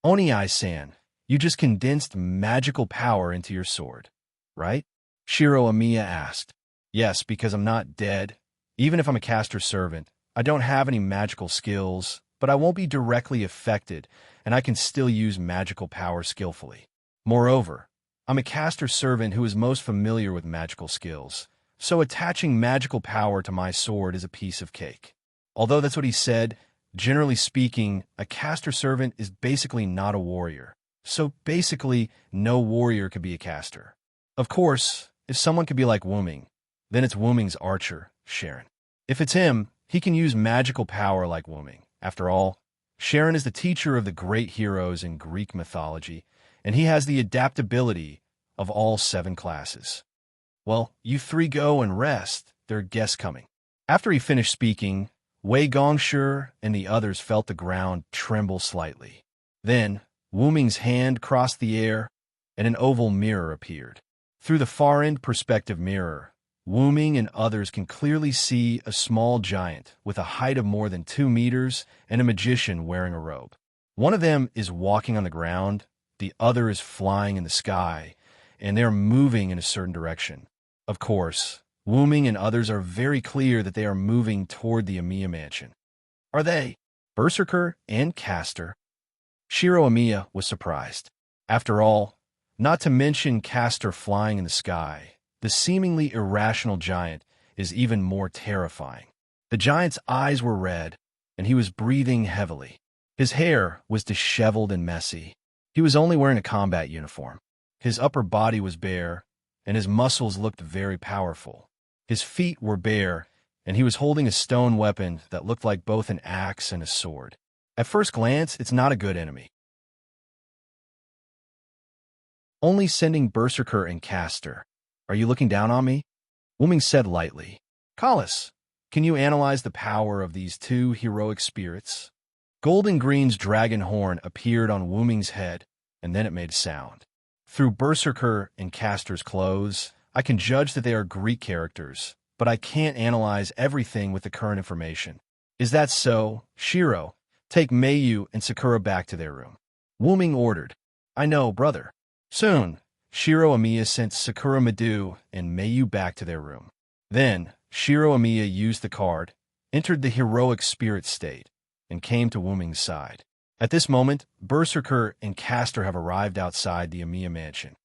Oni-san, you just condensed magical power into your sword, right? Shiro Amiya asked. Yes, because I'm not dead. Even if I'm a caster servant, I don't have any magical skills, but I won't be directly affected, and I can still use magical power skillfully. Moreover, I'm a caster servant who is most familiar with magical skills, so attaching magical power to my sword is a piece of cake. Although that's what he said, generally speaking, a caster servant is basically not a warrior. So basically, no warrior could be a caster. Of course, if someone could be like Wuming, then it's Wuming's archer, Sharon. If it's him, he can use magical power like Wuming. After all, Sharon is the teacher of the great heroes in Greek mythology, and he has the adaptability of all 7 classes. Well, you 3 go and rest. There are guests coming. After he finished speaking, Wei Gongshi and the others felt the ground tremble slightly. Then, Wuming's hand crossed the air, and an oval mirror appeared. Through the far-end perspective mirror, Wuming and others can clearly see a small giant with a height of more than 2 meters and a magician wearing a robe. One of them is walking on the ground, the other is flying in the sky, and they're moving in a certain direction. Of course, Wuming and others are very clear that they are moving toward the Amiya mansion. Are they Berserker and Caster? Shiro Amiya was surprised. After all, not to mention Caster flying in the sky, the seemingly irrational giant is even more terrifying. The giant's eyes were red, and he was breathing heavily. His hair was disheveled and messy. He was only wearing a combat uniform. His upper body was bare, and his muscles looked very powerful. His feet were bare, and he was holding a stone weapon that looked like both an axe and a sword. At first glance, it's not a good enemy. Only sending Berserker and Caster. Are you looking down on me? Wuming said lightly. Kalas, can you analyze the power of these 2 heroic spirits? Golden Green's dragon horn appeared on Wuming's head, and then it made sound. Through Berserker and Caster's clothes, I can judge that they are Greek characters, but I can't analyze everything with the current information. Is that so? Shiro, take Mayu and Sakura back to their room. Wuming ordered. I know, brother. Soon, Shiro Amiya sent Sakura Madu and Mayu back to their room. Then, Shiro Amiya used the card, entered the heroic spirit state, and came to Wuming's side. At this moment, Berserker and Caster have arrived outside the Amiya mansion.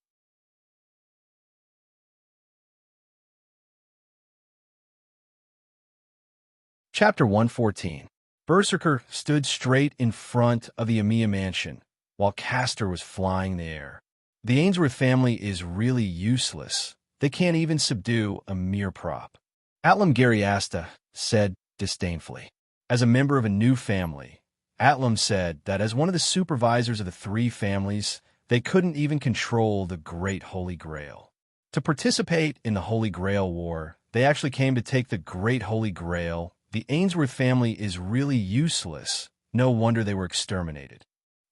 Chapter 114. Berserker stood straight in front of the Amiya mansion, while Caster was flying in the air. The Ainsworth family is really useless. They can't even subdue a mere prop. Atlam Gariasta said disdainfully. As a member of a new family, Atlam said that as one of the supervisors of the 3 families, they couldn't even control the Great Holy Grail. To participate in the Holy Grail War, they actually came to take the Great Holy Grail. The Ainsworth family is really useless. No wonder they were exterminated.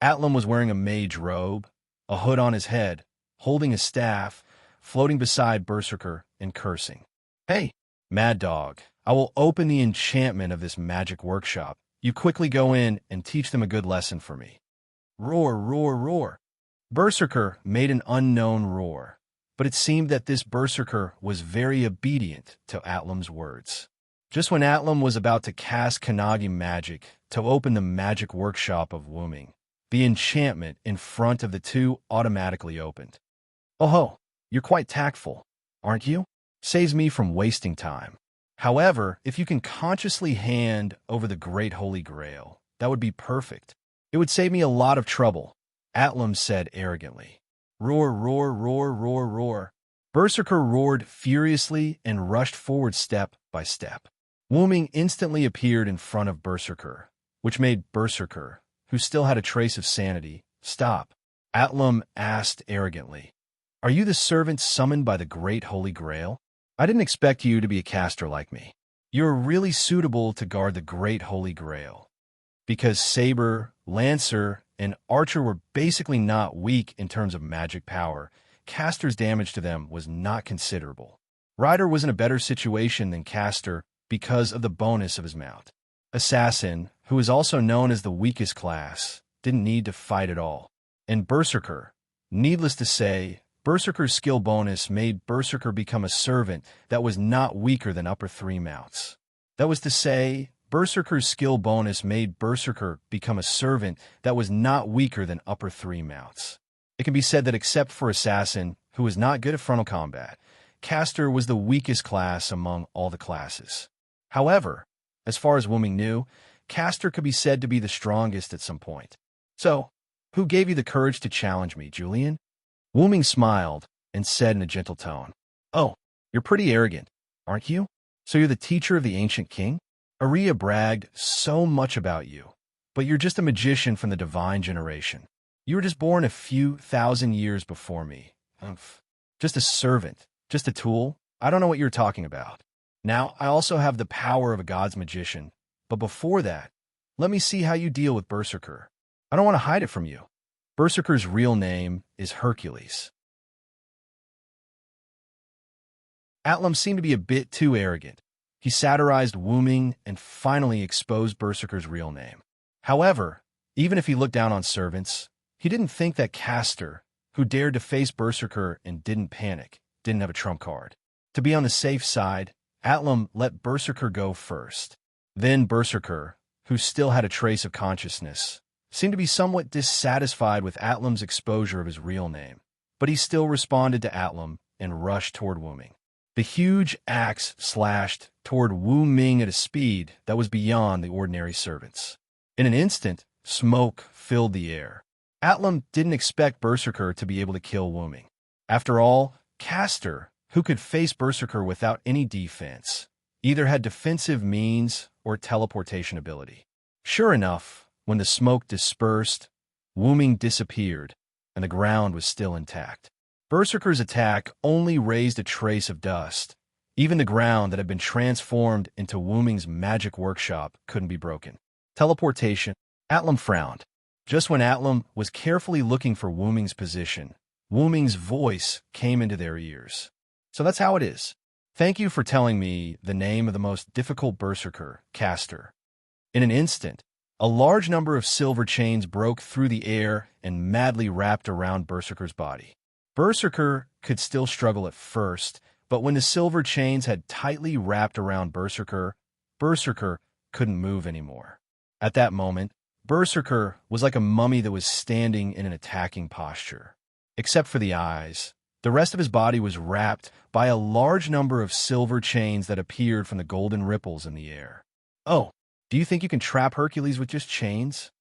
Atlam was wearing a mage robe, a hood on his head, holding a staff, floating beside Berserker and cursing. Hey, Mad Dog, I will open the enchantment of this magic workshop. You quickly go in and teach them a good lesson for me. Roar, roar, roar. Berserker made an unknown roar, but it seemed that this Berserker was very obedient to Atlam's words. Just when Atlam was about to cast Kanagi magic to open the magic workshop of Wuming, the enchantment in front of the 2 automatically opened. Oh ho, you're quite tactful, aren't you? Saves me from wasting time. However, if you can consciously hand over the Great Holy Grail, that would be perfect. It would save me a lot of trouble, Atlam said arrogantly. Roar, roar, roar, roar, roar. Berserker roared furiously and rushed forward step by step. Wuming instantly appeared in front of Berserker, which made Berserker, who still had a trace of sanity, stop. Atlam asked arrogantly, Are you the servant summoned by the Great Holy Grail? I didn't expect you to be a caster like me. You're really suitable to guard the Great Holy Grail. Because Saber, Lancer, and Archer were basically not weak in terms of magic power, Castor's damage to them was not considerable. Ryder was in a better situation than Castor because of the bonus of his mount. Assassin, who is also known as the weakest class, didn't need to fight at all. And Berserker, needless to say, Berserker's skill bonus made Berserker become a servant that was not weaker than upper 3 mounts. That was to say, Berserker's skill bonus made Berserker become a servant that was not weaker than upper 3 mounts. It can be said that except for Assassin, who was not good at frontal combat, Castor was the weakest class among all the classes. However, as far as Wuming knew, Castor could be said to be the strongest at some point. So, who gave you the courage to challenge me, Julian? Wuming smiled and said in a gentle tone, "Oh, you're pretty arrogant, aren't you? So you're the teacher of the ancient king? Aria bragged so much about you, but you're just a magician from the divine generation. You were just born a few thousand years before me. Just a servant, just a tool. I don't know what you're talking about. Now, I also have the power of a god's magician, but before that, let me see how you deal with Berserker. I don't want to hide it from you. Berserker's real name is Hercules." Atlam seemed to be a bit too arrogant. He satirized Wuming and finally exposed Berserker's real name. However, even if he looked down on servants, he didn't think that Castor, who dared to face Berserker and didn't panic, didn't have a trump card. To be on the safe side, Atlam let Berserker go first. Then Berserker, who still had a trace of consciousness, seemed to be somewhat dissatisfied with Atlam's exposure of his real name, but he still responded to Atlam and rushed toward Wuming. The huge axe slashed toward Wu Ming at a speed that was beyond the ordinary servants. In an instant, smoke filled the air. Atlam didn't expect Berserker to be able to kill Wu Ming. After all, Castor, who could face Berserker without any defense, either had defensive means or teleportation ability. Sure enough, when the smoke dispersed, Wu Ming disappeared, and the ground was still intact. Berserker's attack only raised a trace of dust. Even the ground that had been transformed into Wu Ming's magic workshop couldn't be broken. Teleportation. Atlam frowned. Just when Atlam was carefully looking for Wu Ming's position, Wu Ming's voice came into their ears. "So that's how it is. Thank you for telling me the name of the most difficult Berserker, Castor." In an instant, a large number of silver chains broke through the air and madly wrapped around Berserker's body. Berserker could still struggle at first, but when the silver chains had tightly wrapped around Berserker, Berserker couldn't move anymore. At that moment, Berserker was like a mummy that was standing in an attacking posture. Except for the eyes, the rest of his body was wrapped by a large number of silver chains that appeared from the golden ripples in the air. "Oh, do you think you can trap Hercules with just chains?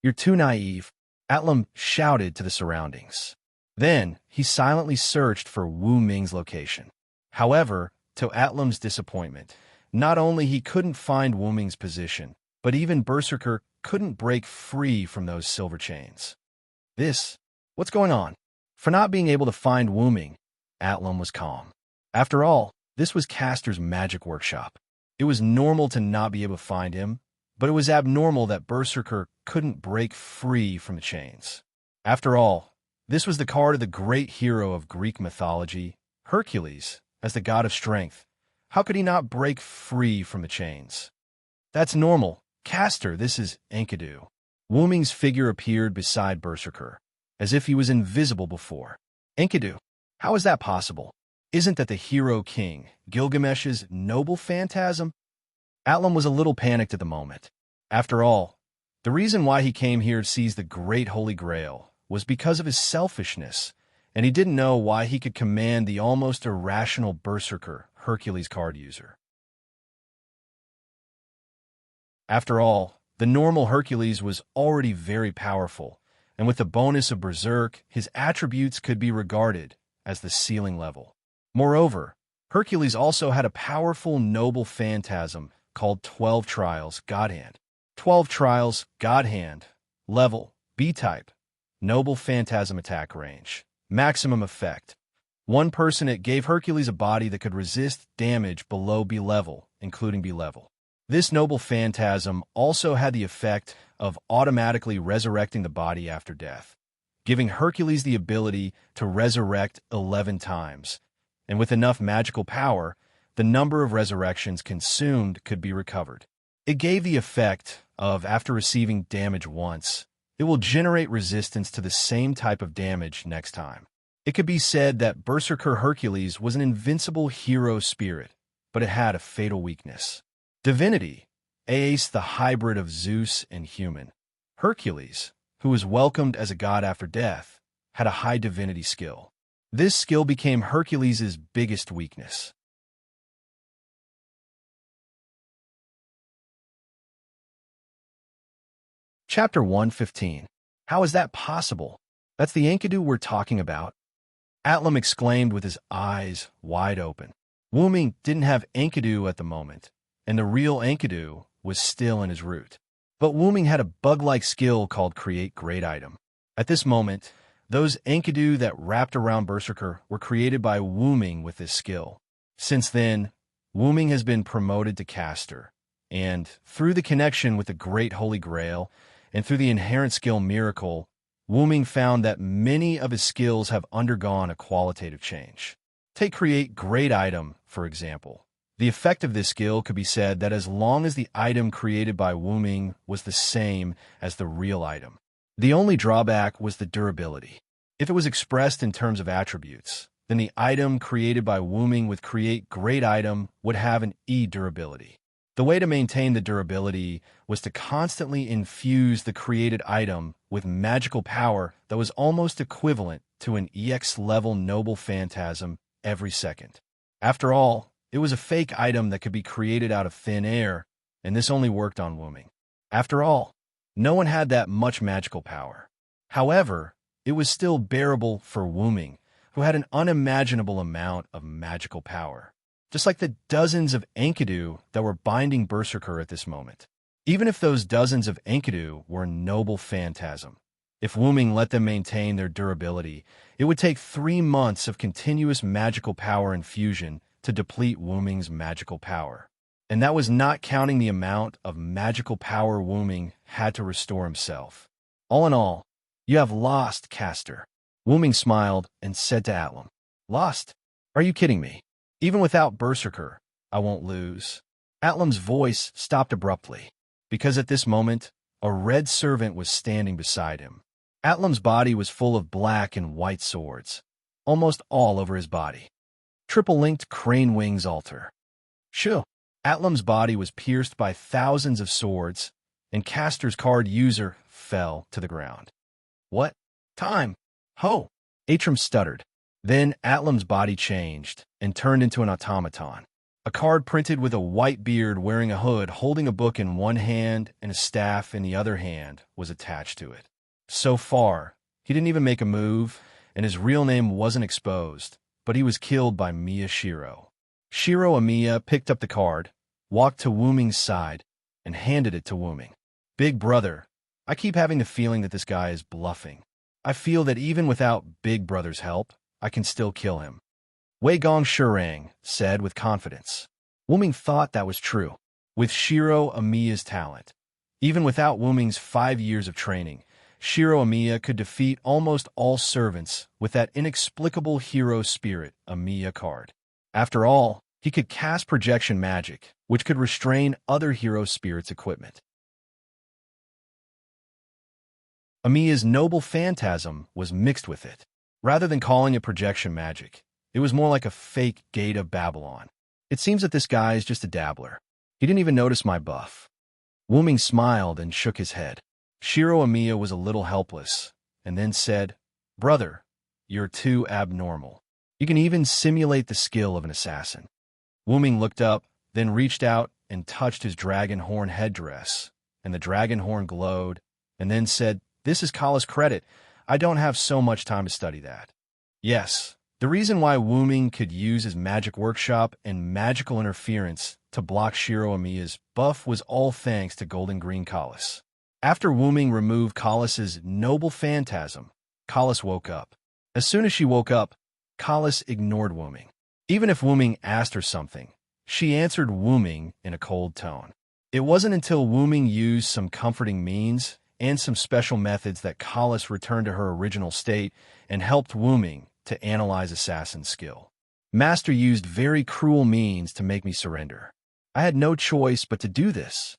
You're too naive," Atlam shouted to the surroundings. Then, he silently searched for Wu Ming's location. However, to Atlam's disappointment, not only he couldn't find Wu Ming's position, but even Berserker couldn't break free from those silver chains. What's going on? For not being able to find Wu Ming, Atlam was calm. After all, this was Castor's magic workshop. It was normal to not be able to find him, but it was abnormal that Berserker couldn't break free from the chains. After all, this was the card of the great hero of Greek mythology, Hercules, as the god of strength. How could he not break free from the chains? "That's normal. Castor, this is Enkidu." Wu Ming's figure appeared beside Berserker, as if he was invisible before. "Enkidu, how is that possible? Isn't that the hero king, Gilgamesh's noble phantasm?" Atlam was a little panicked at the moment. After all, the reason why he came here to seize the Great Holy Grail was because of his selfishness, and he didn't know why he could command the almost irrational Berserker, Hercules card user. After all, the normal Hercules was already very powerful, and with the bonus of Berserk, his attributes could be regarded as the ceiling level. Moreover, Hercules also had a powerful noble phantasm called 12 Trials Godhand. 12 Trials Godhand, level, B-type, noble phantasm attack range, maximum effect. One person, it gave Hercules a body that could resist damage below B level including B-level. This noble phantasm also had the effect of automatically resurrecting the body after death, giving Hercules the ability to resurrect 11 times, and with enough magical power, the number of resurrections consumed could be recovered. It gave the effect of, after receiving damage once, it will generate resistance to the same type of damage next time. It could be said that Berserker Hercules was an invincible hero spirit, but it had a fatal weakness. Divinity, Aes, the hybrid of Zeus and human. Hercules, who was welcomed as a god after death, had a high divinity skill. This skill became Hercules' biggest weakness. Chapter 115. How is that possible? That's the Enkidu we're talking about. Atlam exclaimed with his eyes wide open. Wuming didn't have Enkidu at the moment, and the real Enkidu was still in his root. But Wuming had a bug-like skill called Create Great Item. At this moment, those Enkidu that wrapped around Berserker were created by Wuming with this skill. Since then, Wuming has been promoted to caster, and through the connection with the Great Holy Grail, and through the inherent skill Miracle, Wuming found that many of his skills have undergone a qualitative change. Take Create Great Item, for example. The effect of this skill could be said that as long as the item created by Wuming was the same as the real item. The only drawback was the durability. If it was expressed in terms of attributes, then the item created by Wuming with Create Great Item would have an E durability. The way to maintain the durability was to constantly infuse the created item with magical power that was almost equivalent to an EX-level noble phantasm every second. After all, it was a fake item that could be created out of thin air, and this only worked on Wuming. After all, no one had that much magical power. However, it was still bearable for Wuming, who had an unimaginable amount of magical power, just like the dozens of Enkidu that were binding Berserker at this moment. Even if those dozens of Enkidu were a noble phantasm, if Wuming let them maintain their durability, it would take 3 months of continuous magical power infusion to deplete Wuming's magical power. And that was not counting the amount of magical power Wuming had to restore himself. All in all, you have lost, caster. Wuming smiled and said to Atlam, Lost? Are you kidding me? Even without Berserker, I won't lose. Atlam's voice stopped abruptly, because at this moment, a red servant was standing beside him. Atlam's body was full of black and white swords, almost all over his body. Triple-linked crane wings altar. Shoo! Atlam's body was pierced by thousands of swords, and Caster's card user fell to the ground. What? Time! Ho! Atram stuttered. Then Atlam's body changed and turned into an automaton. A card printed with a white beard wearing a hood, holding a book in one hand and a staff in the other hand, was attached to it. So far, he didn't even make a move, and his real name wasn't exposed, but he was killed by Miya Shiro. Shiro Amiya picked up the card, walked to Wuming's side, and handed it to Wuming. Big brother, I keep having the feeling that this guy is bluffing. I feel that even without Big Brother's help, I can still kill him. Wei Gong Shurang said with confidence. Wuming thought that was true. With Shiro Amiya's talent, even without Wuming's 5 years of training, Shiro Amiya could defeat almost all servants with that inexplicable hero spirit Amiya card. After all, he could cast projection magic, which could restrain other hero spirits' equipment. Amiya's noble phantasm was mixed with it. Rather than calling it projection magic, it was more like a fake gate of Babylon. It seems that this guy is just a dabbler. He didn't even notice my buff. Wuming smiled and shook his head. Shiro Amiya was a little helpless, and then said, Brother, you're too abnormal. You can even simulate the skill of an assassin. Wuming looked up, then reached out and touched his dragon horn headdress, and the dragon horn glowed, and then said, This is Kala's credit. I don't have so much time to study that. Yes, the reason why Wuming could use his magic workshop and magical interference to block Shiro Amiya's buff was all thanks to Golden Green Kalas. After Wuming removed Kalas's noble phantasm, Kalas woke up. As soon as she woke up, Kalas ignored Wuming. Even if Wuming asked her something, She answered Wu Ming in a cold tone. It wasn't until Wu Ming used some comforting means and some special methods that Collis returned to her original state and helped Wu Ming to analyze assassin's skill. Master used very cruel means to make me surrender. I had no choice but to do this.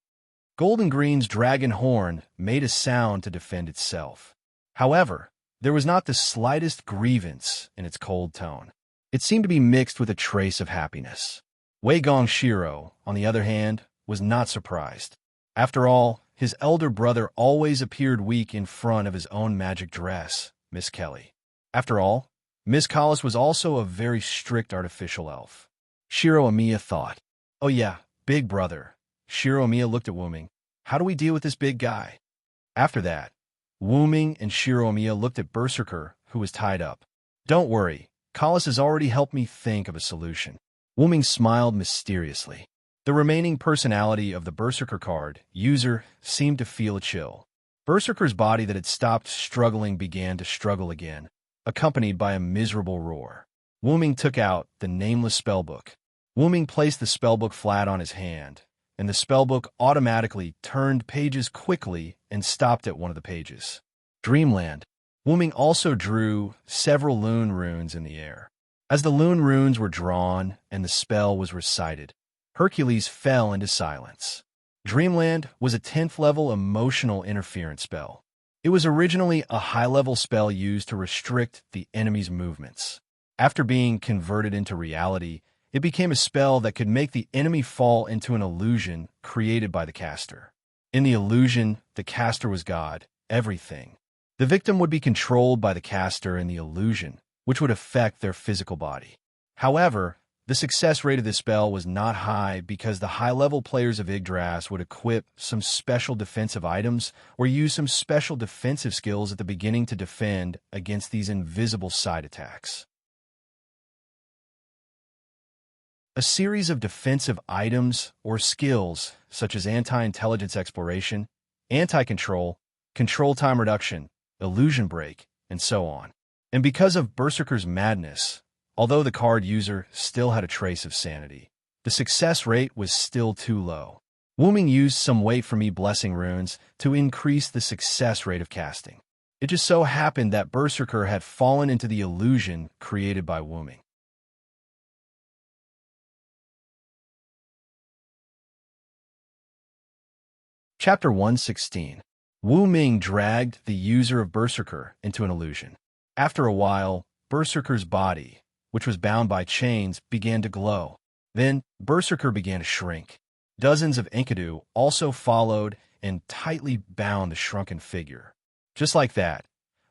Golden Green's dragon horn made a sound to defend itself. However, there was not the slightest grievance in its cold tone. It seemed to be mixed with a trace of happiness. Wei Gong Shiro, on the other hand, was not surprised. After all, his elder brother always appeared weak in front of his own magic dress, Miss Kelly. After all, Miss Collis was also a very strict artificial elf. Shiro Amiya thought, "Oh yeah, big brother." Shiro Amiya looked at Wu Ming. "How do we deal with this big guy?" After that, Wu Ming and Shiro Amiya looked at Berserker, who was tied up. "Don't worry, Collis has already helped me think of a solution." Wu Ming smiled mysteriously. The remaining personality of the Berserker card, user, seemed to feel a chill. Berserker's body that had stopped struggling began to struggle again, accompanied by a miserable roar. Wu Ming took out the nameless spellbook. Wu Ming placed the spellbook flat on his hand, and the spellbook automatically turned pages quickly and stopped at one of the pages. Dreamland. Wu Ming also drew several Lune runes in the air. As the Lune runes were drawn and the spell was recited, Hercules fell into silence. Dreamland was a 10th level emotional interference spell. It was originally a high-level spell used to restrict the enemy's movements. After being converted into reality, it became a spell that could make the enemy fall into an illusion created by the caster. In the illusion, the caster was God, everything. The victim would be controlled by the caster in the illusion, which would affect their physical body. However, the success rate of this spell was not high because the high-level players of Yggdrasil would equip some special defensive items or use some special defensive skills at the beginning to defend against these invisible side attacks. A series of defensive items or skills, such as anti-intelligence exploration, anti-control, control time reduction, illusion break, and so on. And because of Berserker's madness, although the card user still had a trace of sanity, the success rate was still too low. Wu Ming used some Wait For Me blessing runes to increase the success rate of casting. It just so happened that Berserker had fallen into the illusion created by Wu Ming. Chapter 116. Wu Ming dragged the user of Berserker into an illusion. After a while, Berserker's body, which was bound by chains, began to glow. Then, Berserker began to shrink. Dozens of Enkidu also followed and tightly bound the shrunken figure. Just like that,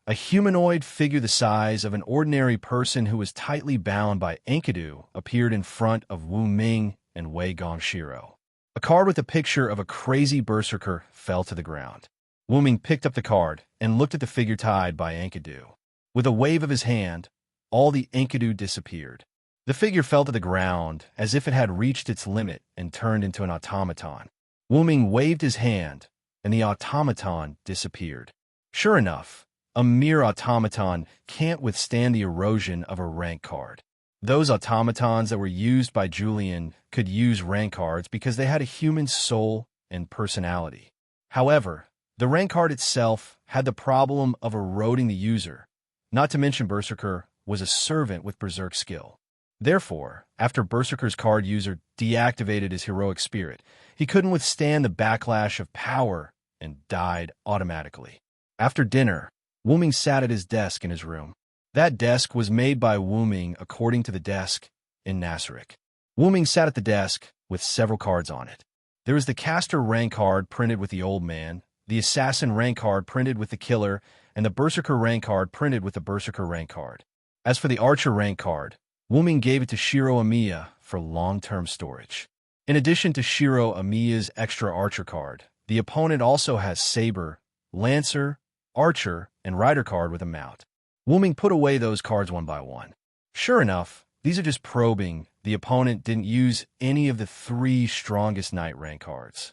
a humanoid figure the size of an ordinary person who was tightly bound by Enkidu appeared in front of Wu Ming and Wei Gong Shiro. A card with a picture of a crazy Berserker fell to the ground. Wu Ming picked up the card and looked at the figure tied by Enkidu. With a wave of his hand, all the Enkidu disappeared. The figure fell to the ground as if it had reached its limit and turned into an automaton. Wu Ming waved his hand, and the automaton disappeared. Sure enough, a mere automaton can't withstand the erosion of a rank card. Those automatons that were used by Julian could use rank cards because they had a human soul and personality. However, the rank card itself had the problem of eroding the user. Not to mention Berserker was a servant with Berserk skill. Therefore, after Berserker's card user deactivated his heroic spirit, he couldn't withstand the backlash of power and died automatically. After dinner, Wu Ming sat at his desk in his room. That desk was made by Wu Ming according to the desk in Nasrik. Wu Ming sat at the desk with several cards on it. There was the caster rank card printed with the old man, the assassin rank card printed with the killer, and the Berserker rank card printed with the Berserker rank card. As for the Archer rank card, Wu Ming gave it to Shiro Amiya for long-term storage. In addition to Shiro Amiya's extra Archer card, the opponent also has Saber, Lancer, Archer, and Rider card with a mount. Wu Ming put away those cards one by one. Sure enough, these are just probing the opponent didn't use any of the 3 strongest Knight rank cards.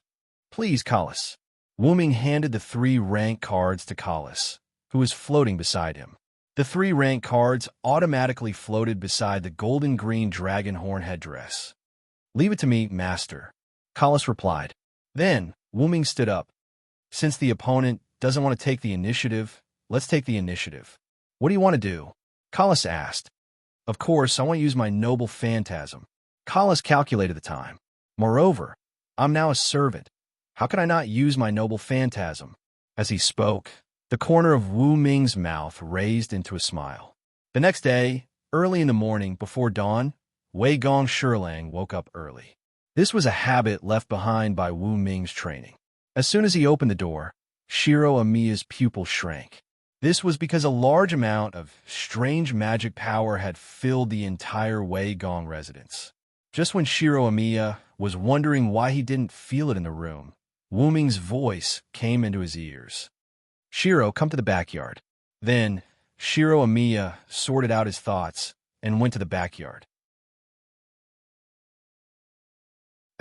Please, Collis. Wu Ming handed the 3 rank cards to Collis, who was floating beside him. The 3 rank cards automatically floated beside the golden green dragon horn headdress. Leave it to me, master, Kalas replied. Then, Wu Ming stood up. Since the opponent doesn't want to take the initiative, let's take the initiative. What do you want to do? Kalas asked. Of course, I want to use my noble phantasm. Kalas calculated the time. Moreover, I'm now a servant. How can I not use my noble phantasm? As he spoke, the corner of Wu Ming's mouth raised into a smile. The next day, early in the morning before dawn, Wei Gong Shilang woke up early. This was a habit left behind by Wu Ming's training. As soon as he opened the door, Shiro Amiya's pupil shrank. This was because a large amount of strange magic power had filled the entire Wei Gong residence. Just when Shiro Amiya was wondering why he didn't feel it in the room, Wu Ming's voice came into his ears. Shiro, come to the backyard. Then, Shiro Amiya sorted out his thoughts and went to the backyard.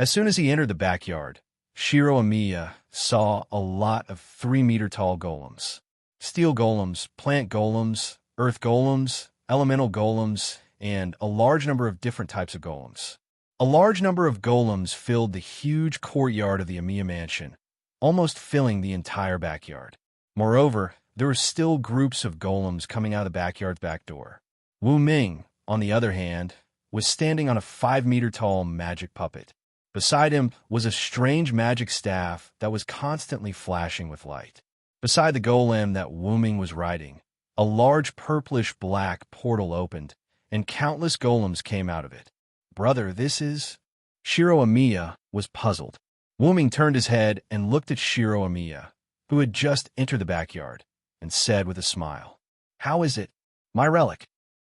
As soon as he entered the backyard, Shiro Amiya saw a lot of 3-meter-tall golems. Steel golems, plant golems, earth golems, elemental golems, and a large number of different types of golems. A large number of golems filled the huge courtyard of the Amiya mansion, almost filling the entire backyard. Moreover, there were still groups of golems coming out of the backyard's back door. Wu Ming, on the other hand, was standing on a 5-meter-tall magic puppet. Beside him was a strange magic staff that was constantly flashing with light. Beside the golem that Wu Ming was riding, a large purplish-black portal opened, and countless golems came out of it. Brother, this is... Shiro Amiya was puzzled. Wu Ming turned his head and looked at Shiro Amiya, who had just entered the backyard, and said with a smile, How is it? My relic.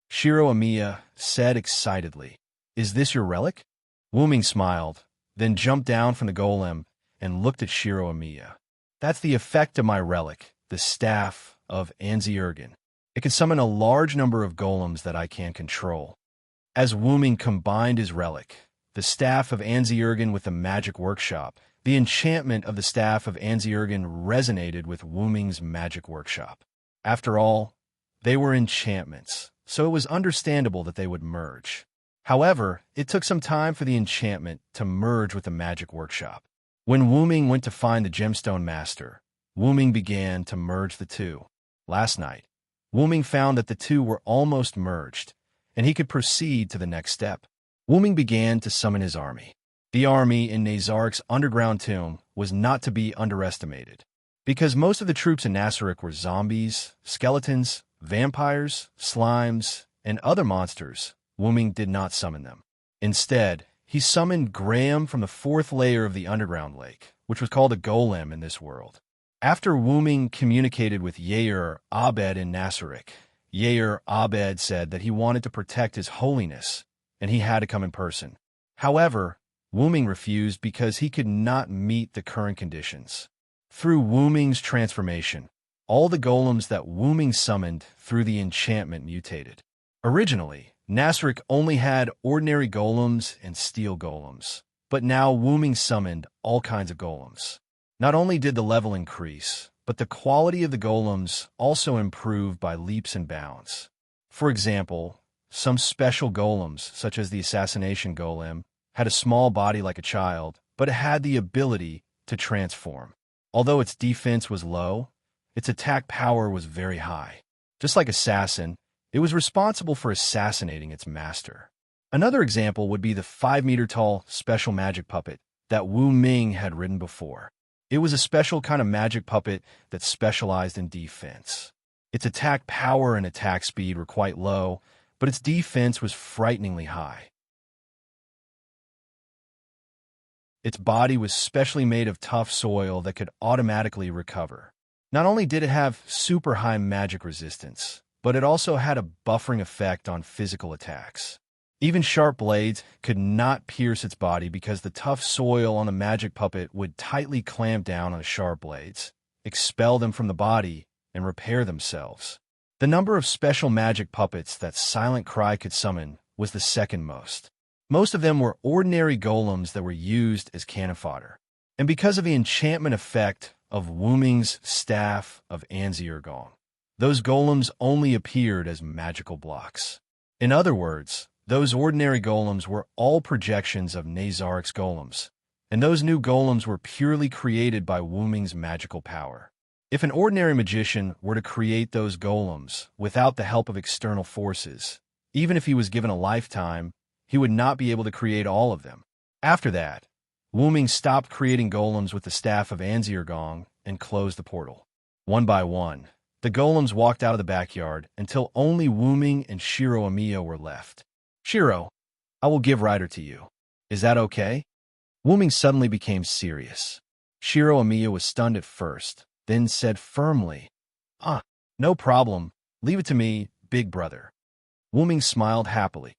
Shiro Amiya said excitedly, Is this your relic? Wu Ming smiled, then jumped down from the golem and looked at Shiro Amiya. That's the effect of my relic, the staff of Anzi-Urgen. It can summon a large number of golems that I can control. As Wu Ming combined his relic, the staff of Anzi-Urgen with the magic workshop, the enchantment of the staff of Anzi-Urgen resonated with Wu Ming's magic workshop. After all, they were enchantments, so it was understandable that they would merge. However, it took some time for the enchantment to merge with the magic workshop. When Wu Ming went to find the gemstone master, Wu Ming began to merge the two. Last night, Wu Ming found that the two were almost merged, and he could proceed to the next step. Wu Ming began to summon his army. The army in Nazarik's underground tomb was not to be underestimated, because most of the troops in Nasarik were zombies, skeletons, vampires, slimes, and other monsters. Wu Ming did not summon them. Instead, he summoned Graham from the 4th layer of the underground lake, which was called a golem in this world. After Wu Ming communicated with Yair Abed in Nasarik, Yair Abed said that he wanted to protect his holiness, and he had to come in person. However, Wu Ming refused because he could not meet the current conditions. Through Wu Ming's transformation, all the golems that Wu Ming summoned through the enchantment mutated. Originally, Nasarik only had ordinary golems and steel golems, but now Wu Ming summoned all kinds of golems. Not only did the level increase, but the quality of the golems also improved by leaps and bounds. For example, some special golems, such as the assassination golem, had a small body like a child, but it had the ability to transform. Although its defense was low, its attack power was very high. Just like Assassin, it was responsible for assassinating its master. Another example would be the 5-meter-tall special magic puppet that Wu Ming had ridden before. It was a special kind of magic puppet that specialized in defense. Its attack power and attack speed were quite low, but its defense was frighteningly high. Its body was specially made of tough soil that could automatically recover. Not only did it have super high magic resistance, but it also had a buffering effect on physical attacks. Even sharp blades could not pierce its body because the tough soil on the magic puppet would tightly clamp down on sharp blades, expel them from the body, and repair themselves. The number of special magic puppets that Silent Cry could summon was the second most. Most of them were ordinary golems that were used as cannon fodder. And because of the enchantment effect of Wu Ming's staff of Anzi-Urgen, those golems only appeared as magical blocks. In other words, Those ordinary golems were all projections of Nazarik's golems, and those new golems were purely created by Wu Ming's magical power. If an ordinary magician were to create those golems without the help of external forces, even if he was given a lifetime, he would not be able to create all of them. After that, Wu Ming stopped creating golems with the staff of Anziergong and closed the portal. One by one, the golems walked out of the backyard until only Wu Ming and Shiro Amiya were left. Shiro, I will give Ryder to you. Is that okay? Wu Ming suddenly became serious. Shiro Amiya was stunned at first, then said firmly, no problem. Leave it to me, big brother. Wu Ming smiled happily.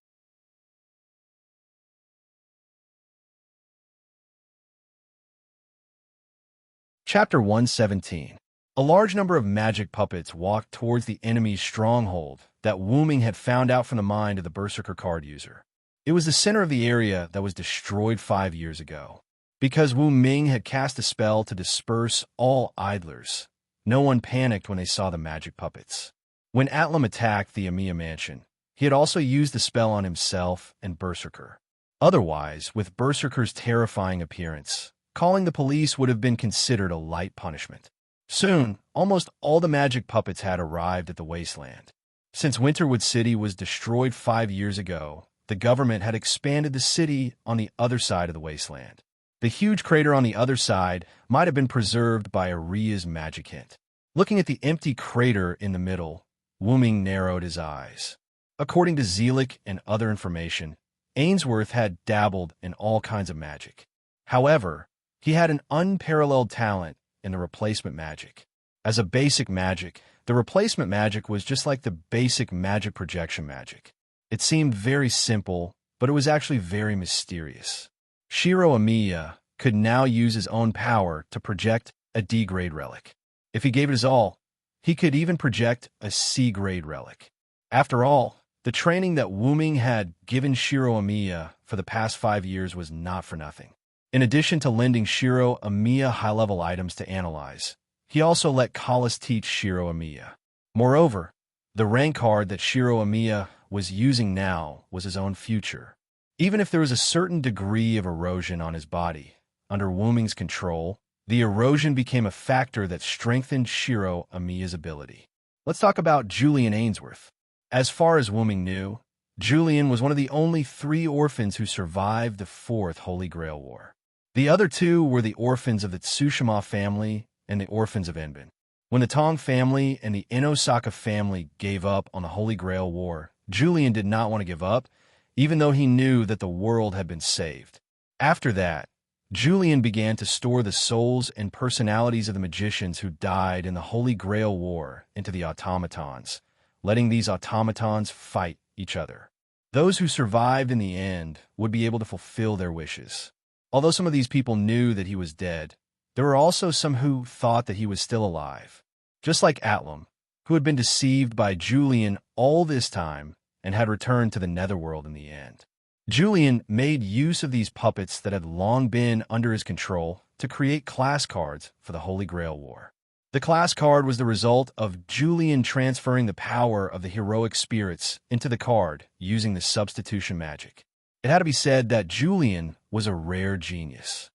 Chapter 117. A large number of magic puppets walked towards the enemy's stronghold that Wu Ming had found out from the mind of the Berserker card user. It was the center of the area that was destroyed 5 years ago. Because Wu Ming had cast a spell to disperse all idlers, no one panicked when they saw the magic puppets. When Atlam attacked the Amiya mansion, he had also used the spell on himself and Berserker. Otherwise, with Berserker's terrifying appearance, calling the police would have been considered a light punishment. Soon, almost all the magic puppets had arrived at the wasteland. Since Winterwood City was destroyed 5 years ago, the government had expanded the city on the other side of the wasteland. The huge crater on the other side might have been preserved by Aria's magic hint. Looking at the empty crater in the middle, Wu Ming narrowed his eyes. According to Zelik and other information, Ainsworth had dabbled in all kinds of magic. However, he had an unparalleled talent in the replacement magic. As a basic magic, the replacement magic was just like the basic magic projection magic. It seemed very simple, but it was actually very mysterious. Shiro Amiya could now use his own power to project a D-grade relic. If he gave it his all, he could even project a C-grade relic. After all, the training that Wu Ming had given Shiro Amiya for the past 5 years was not for nothing. In addition to lending Shiro Amiya high-level items to analyze, he also let Kalas teach Shiro Amiya. Moreover, the rank card that Shiro Amiya was using now was his own future. Even if there was a certain degree of erosion on his body, under Wu Ming's control, the erosion became a factor that strengthened Shiro Amiya's ability. Let's talk about Julian Ainsworth. As far as Wu Ming knew, Julian was one of the only 3 orphans who survived the 4th Holy Grail War. The other 2 were the orphans of the Tsushima family and the orphans of Enbin. When the Tong family and the Inosaka family gave up on the Holy Grail War, Julian did not want to give up, even though he knew that the world had been saved. After that, Julian began to store the souls and personalities of the magicians who died in the Holy Grail War into the automatons, letting these automatons fight each other. Those who survived in the end would be able to fulfill their wishes. Although some of these people knew that he was dead, there were also some who thought that he was still alive. Just like Atlam, who had been deceived by Julian all this time and had returned to the Netherworld in the end. Julian made use of these puppets that had long been under his control to create class cards for the Holy Grail War. The class card was the result of Julian transferring the power of the heroic spirits into the card using the substitution magic. It had to be said that Julian was a rare genius.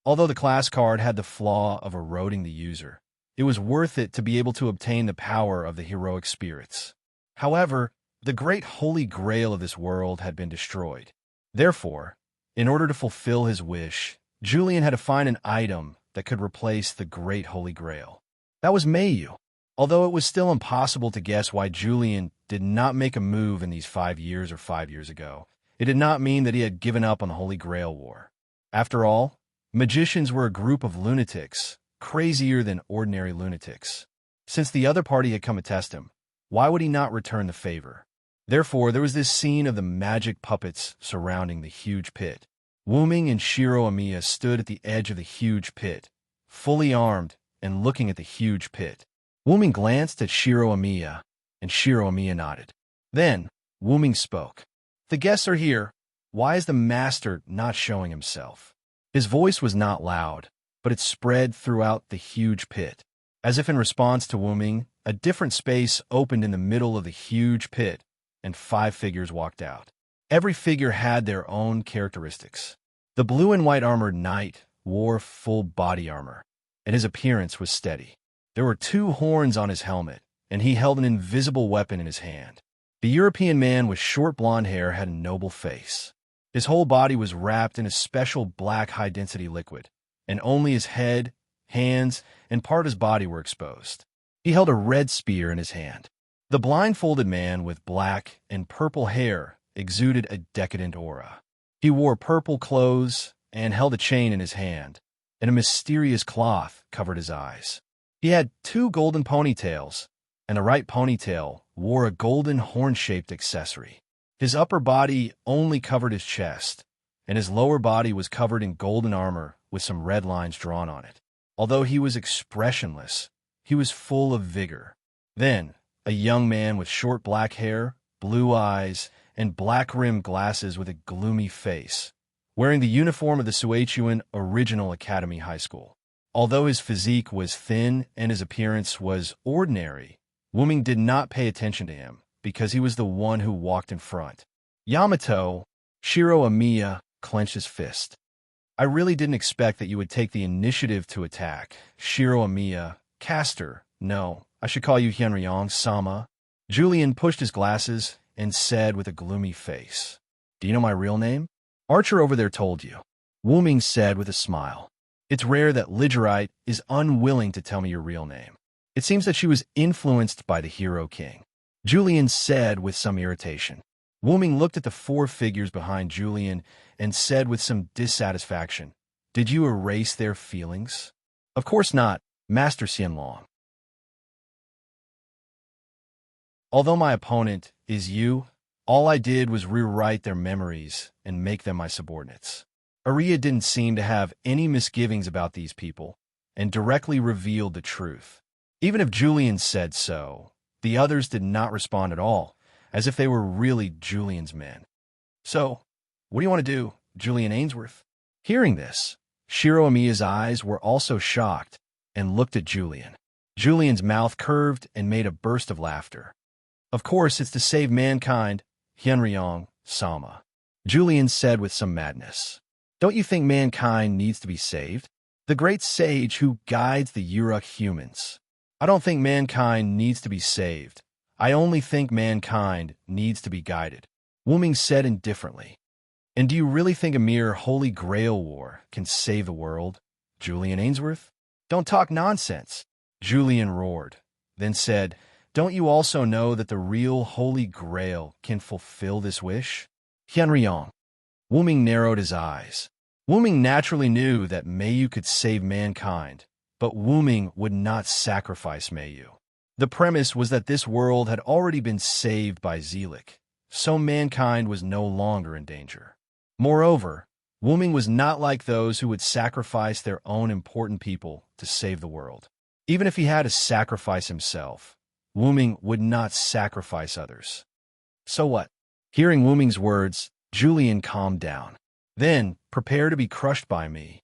Although the class card had the flaw of eroding the user, it was worth it to be able to obtain the power of the heroic spirits. However, the great Holy Grail of this world had been destroyed. Therefore, in order to fulfill his wish, Julian had to find an item that could replace the great Holy Grail. That was Mayu. Although it was still impossible to guess why Julian did not make a move in these 5 years or 5 years ago, it did not mean that he had given up on the Holy Grail War. After all, magicians were a group of lunatics, crazier than ordinary lunatics. Since the other party had come to test him, why would he not return the favor? Therefore, there was this scene of the magic puppets surrounding the huge pit. Wu Ming and Shiro Amiya stood at the edge of the huge pit, fully armed and looking at the huge pit. Wu Ming glanced at Shiro Amiya, and Shiro Amiya nodded. Then, Wu Ming spoke. The guests are here. Why is the master not showing himself? His voice was not loud, but it spread throughout the huge pit. As if in response to Wu Ming, a different space opened in the middle of the huge pit, and 5 figures walked out. Every figure had their own characteristics. The blue and white armored knight wore full body armor, and his appearance was steady. There were 2 horns on his helmet, and he held an invisible weapon in his hand. The European man with short blonde hair had a noble face. His whole body was wrapped in a special black high-density liquid, and only his head, hands, and part of his body were exposed. He held a red spear in his hand. The blindfolded man with black and purple hair exuded a decadent aura. He wore purple clothes and held a chain in his hand, and a mysterious cloth covered his eyes. He had 2 golden ponytails, and the right ponytail wore a golden horn-shaped accessory. His upper body only covered his chest, and his lower body was covered in golden armor with some red lines drawn on it. Although he was expressionless, he was full of vigor. Then, a young man with short black hair, blue eyes, and black-rimmed glasses with a gloomy face, wearing the uniform of the Suechuan Original Academy High School. Although his physique was thin and his appearance was ordinary, Wuming did not pay attention to him because he was the one who walked in front. Yamato, Shiro Amiya, clenched his fist. I really didn't expect that you would take the initiative to attack. Shiro Amiya, Caster, no, I should call you Hyunryong-sama. Julian pushed his glasses and said with a gloomy face, "Do you know my real name?" "Archer over there told you," Wuming said with a smile. "It's rare that Ligerite is unwilling to tell me your real name. It seems that she was influenced by the Hero King," Julian said with some irritation. Wuming looked at the 4 figures behind Julian and said with some dissatisfaction, "Did you erase their feelings?" "Of course not, Master Xianlong. Although my opponent is you, all I did was rewrite their memories and make them my subordinates." Arya didn't seem to have any misgivings about these people and directly revealed the truth. Even if Julian said so, the others did not respond at all, as if they were really Julian's men. "So, what do you want to do, Julian Ainsworth?" Hearing this, Shiro Amiya's eyes were also shocked and looked at Julian. Julian's mouth curved and made a burst of laughter. "Of course, it's to save mankind, Hyunryong-sama," Julian said with some madness. "Don't you think mankind needs to be saved? The great sage who guides the Uruk humans. I don't think mankind needs to be saved. I only think mankind needs to be guided," Wuming said indifferently. "And do you really think a mere Holy Grail war can save the world, Julian Ainsworth?" "Don't talk nonsense," Julian roared, then said, "Don't you also know that the real Holy Grail can fulfill this wish?" "Hyunryong." Wuming narrowed his eyes. Wuming naturally knew that Mayu could save mankind, but Wuming would not sacrifice Mayu. The premise was that this world had already been saved by Zelik, so mankind was no longer in danger. Moreover, Wuming was not like those who would sacrifice their own important people to save the world. Even if he had to sacrifice himself, Wuming would not sacrifice others. "So what?" Hearing Wuming's words, Julian calmed down. "Then, prepare to be crushed by me."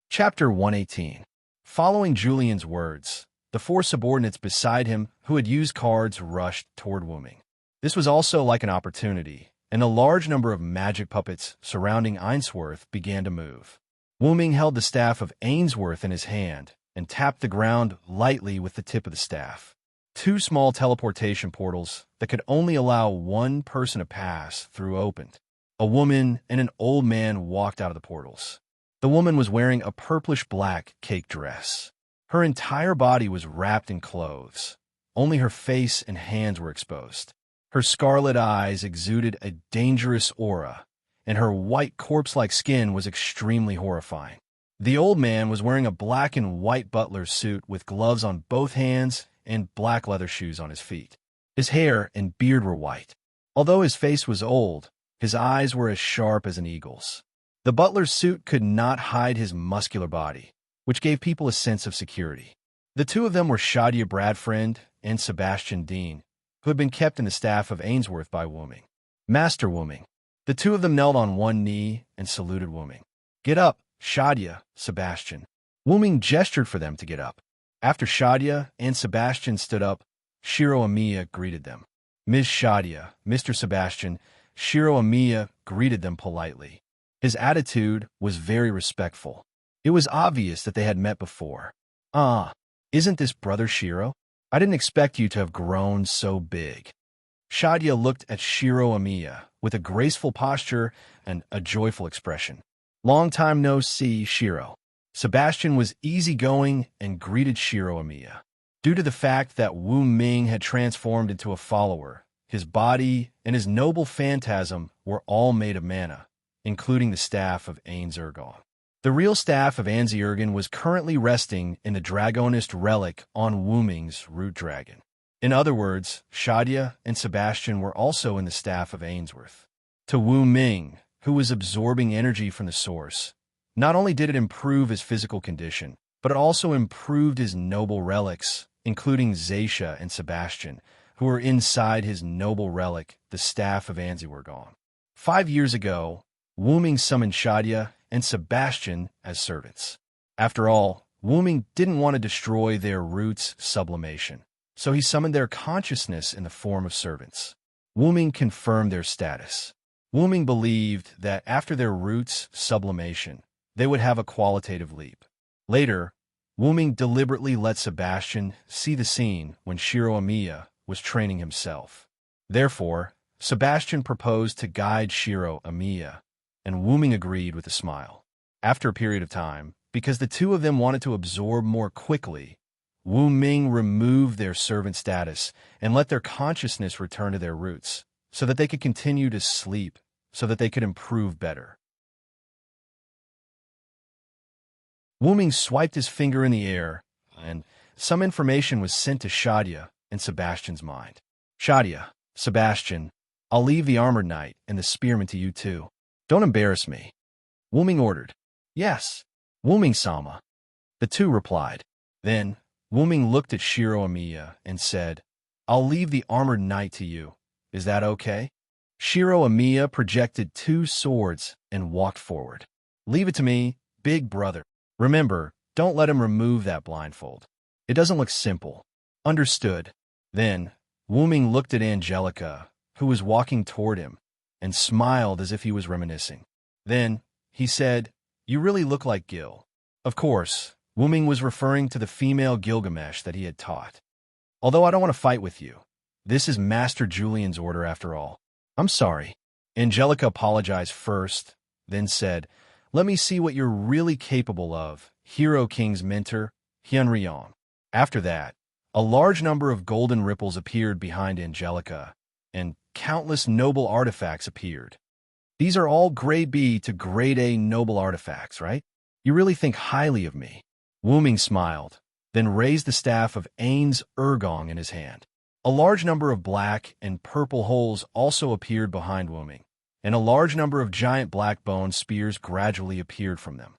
Chapter 118. Following Julian's words, the 4 subordinates beside him who had used cards rushed toward Wuming. This was also like an opportunity, and a large number of magic puppets surrounding Ainsworth began to move. Wuming held the staff of Ainsworth in his hand and tapped the ground lightly with the tip of the staff. 2 small teleportation portals that could only allow 1 person to pass through opened. A woman and an old man walked out of the portals. The woman was wearing a purplish-black cake dress. Her entire body was wrapped in clothes. Only her face and hands were exposed. Her scarlet eyes exuded a dangerous aura, and her white corpse-like skin was extremely horrifying. The old man was wearing a black and white butler's suit with gloves on both hands and black leather shoes on his feet. His hair and beard were white. Although his face was old, his eyes were as sharp as an eagle's. The butler's suit could not hide his muscular body, which gave people a sense of security. The 2 of them were Shadia Bradfriend and Sebastian Dean, who had been kept in the staff of Ainsworth by Wuming. "Master Wuming." The 2 of them knelt on one knee and saluted Wuming. Get up, Shadia, Sebastian. Wu Ming gestured for them to get up. After Shadia and Sebastian stood up, Shiro Amiya greeted them. Ms. Shadia, Mr. Sebastian, Shiro Amiya greeted them politely. His attitude was very respectful. It was obvious that they had met before. Isn't this brother Shiro? I didn't expect you to have grown so big. Shadia looked at Shiro Amiya with a graceful posture and a joyful expression. Long time no see, Shiro. Sebastian was easygoing and greeted Shiro Amiya. Due to the fact that Wu Ming had transformed into a follower, his body and his noble phantasm were all made of mana, including the staff of Ainz Ergon. The real staff of Ainz Ergon was currently resting in the Dragonist relic on Wu Ming's root dragon. In other words, Shadia and Sebastian were also in the staff of Ainsworth. To Wu Ming, who was absorbing energy from the source, not only did it improve his physical condition, but it also improved his noble relics, including Zaisha and Sebastian, who were inside his noble relic, the staff of Ainz Ergon. 5 years ago, Wu Ming summoned Shadia and Sebastian as servants. After all, Wu Ming didn't want to destroy their roots' sublimation, so he summoned their consciousness in the form of servants. Wu Ming confirmed their status. Wu Ming believed that after their roots' sublimation, they would have a qualitative leap. Later, Wu Ming deliberately let Sebastian see the scene when Shiro Amiya was training himself. Therefore, Sebastian proposed to guide Shiro Amiya, and Wu Ming agreed with a smile. After a period of time, because the two of them wanted to absorb more quickly, Wu Ming removed their servant status and let their consciousness return to their roots, so that they could continue to sleep, so that they could improve better. Wu Ming swiped his finger in the air, and some information was sent to Shadia and Sebastian's mind. Shadia, Sebastian, I'll leave the armored knight and the spearman to you two. Don't embarrass me. Wu Ming ordered. Yes, Wu Ming-sama. The two replied. Then, Wu Ming looked at Shiro Amiya and said, I'll leave the armored knight to you. Is that okay? Shiro Amiya projected 2 swords and walked forward. Leave it to me, big brother. Remember, don't let him remove that blindfold. It doesn't look simple. Understood. Then, Wu Ming looked at Angelica, who was walking toward him, and smiled as if he was reminiscing. Then, he said, You really look like Gil. Of course, Wu Ming was referring to the female Gilgamesh that he had taught. Although I don't want to fight with you. This is Master Julian's order after all. I'm sorry. Angelica apologized first, then said, Let me see what you're really capable of, Hero King's mentor, Hyunryong. After that, a large number of golden ripples appeared behind Angelica, and countless noble artifacts appeared. These are all grade B to grade A noble artifacts, right? You really think highly of me. Wu Ming smiled, then raised the staff of Ainz Ergon in his hand. A large number of black and purple holes also appeared behind Wu Ming, and a large number of giant black bone spears gradually appeared from them.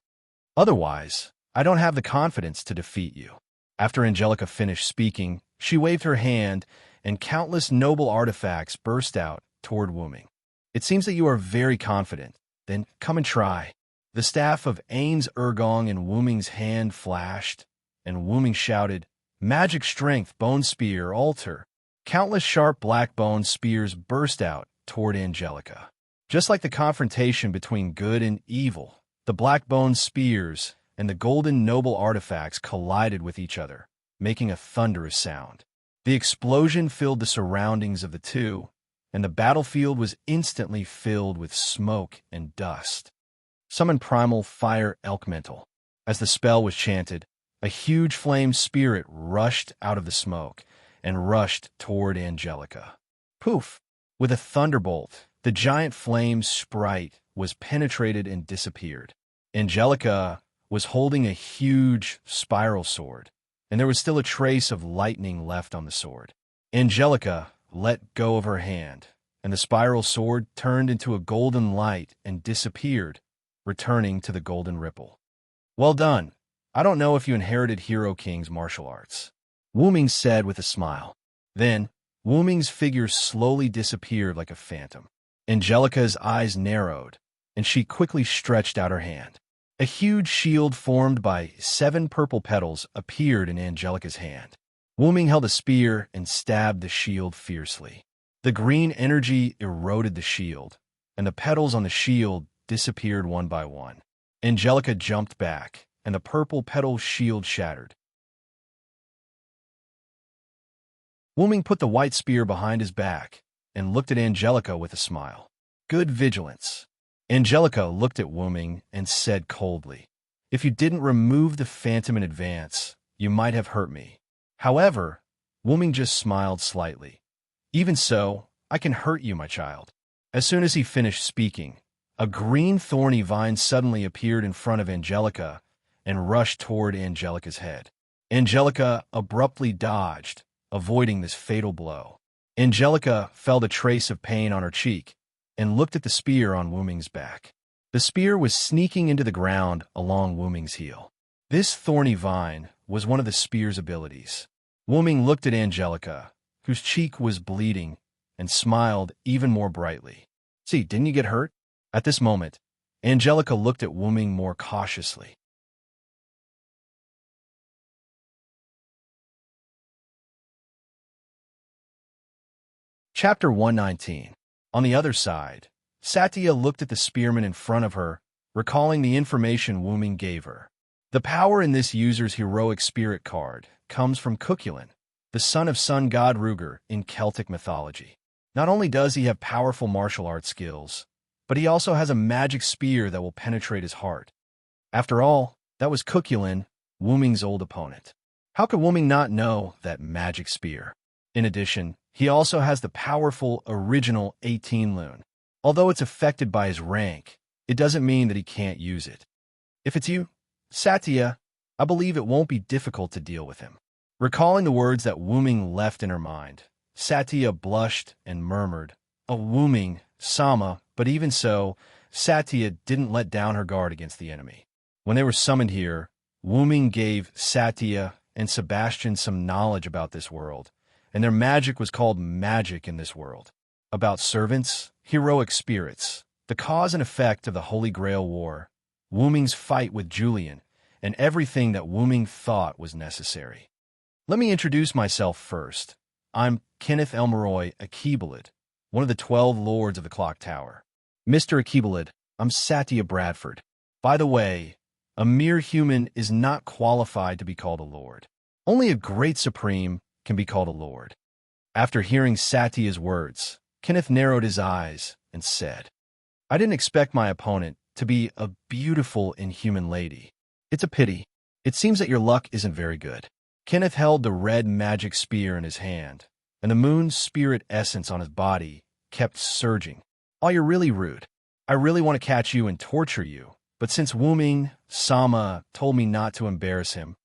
Otherwise, I don't have the confidence to defeat you. After Angelica finished speaking, she waved her hand, and countless noble artifacts burst out toward Wu Ming. It seems that you are very confident. Then come and try. The staff of Ainz Ergon in Wu Ming's hand flashed, and Wu Ming shouted, Magic strength, bone spear, altar. Countless sharp black bone spears burst out toward Angelica. Just like the confrontation between good and evil, the black bone spears and the golden noble artifacts collided with each other, making a thunderous sound. The explosion filled the surroundings of the two, and the battlefield was instantly filled with smoke and dust. Summon primal fire elemental. As the spell was chanted, a huge flame spirit rushed out of the smoke and rushed toward Angelica. Poof! With a thunderbolt, the giant flame sprite was penetrated and disappeared. Angelica was holding a huge spiral sword, and there was still a trace of lightning left on the sword. Angelica let go of her hand, and the spiral sword turned into a golden light and disappeared, returning to the golden ripple. Well done. I don't know if you inherited Hero King's martial arts, Wu Ming said with a smile. Then, Wu Ming's figure slowly disappeared like a phantom. Angelica's eyes narrowed, and she quickly stretched out her hand. A huge shield formed by 7 purple petals appeared in Angelica's hand. Wu-Ming held a spear and stabbed the shield fiercely. The green energy eroded the shield, and the petals on the shield disappeared one by one. Angelica jumped back, and the purple petal shield shattered. Wu-Ming put the white spear behind his back and looked at Angelica with a smile. Good vigilance. Angelica looked at Wu-Ming and said coldly, "If you didn't remove the phantom in advance, you might have hurt me." However, Wu-Ming just smiled slightly. "Even so, I can hurt you, my child." As soon as he finished speaking, a green thorny vine suddenly appeared in front of Angelica and rushed toward Angelica's head. Angelica abruptly dodged, avoiding this fatal blow. Angelica felt a trace of pain on her cheek and looked at the spear on Wu-Ming's back. The spear was sneaking into the ground along Wu-Ming's heel. This thorny vine was one of the spear's abilities. Wu-Ming looked at Angelica, whose cheek was bleeding, and smiled even more brightly. "See, didn't you get hurt?" At this moment, Angelica looked at Wu-Ming more cautiously. Chapter 119. On the other side, Satya looked at the spearman in front of her, recalling the information Wu-Ming gave her. The power in this user's heroic spirit card comes from Cuchulainn, the son of sun god Ruger in Celtic mythology. Not only does he have powerful martial arts skills, but he also has a magic spear that will penetrate his heart. After all, that was Cuchulainn, Wu-Ming's old opponent. How could Wu-Ming not know that magic spear? In addition, he also has the powerful original 18 Lune. Although it's affected by his rank, it doesn't mean that he can't use it. If it's you, Satya, I believe it won't be difficult to deal with him. Recalling the words that Wu-Ming left in her mind, Satya blushed and murmured, "Oh, Wu-Ming, Sama," but even so, Satya didn't let down her guard against the enemy. When they were summoned here, Wu-Ming gave Satya and Sebastian some knowledge about this world, and their magic was called magic in this world. About servants, heroic spirits, the cause and effect of the Holy Grail War, Wu-Ming's fight with Julian, and everything that Wu-Ming thought was necessary. Let me introduce myself first. I'm Kenneth Elmaroy Akibalid, one of the 12 Lords of the Clock Tower. Mr. Akibalid, I'm Satya Bradford. By the way, a mere human is not qualified to be called a lord. Only a great supreme can be called a lord. After hearing Satya's words, Kenneth narrowed his eyes and said, "I didn't expect my opponent to be a beautiful inhuman lady. It's a pity. It seems that your luck isn't very good." Kenneth held the red magic spear in his hand, and the moon's spirit essence on his body kept surging. "Oh, you're really rude. I really want to catch you and torture you, but since Wu-Ming, Sama, told me not to embarrass him,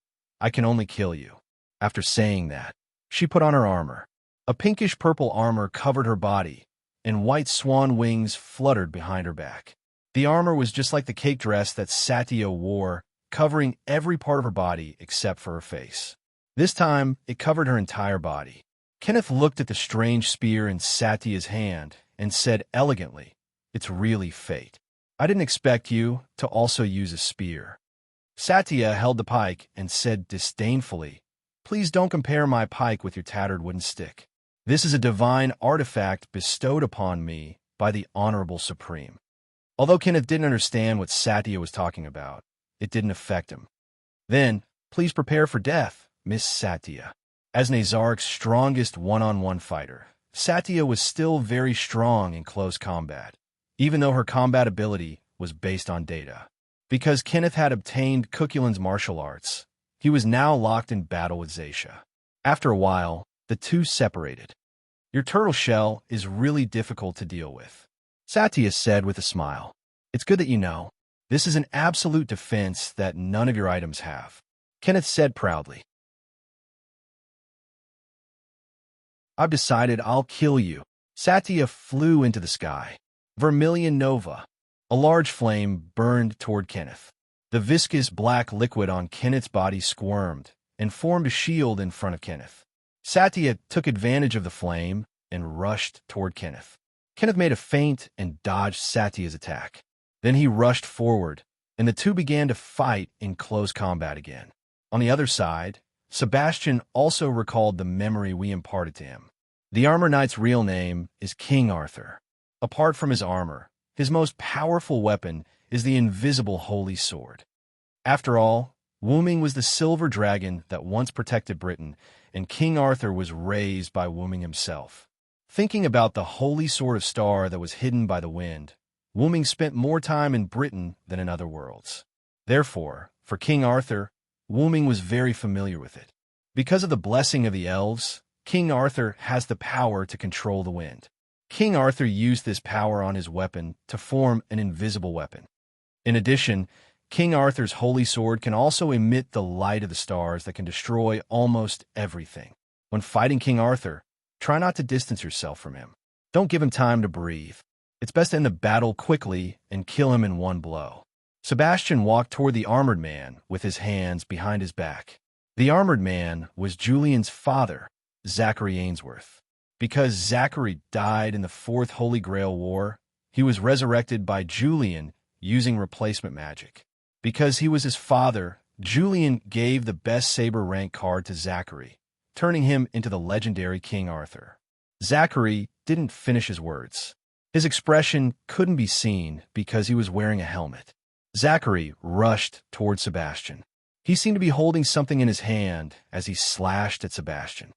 I can only kill you." After saying that, she put on her armor. A pinkish-purple armor covered her body, and white swan wings fluttered behind her back. The armor was just like the cake dress that Satya wore, covering every part of her body except for her face. This time, it covered her entire body. Kenneth looked at the strange spear in Satya's hand and said elegantly, "It's really fate. I didn't expect you to also use a spear." Satya held the pike and said disdainfully, "Please don't compare my pike with your tattered wooden stick. This is a divine artifact bestowed upon me by the Honorable Supreme." Although Kenneth didn't understand what Satya was talking about, it didn't affect him. "Then, please prepare for death, Miss Satya." As Nazark's strongest one-on-one fighter, Satya was still very strong in close combat, even though her combat ability was based on data. Because Kenneth had obtained Cuchulainn's martial arts, he was now locked in battle with Zaisha. After a while, the two separated. "Your turtle shell is really difficult to deal with," Satya said with a smile. "It's good that you know. This is an absolute defense that none of your items have," Kenneth said proudly. "I've decided I'll kill you." Satya flew into the sky. Vermilion Nova. A large flame burned toward Kenneth. The viscous black liquid on Kenneth's body squirmed and formed a shield in front of Kenneth. Satya took advantage of the flame and rushed toward Kenneth. Kenneth made a feint and dodged Satya's attack. Then he rushed forward and the two began to fight in close combat again. On the other side, Sebastian also recalled the memory we imparted to him. The armor knight's real name is King Arthur. Apart from his armor, his most powerful weapon is the invisible holy sword. After all, Wooming was the silver dragon that once protected Britain, and King Arthur was raised by Wooming himself. Thinking about the holy sword of star that was hidden by the wind, Wooming spent more time in Britain than in other worlds. Therefore, for King Arthur, Wooming was very familiar with it. Because of the blessing of the elves, King Arthur has the power to control the wind. King Arthur used this power on his weapon to form an invisible weapon. In addition, King Arthur's holy sword can also emit the light of the stars that can destroy almost everything. When fighting King Arthur, try not to distance yourself from him. Don't give him time to breathe. It's best to end the battle quickly and kill him in one blow. Sebastian walked toward the armored man with his hands behind his back. The armored man was Julian's father, Zachary Ainsworth. Because Zachary died in the Fourth Holy Grail War, he was resurrected by Julian using replacement magic. Because he was his father, Julian gave the best saber rank card to Zachary, turning him into the legendary King Arthur. Zachary didn't finish his words. His expression couldn't be seen because he was wearing a helmet. Zachary rushed toward Sebastian. He seemed to be holding something in his hand as he slashed at Sebastian.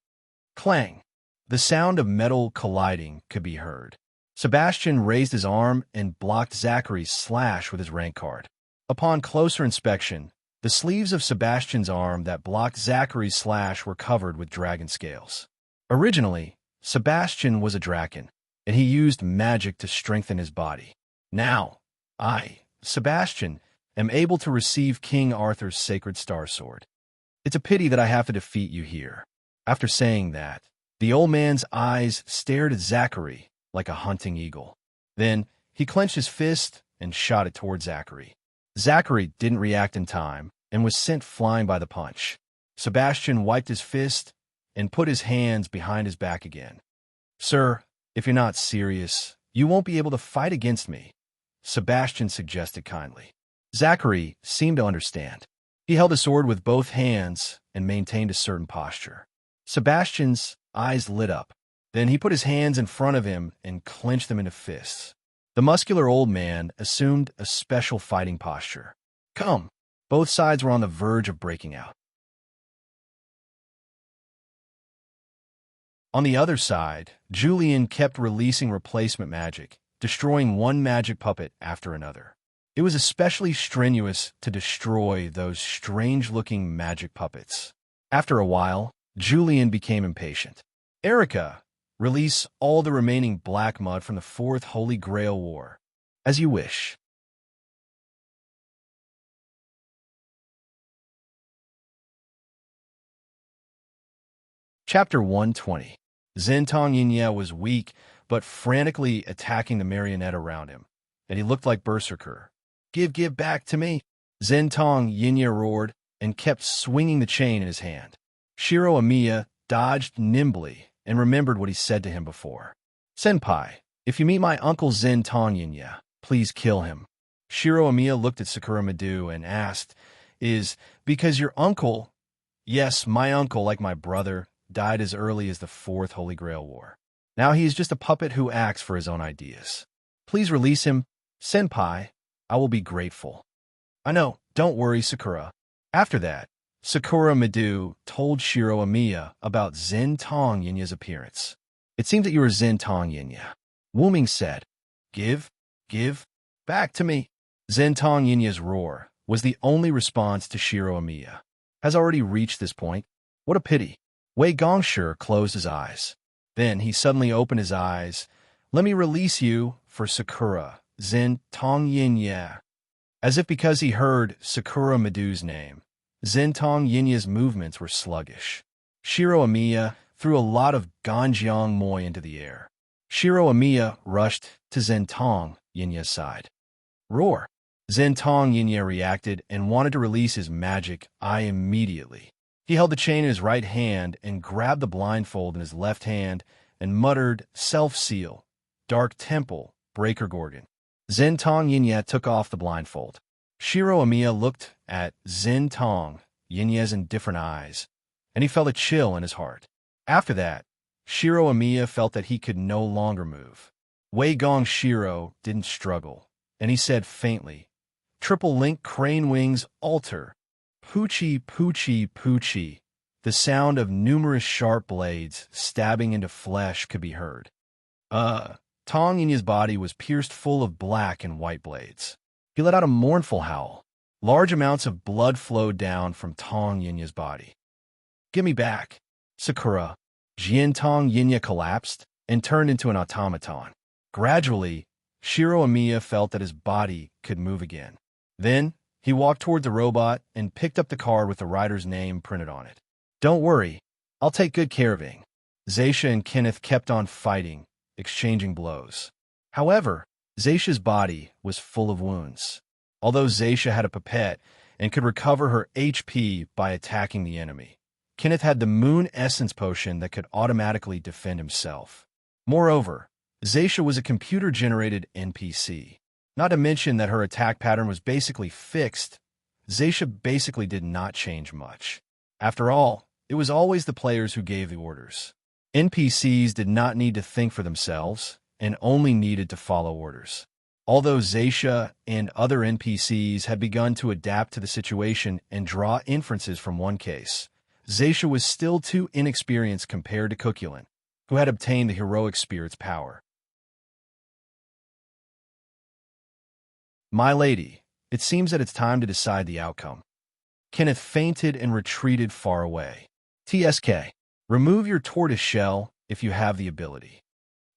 Clang! The sound of metal colliding could be heard. Sebastian raised his arm and blocked Zachary's slash with his rank card. Upon closer inspection, the sleeves of Sebastian's arm that blocked Zachary's slash were covered with dragon scales. Originally, Sebastian was a draken, and he used magic to strengthen his body. Now, I, Sebastian, am able to receive King Arthur's sacred star sword. It's a pity that I have to defeat you here. After saying that, the old man's eyes stared at Zachary like a hunting eagle. Then he clenched his fist and shot it toward Zachary. Zachary didn't react in time and was sent flying by the punch. Sebastian wiped his fist and put his hands behind his back again. "Sir, if you're not serious, you won't be able to fight against me," Sebastian suggested kindly. Zachary seemed to understand. He held his sword with both hands and maintained a certain posture. Sebastian's eyes lit up. Then he put his hands in front of him and clenched them into fists. The muscular old man assumed a special fighting posture. Come! Both sides were on the verge of breaking out. On the other side, Julian kept releasing replacement magic, destroying one magic puppet after another. It was especially strenuous to destroy those strange-looking magic puppets. After a while, Julian became impatient. "Erica, release all the remaining black mud from the Fourth Holy Grail War. As you wish." Chapter 120. Zentong Yinya was weak, but frantically attacking the marionette around him, and he looked like Berserker. Give back to me!" Zentong Yinya roared and kept swinging the chain in his hand. Shiro Amiya dodged nimbly and remembered what he said to him before. "Senpai, if you meet my uncle Zentong Yinya, please kill him." Shiro Amiya looked at Sakura Madu and asked, "Is because your uncle—" "Yes, my uncle, like my brother, died as early as the Fourth Holy Grail War. Now he is just a puppet who acts for his own ideas. Please release him. Senpai, I will be grateful." "I know, don't worry, Sakura." After that, Sakura Madu told Shiro Amiya about Zentong Yinya's appearance. "It seems that you are Zentong Yinya." Wooming said, Give back to me." Zentong Yinya's roar was the only response to Shiro Amiya. Has already reached this point? What a pity. Wei Gongshi closed his eyes. Then he suddenly opened his eyes. "Let me release you for Sakura, Zentong Yinya." As if because he heard Sakura Madu's name, Zentong Yinya's movements were sluggish. Shiro Amiya threw a lot of Ganjiang Moi into the air. Shiro Amiya rushed to Zentong Yinya's side. "Roar!" Zentong Yinya reacted and wanted to release his magic eye immediately. He held the chain in his right hand and grabbed the blindfold in his left hand and muttered, "Self-seal, Dark Temple, Breaker Gorgon." Zentong Yinya took off the blindfold. Shiro Amiya looked at Zin Tong Yinye's indifferent eyes, and he felt a chill in his heart. After that, Shiro Amiya felt that he could no longer move. Wei Gong Shiro didn't struggle, and he said faintly, "Triple link crane wings alter. Poochie, poochie, poochie." The sound of numerous sharp blades stabbing into flesh could be heard. Tong Yinya's body was pierced full of black and white blades. He let out a mournful howl. Large amounts of blood flowed down from Tong Yinya's body. "Give me back, Sakura." Jian Tong Yinya collapsed and turned into an automaton. Gradually, Shiro Amiya felt that his body could move again. Then, he walked toward the robot and picked up the card with the rider's name printed on it. "Don't worry, I'll take good care of Ing." Zaisha and Kenneth kept on fighting, exchanging blows. However, Zaisha's body was full of wounds. Although Zaisha had a pipette and could recover her HP by attacking the enemy, Kenneth had the Moon Essence Potion that could automatically defend himself. Moreover, Zaisha was a computer-generated NPC. Not to mention that her attack pattern was basically fixed, Zaisha basically did not change much. After all, it was always the players who gave the orders. NPCs did not need to think for themselves and only needed to follow orders. Although Zaisha and other NPCs had begun to adapt to the situation and draw inferences from one case, Zaisha was still too inexperienced compared to Cuculin, who had obtained the heroic spirit's power. "My lady, it seems that it's time to decide the outcome." Kenneth fainted and retreated far away. "TSK, remove your tortoise shell if you have the ability,"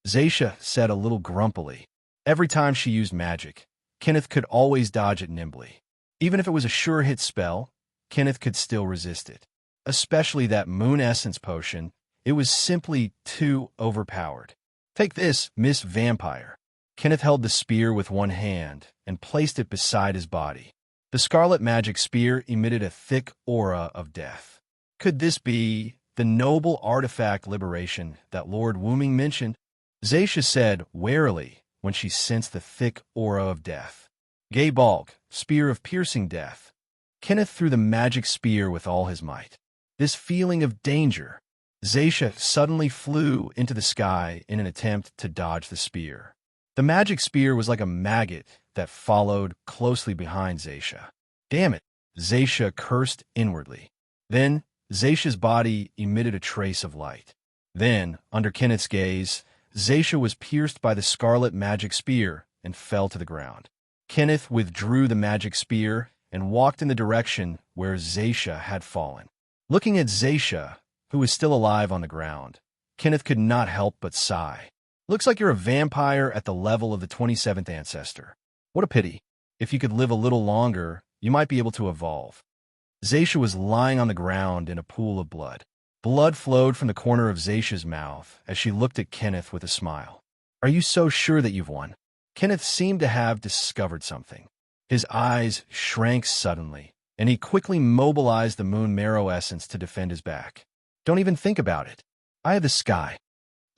Zaisha said a little grumpily. Every time she used magic, Kenneth could always dodge it nimbly. Even if it was a sure hit spell, Kenneth could still resist it. Especially that Moon Essence Potion, it was simply too overpowered. "Take this, Miss Vampire." Kenneth held the spear with one hand and placed it beside his body. The scarlet magic spear emitted a thick aura of death. Could this be the noble artifact liberation that Lord Wuming mentioned? Zaisha said warily when she sensed the thick aura of death. "Gay Balk, spear of piercing death." Kenneth threw the magic spear with all his might. This feeling of danger, Zaisha suddenly flew into the sky in an attempt to dodge the spear. The magic spear was like a maggot that followed closely behind Zaisha. "Damn it," Zaisha cursed inwardly. Then, Zaisha's body emitted a trace of light. Then, under Kenneth's gaze, Zaisha was pierced by the scarlet magic spear and fell to the ground. Kenneth withdrew the magic spear and walked in the direction where Zaisha had fallen. Looking at Zaisha, who was still alive on the ground, Kenneth could not help but sigh. "Looks like you're a vampire at the level of the 27th ancestor. What a pity. If you could live a little longer, you might be able to evolve." Zaisha was lying on the ground in a pool of blood. Blood flowed from the corner of Zaisha's mouth as she looked at Kenneth with a smile. "Are you so sure that you've won?" Kenneth seemed to have discovered something. His eyes shrank suddenly, and he quickly mobilized the Moon Marrow Essence to defend his back. "Don't even think about it. I have the sky."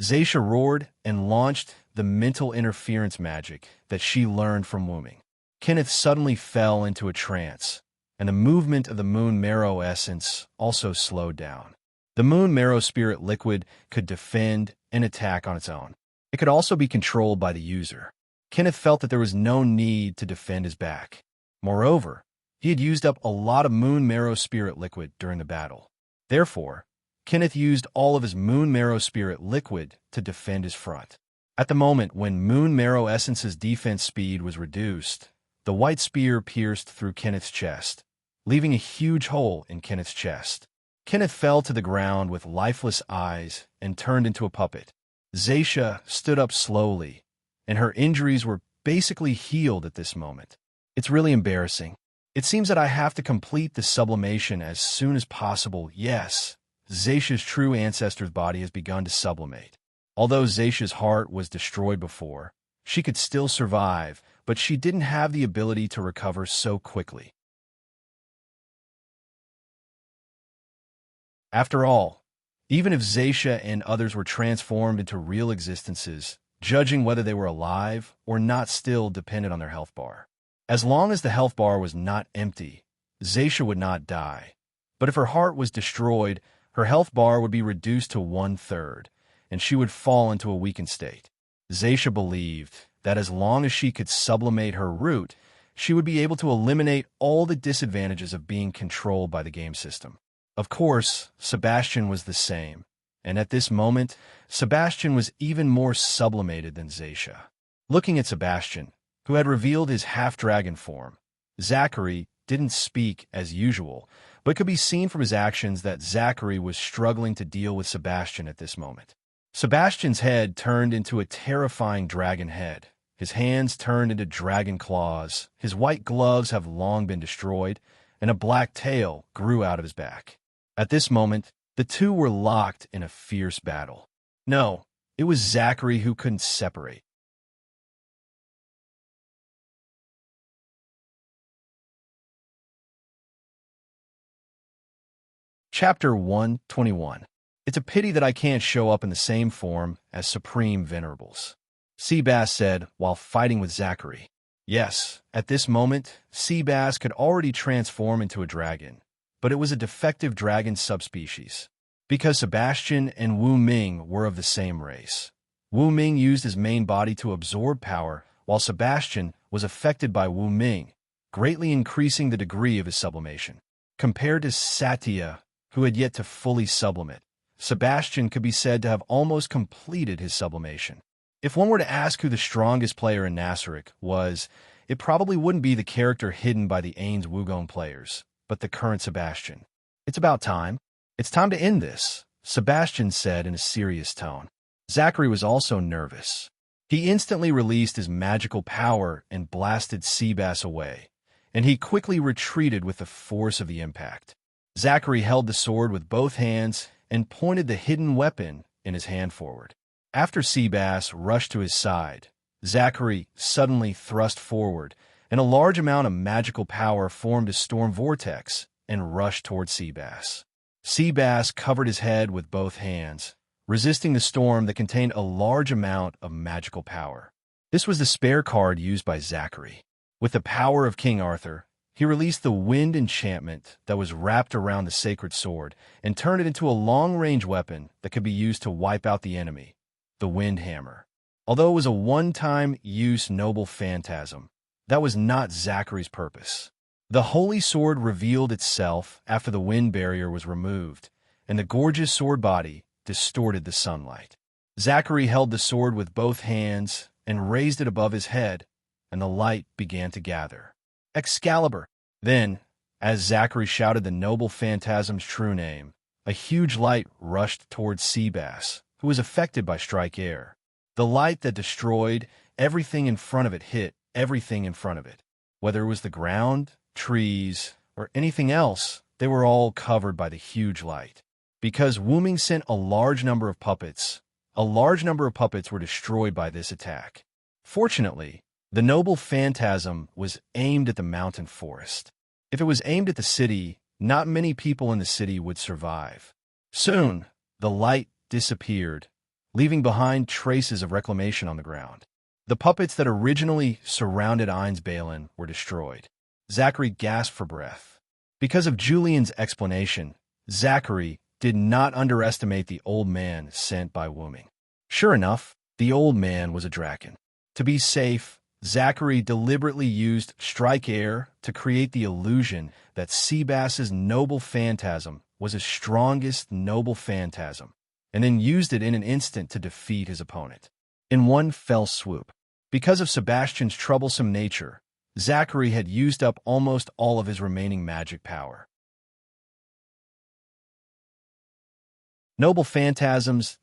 Zaisha roared and launched the mental interference magic that she learned from Wuming. Kenneth suddenly fell into a trance, and the movement of the Moon Marrow Essence also slowed down. The Moon Marrow Spirit liquid could defend and attack on its own. It could also be controlled by the user. Kenneth felt that there was no need to defend his back. Moreover, he had used up a lot of Moon Marrow Spirit liquid during the battle. Therefore, Kenneth used all of his Moon Marrow Spirit liquid to defend his front. At the moment when Moon Marrow Essence's defense speed was reduced, the white spear pierced through Kenneth's chest, leaving a huge hole in Kenneth's chest. Kenneth fell to the ground with lifeless eyes and turned into a puppet. Zaisha stood up slowly, and her injuries were basically healed at this moment. "It's really embarrassing. It seems that I have to complete the sublimation as soon as possible." Yes, Zaisha's true ancestor's body has begun to sublimate. Although Zaisha's heart was destroyed before, she could still survive, but she didn't have the ability to recover so quickly. After all, even if Zaisha and others were transformed into real existences, judging whether they were alive or not still depended on their health bar. As long as the health bar was not empty, Zaisha would not die. But if her heart was destroyed, her health bar would be reduced to 1/3, and she would fall into a weakened state. Zaisha believed that as long as she could sublimate her root, she would be able to eliminate all the disadvantages of being controlled by the game system. Of course, Sebastian was the same, and at this moment, Sebastian was even more sublimated than Zaisha. Looking at Sebastian, who had revealed his half-dragon form, Zachary didn't speak as usual, but could be seen from his actions that Zachary was struggling to deal with Sebastian at this moment. Sebastian's head turned into a terrifying dragon head. His hands turned into dragon claws, his white gloves have long been destroyed, and a black tail grew out of his back. At this moment, the two were locked in a fierce battle. No, it was Zachary who couldn't separate. Chapter 121. It's a pity that I can't show up in the same form as Supreme Venerables, Seabass said while fighting with Zachary. Yes, at this moment, Seabass could already transform into a dragon, but it was a defective dragon subspecies. Because Sebastian and Wu Ming were of the same race. Wu Ming used his main body to absorb power, while Sebastian was affected by Wu Ming, greatly increasing the degree of his sublimation. Compared to Satya, who had yet to fully sublimate, Sebastian could be said to have almost completed his sublimation. If one were to ask who the strongest player in Nasaric was, it probably wouldn't be the character hidden by the Ains Wukong players, but the current Sebastian. It's about time. It's time to end this, Sebastian said in a serious tone. Zachary was also nervous. He instantly released his magical power and blasted Seabass away, and he quickly retreated with the force of the impact. Zachary held the sword with both hands and pointed the hidden weapon in his hand forward. After Seabass rushed to his side, Zachary suddenly thrust forward, and a large amount of magical power formed a storm vortex and rushed toward Seabass. Seabass covered his head with both hands, resisting the storm that contained a large amount of magical power. This was the spare card used by Zachary. With the power of King Arthur, he released the wind enchantment that was wrapped around the sacred sword and turned it into a long-range weapon that could be used to wipe out the enemy, the wind hammer. Although it was a one-time use noble phantasm, that was not Zachary's purpose. The holy sword revealed itself after the wind barrier was removed, and the gorgeous sword body distorted the sunlight. Zachary held the sword with both hands and raised it above his head, and the light began to gather. Excalibur! Then, as Zachary shouted the noble phantasm's true name, a huge light rushed towards Seabass, who was affected by Strike Air. The light that destroyed everything in front of it hit everything in front of it. Whether it was the ground, trees, or anything else, they were all covered by the huge light. Because Wu Ming sent a large number of puppets were destroyed by this attack. Fortunately, the noble phantasm was aimed at the mountain forest. If it was aimed at the city, not many people in the city would survive. Soon, the light disappeared, leaving behind traces of reclamation on the ground. The puppets that originally surrounded Ain's Balin were destroyed. Zachary gasped for breath. Because of Julian's explanation, Zachary did not underestimate the old man sent by Wu Ming. Sure enough, the old man was a draken. To be safe, Zachary deliberately used Strike Air to create the illusion that Seabass's noble phantasm was his strongest noble phantasm, and then used it in an instant to defeat his opponent. In one fell swoop. Because of Sebastian's troublesome nature, Zachary had used up almost all of his remaining magic power. Noble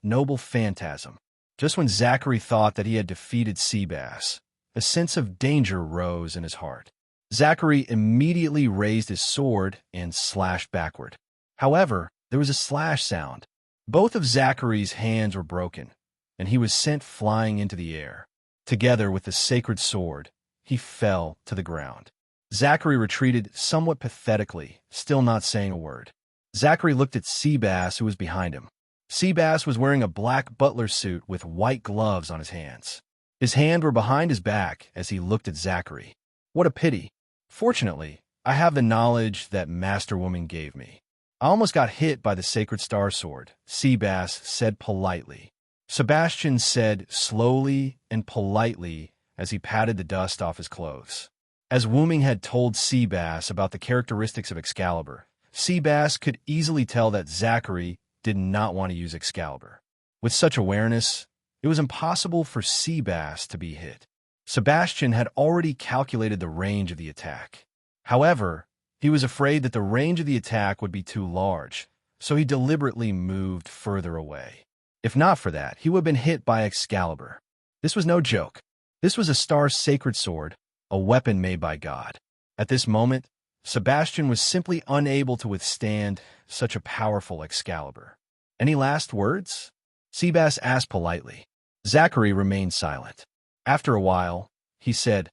noble phantasm. Just when Zachary thought that he had defeated Seabass, a sense of danger rose in his heart. Zachary immediately raised his sword and slashed backward. However, there was a slash sound. Both of Zachary's hands were broken, and he was sent flying into the air. Together with the sacred sword, he fell to the ground. Zachary retreated somewhat pathetically, still not saying a word. Zachary looked at Seabass, who was behind him. Seabass was wearing a black butler suit with white gloves on his hands. His hands were behind his back as he looked at Zachary. What a pity. Fortunately, I have the knowledge that Master Woman gave me. I almost got hit by the sacred star sword, Seabass said politely. Sebastian said slowly and politely as he patted the dust off his clothes. As Wooming had told Seabass about the characteristics of Excalibur, Seabass could easily tell that Zachary did not want to use Excalibur. With such awareness, it was impossible for Seabass to be hit. Sebastian had already calculated the range of the attack. However, he was afraid that the range of the attack would be too large, so he deliberately moved further away. If not for that, he would have been hit by Excalibur. This was no joke. This was a star sacred sword, a weapon made by God. At this moment, Sebastian was simply unable to withstand such a powerful Excalibur. Any last words? Seabass asked politely. Zachary remained silent. After a while, he said,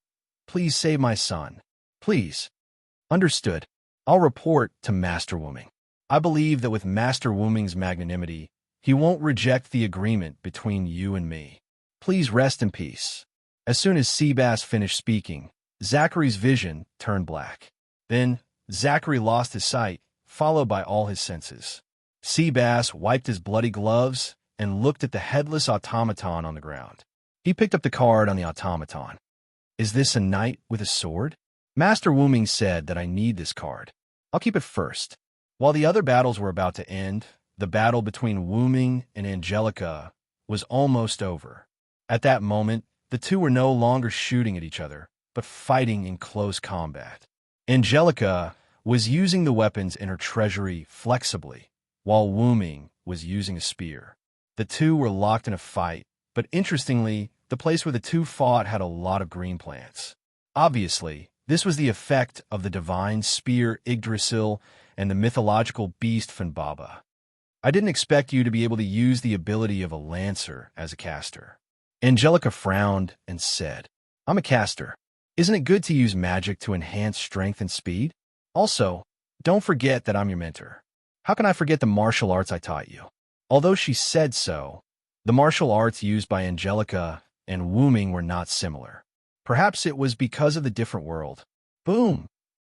Please save my son. Please. Understood. I'll report to Master Wooming. I believe that with Master Wooming's magnanimity, he won't reject the agreement between you and me. Please rest in peace. As soon as Seabass finished speaking, Zachary's vision turned black. Then, Zachary lost his sight, followed by all his senses. Seabass wiped his bloody gloves and looked at the headless automaton on the ground. He picked up the card on the automaton. Is this a knight with a sword? Master Wooming said that I need this card. I'll keep it first. While the other battles were about to end, the battle between Wooming and Angelica was almost over. At that moment, the two were no longer shooting at each other, but fighting in close combat. Angelica was using the weapons in her treasury flexibly, while Wooming was using a spear. The two were locked in a fight, but interestingly, the place where the two fought had a lot of green plants. Obviously, this was the effect of the divine spear Yggdrasil and the mythological beast Funbaba. I didn't expect you to be able to use the ability of a lancer as a caster. Angelica frowned and said, I'm a caster. Isn't it good to use magic to enhance strength and speed? Also, don't forget that I'm your mentor. How can I forget the martial arts I taught you? Although she said so, the martial arts used by Angelica and Wooming were not similar. Perhaps it was because of the different world. Boom!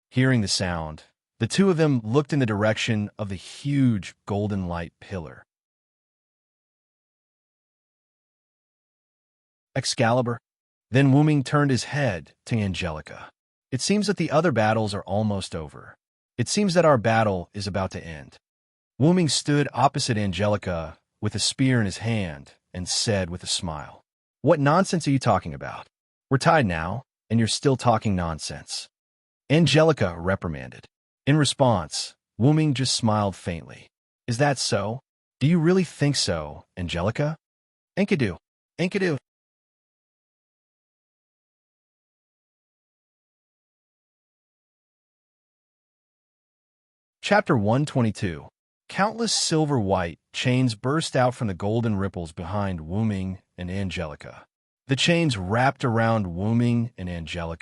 Hearing the sound, the two of them looked in the direction of the huge golden light pillar. Excalibur. Then Wooming turned his head to Angelica. It seems that the other battles are almost over. It seems that our battle is about to end. Wooming stood opposite Angelica with a spear in his hand and said with a smile, What nonsense are you talking about? We're tied now, and you're still talking nonsense. Angelica reprimanded. In response, Wooming just smiled faintly. Is that so? Do you really think so, Angelica? Enkidu. Enkidu. Chapter 122. Countless silver-white chains burst out from the golden ripples behind Wooming and Angelica. The chains wrapped around Wooming and Angelica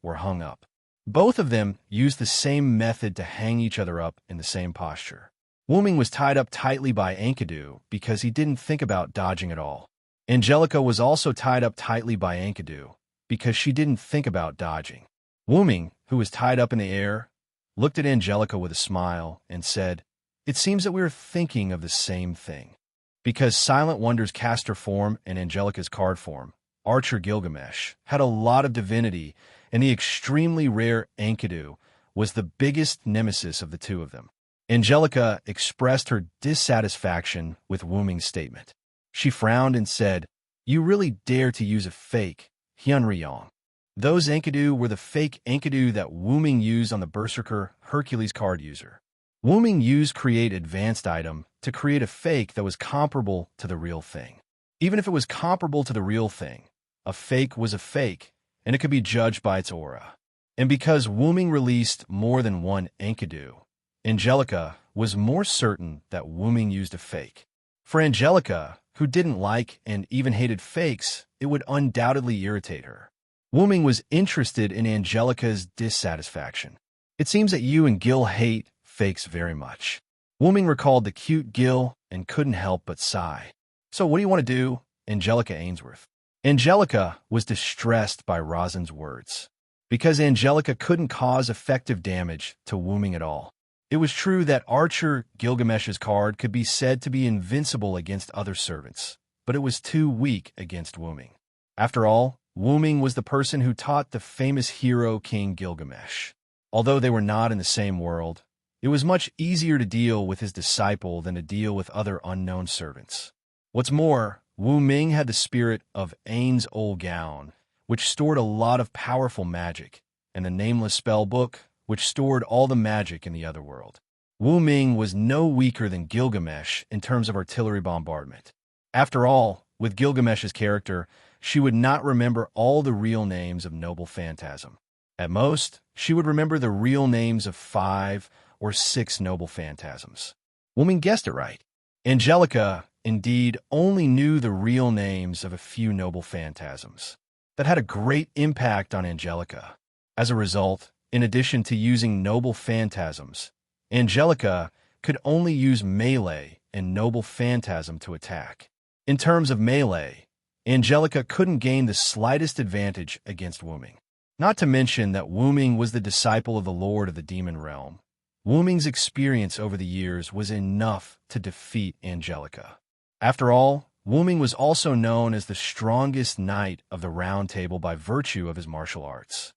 were hung up. Both of them used the same method to hang each other up in the same posture. Wooming was tied up tightly by Enkidu because he didn't think about dodging at all. Angelica was also tied up tightly by Enkidu because she didn't think about dodging. Wooming, who was tied up in the air, looked at Angelica with a smile and said, It seems that we are thinking of the same thing. Because Silent Wonder's caster form and Angelica's card form, Archer Gilgamesh, had a lot of divinity, and the extremely rare Enkidu was the biggest nemesis of the two of them. Angelica expressed her dissatisfaction with Wooming's statement. She frowned and said, You really dare to use a fake, Hyunryong. Those Enkidu were the fake Enkidu that Wooming used on the Berserker Hercules card user. Wooming used Create Advanced Item to create a fake that was comparable to the real thing. Even if it was comparable to the real thing, a fake was a fake, and it could be judged by its aura. And because Wooming released more than one Enkidu, Angelica was more certain that Wooming used a fake. For Angelica, who didn't like and even hated fakes, it would undoubtedly irritate her. Wooming was interested in Angelica's dissatisfaction. It seems that you and Gil hate fakes very much. Wooming recalled the cute Gil and couldn't help but sigh. So what do you want to do, Angelica Ainsworth? Angelica was distressed by Rosin's words, because Angelica couldn't cause effective damage to Wooming at all. It was true that Archer Gilgamesh's card could be said to be invincible against other servants, but it was too weak against Wooming. After all, Wooming was the person who taught the famous hero King Gilgamesh. Although they were not in the same world, it was much easier to deal with his disciple than to deal with other unknown servants. What's more, Wu Ming had the spirit of Ain's old gown, which stored a lot of powerful magic, and the nameless spell book, which stored all the magic in the other world. Wu Ming was no weaker than Gilgamesh in terms of artillery bombardment. After all, with Gilgamesh's character, she would not remember all the real names of noble phantasm. At most, she would remember the real names of 5 or 6 noble phantasms. Wu Ming guessed it right. Angelica, indeed, only knew the real names of a few noble phantasms. That had a great impact on Angelica. As a result, in addition to using noble phantasms, Angelica could only use melee and noble phantasm to attack. In terms of melee, Angelica couldn't gain the slightest advantage against Wooming. Not to mention that Wooming was the disciple of the Lord of the Demon Realm. Wooming's experience over the years was enough to defeat Angelica. After all, Wooming was also known as the strongest knight of the Round Table by virtue of his martial arts.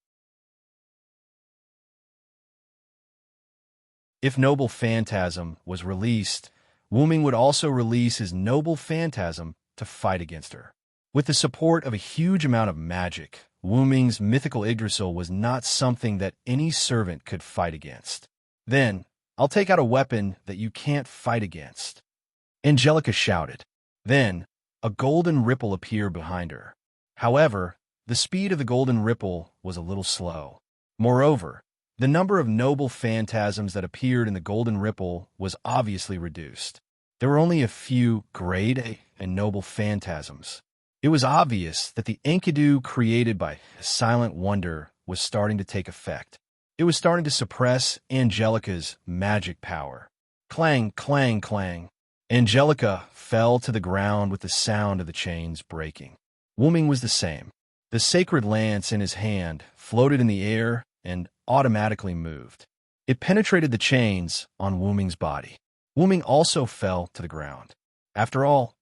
If Noble Phantasm was released, Wooming would also release his Noble Phantasm to fight against her. With the support of a huge amount of magic, Wooming's mythical Yggdrasil was not something that any servant could fight against. Then, I'll take out a weapon that you can't fight against, Angelica shouted. Then, a golden ripple appeared behind her. However, the speed of the golden ripple was a little slow. Moreover, the number of noble phantasms that appeared in the golden ripple was obviously reduced. There were only a few grade A and noble phantasms. It was obvious that the Enkidu created by Silent Wonder was starting to take effect. It was starting to suppress Angelica's magic power. Clang, clang, clang. Angelica fell to the ground with the sound of the chains breaking. Wooming was the same. The sacred lance in his hand floated in the air and automatically moved. It penetrated the chains on Wooming's body. Wooming also fell to the ground. After all,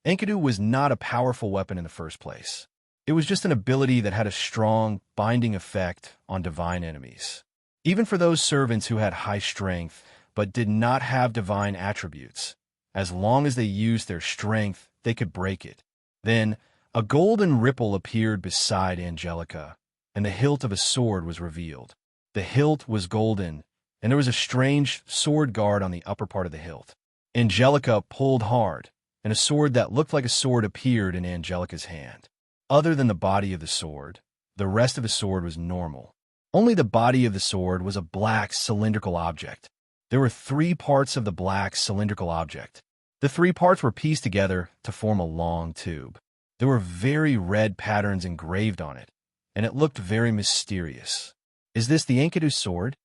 Enkidu was not a powerful weapon in the first place. It was just an ability that had a strong binding effect on divine enemies. Even for those servants who had high strength but did not have divine attributes, as long as they used their strength, they could break it. Then, a golden ripple appeared beside Angelica, and the hilt of a sword was revealed. The hilt was golden, and there was a strange sword guard on the upper part of the hilt. Angelica pulled hard, and a sword that looked like a sword appeared in Angelica's hand. Other than the body of the sword, the rest of the sword was normal. Only the body of the sword was a black cylindrical object. There were 3 parts of the black cylindrical object. The 3 parts were pieced together to form a long tube. There were very red patterns engraved on it, and it looked very mysterious. Is this the Enkidu sword?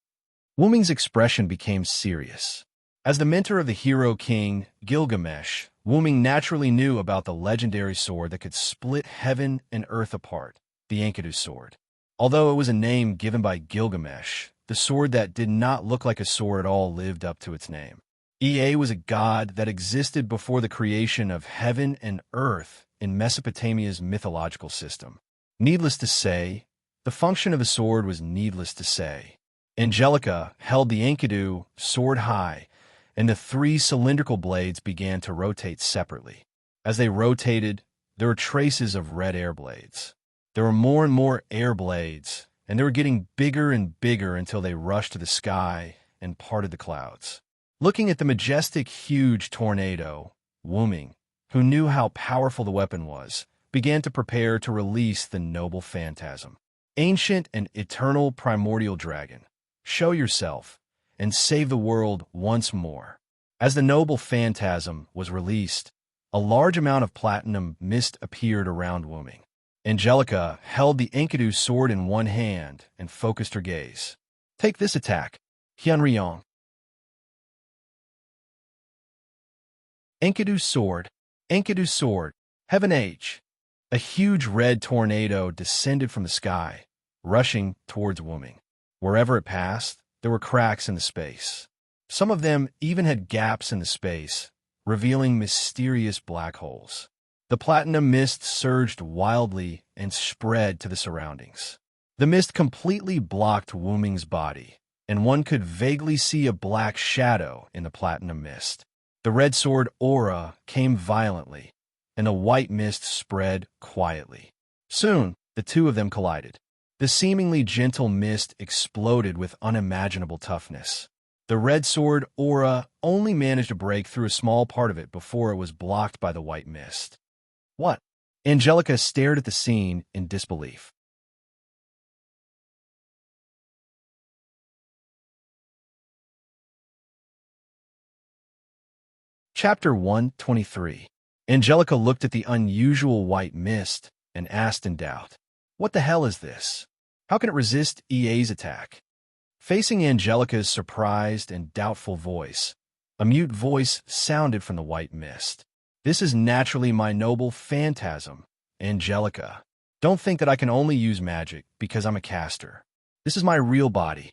Wooming's expression became serious. As the mentor of the hero king, Gilgamesh, Wooming naturally knew about the legendary sword that could split heaven and earth apart, the Enkidu sword. Although it was a name given by Gilgamesh, the sword that did not look like a sword at all lived up to its name. Ea was a god that existed before the creation of heaven and earth in Mesopotamia's mythological system. Needless to say, the function of the sword was needless to say. Angelica held the Enkidu sword high, and the 3 cylindrical blades began to rotate separately. As they rotated, there were traces of red air blades. There were more and more air blades, and they were getting bigger and bigger until they rushed to the sky and parted the clouds. Looking at the majestic, huge tornado, Wooming, who knew how powerful the weapon was, began to prepare to release the noble phantasm. Ancient and eternal primordial dragon, show yourself and save the world once more. As the noble phantasm was released, a large amount of platinum mist appeared around Wooming. Angelica held the Enkidu sword in one hand and focused her gaze. Take this attack, Hyunryong. Enkidu sword, Heaven Age. A huge red tornado descended from the sky, rushing towards Wuming. Wherever it passed, there were cracks in the space. Some of them even had gaps in the space, revealing mysterious black holes. The platinum mist surged wildly and spread to the surroundings. The mist completely blocked Wuming's body, and one could vaguely see a black shadow in the platinum mist. The red sword aura came violently, and the white mist spread quietly. Soon, the two of them collided. The seemingly gentle mist exploded with unimaginable toughness. The red sword aura only managed to break through a small part of it before it was blocked by the white mist. What? Angelica stared at the scene in disbelief. Chapter 123. Angelica looked at the unusual white mist and asked in doubt, "What the hell is this? How can it resist EA's attack?" Facing Angelica's surprised and doubtful voice, a mute voice sounded from the white mist. "This is naturally my noble phantasm, Angelica. Don't think that I can only use magic because I'm a caster. This is my real body."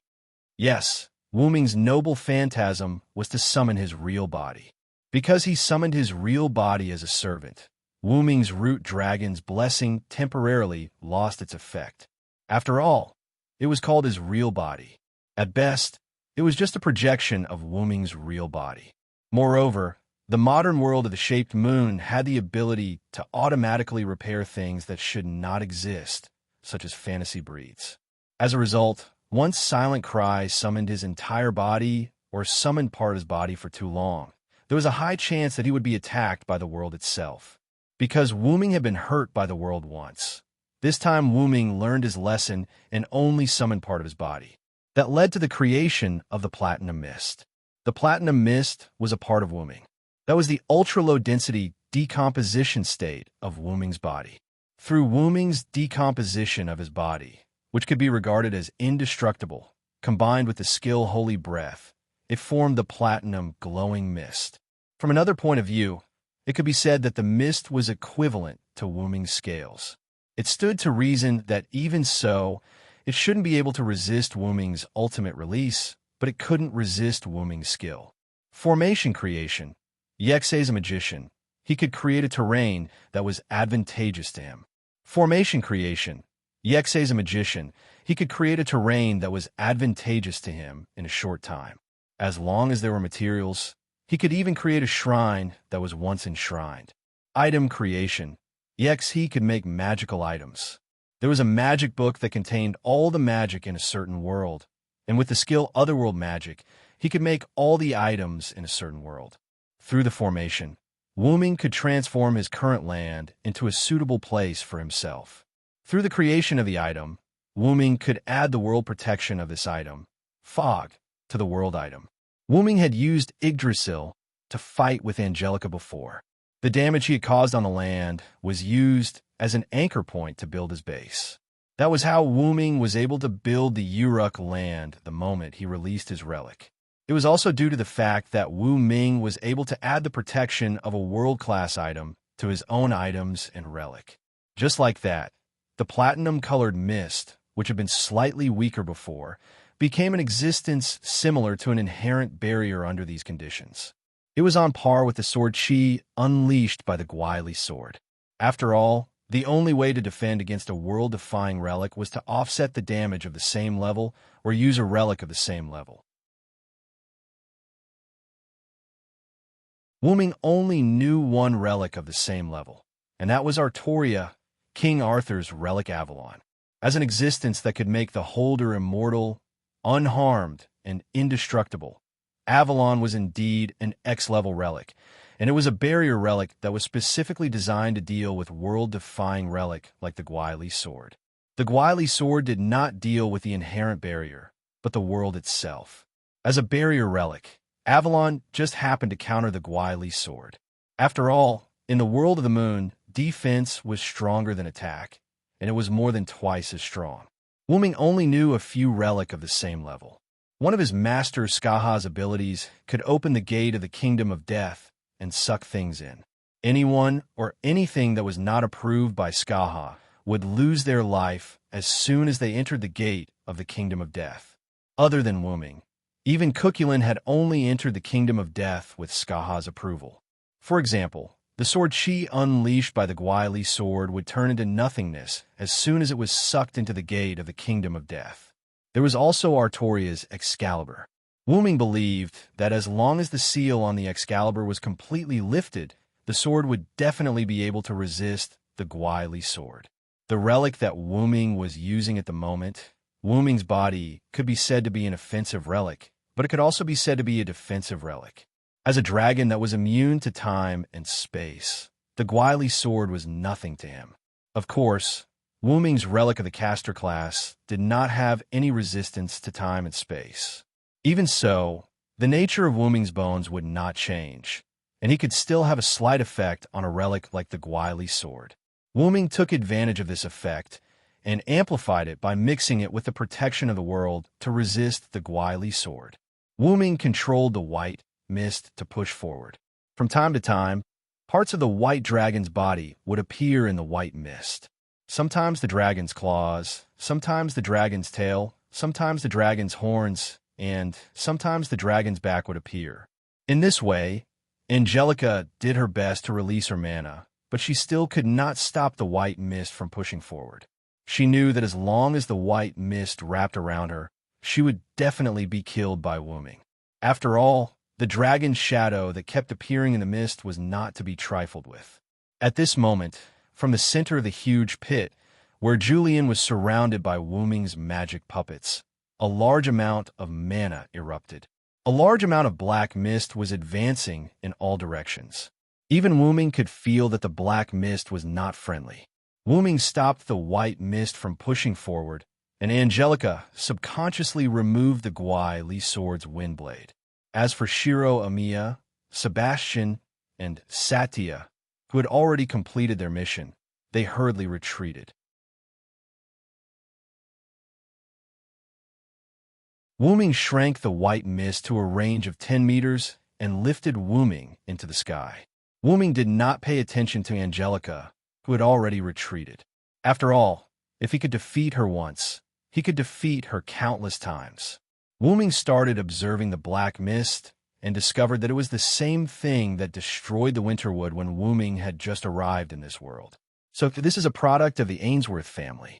Yes, Wuming's noble phantasm was to summon his real body. Because he summoned his real body as a servant, Wuming's root dragon's blessing temporarily lost its effect. After all, it was called his real body. At best, it was just a projection of Wuming's real body. Moreover, the modern world of the shaped moon had the ability to automatically repair things that should not exist, such as fantasy breeds. As a result, once Silent Cry summoned his entire body or summoned part of his body for too long, there was a high chance that he would be attacked by the world itself. Because Wuming had been hurt by the world once, this time Wuming learned his lesson and only summoned part of his body. That led to the creation of the Platinum Mist. The Platinum Mist was a part of Wuming. That was the ultra-low-density decomposition state of Wuming's body. Through Wuming's decomposition of his body, which could be regarded as indestructible, combined with the skill Holy Breath, it formed the platinum glowing mist. From another point of view, it could be said that the mist was equivalent to Wuming's scales. It stood to reason that even so, it shouldn't be able to resist Wuming's ultimate release, but it couldn't resist Wuming's skill. Formation creation. Yexe's a magician. He could create a terrain that was advantageous to him. Formation creation. Yexe's a magician. He could create a terrain that was advantageous to him in a short time. As long as there were materials, he could even create a shrine that was once enshrined. Item creation. Yexe could make magical items. There was a magic book that contained all the magic in a certain world, and with the skill Otherworld Magic, he could make all the items in a certain world. Through the formation, Wuming could transform his current land into a suitable place for himself. Through the creation of the item, Wuming could add the world protection of this item, Fog, to the world item. Wuming had used Yggdrasil to fight with Angelica before. The damage he had caused on the land was used as an anchor point to build his base. That was how Wuming was able to build the Uruk land the moment he released his relic. It was also due to the fact that Wu Ming was able to add the protection of a world-class item to his own items and relic. Just like that, the platinum-colored mist, which had been slightly weaker before, became an existence similar to an inherent barrier under these conditions. It was on par with the sword Qi unleashed by the Guili sword. After all, the only way to defend against a world-defying relic was to offset the damage of the same level or use a relic of the same level. Wuming only knew one relic of the same level, and that was Artoria, King Arthur's relic Avalon. As an existence that could make the holder immortal, unharmed, and indestructible, Avalon was indeed an X-level relic, and it was a barrier relic that was specifically designed to deal with world-defying relic like the Guili sword. The Guili sword did not deal with the inherent barrier, but the world itself. As a barrier relic, Avalon just happened to counter the Guili sword. After all, in the world of the moon, defense was stronger than attack, and it was more than twice as strong. Wuming only knew a few relic of the same level. One of his master Skaha's abilities could open the gate of the kingdom of death and suck things in. Anyone or anything that was not approved by Skaha would lose their life as soon as they entered the gate of the kingdom of death. Other than Wuming, even Cuchulainn had only entered the kingdom of death with Skaha's approval. For example, the sword Chi unleashed by the Gwaili sword would turn into nothingness as soon as it was sucked into the gate of the kingdom of death. There was also Artoria's Excalibur. Wuming believed that as long as the seal on the Excalibur was completely lifted, the sword would definitely be able to resist the Gwaili sword. The relic that Wuming was using at the moment, Wuming's body, could be said to be an offensive relic, but it could also be said to be a defensive relic. As a dragon that was immune to time and space, the Gwaili sword was nothing to him. Of course, Wuming's relic of the caster class did not have any resistance to time and space. Even so, the nature of Wuming's bones would not change, and he could still have a slight effect on a relic like the Gwaili sword. Wuming took advantage of this effect and amplified it by mixing it with the protection of the world to resist the Gwaili sword. Wuming controlled the white mist to push forward. From time to time, parts of the white dragon's body would appear in the white mist. Sometimes the dragon's claws, sometimes the dragon's tail, sometimes the dragon's horns, and sometimes the dragon's back would appear. In this way, Angelica did her best to release her mana, but she still could not stop the white mist from pushing forward. She knew that as long as the white mist wrapped around her, she would definitely be killed by Wuming. After all, the dragon's shadow that kept appearing in the mist was not to be trifled with. At this moment, from the center of the huge pit, where Julian was surrounded by Wuming's magic puppets, a large amount of mana erupted. A large amount of black mist was advancing in all directions. Even Wuming could feel that the black mist was not friendly. Wuming stopped the white mist from pushing forward, and Angelica subconsciously removed the Gwaili sword's windblade. As for Shiro Amiya, Sebastian, and Satya, who had already completed their mission, they hurriedly retreated. Wuming shrank the white mist to a range of 10 meters and lifted Wuming into the sky. Wuming did not pay attention to Angelica, who had already retreated. After all, if he could defeat her once, he could defeat her countless times. Wuming started observing the black mist and discovered that it was the same thing that destroyed the Winterwood when Wuming had just arrived in this world. So this is a product of the Ainsworth family.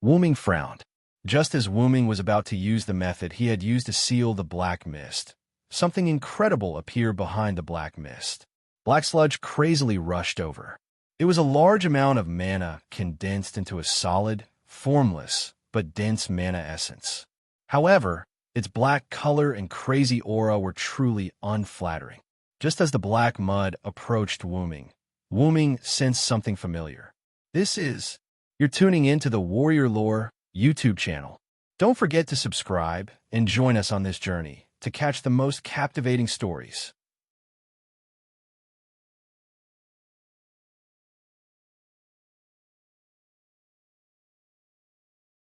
Wuming frowned. Just as Wuming was about to use the method he had used to seal the black mist, something incredible appeared behind the black mist. Black sludge crazily rushed over. It was a large amount of mana condensed into a solid, formless, but dense mana essence. However, its black color and crazy aura were truly unflattering. Just as the black mud approached Wuming, Wuming sensed something familiar. You're tuning into the Warrior Lore YouTube channel. Don't forget to subscribe and join us on this journey to catch the most captivating stories.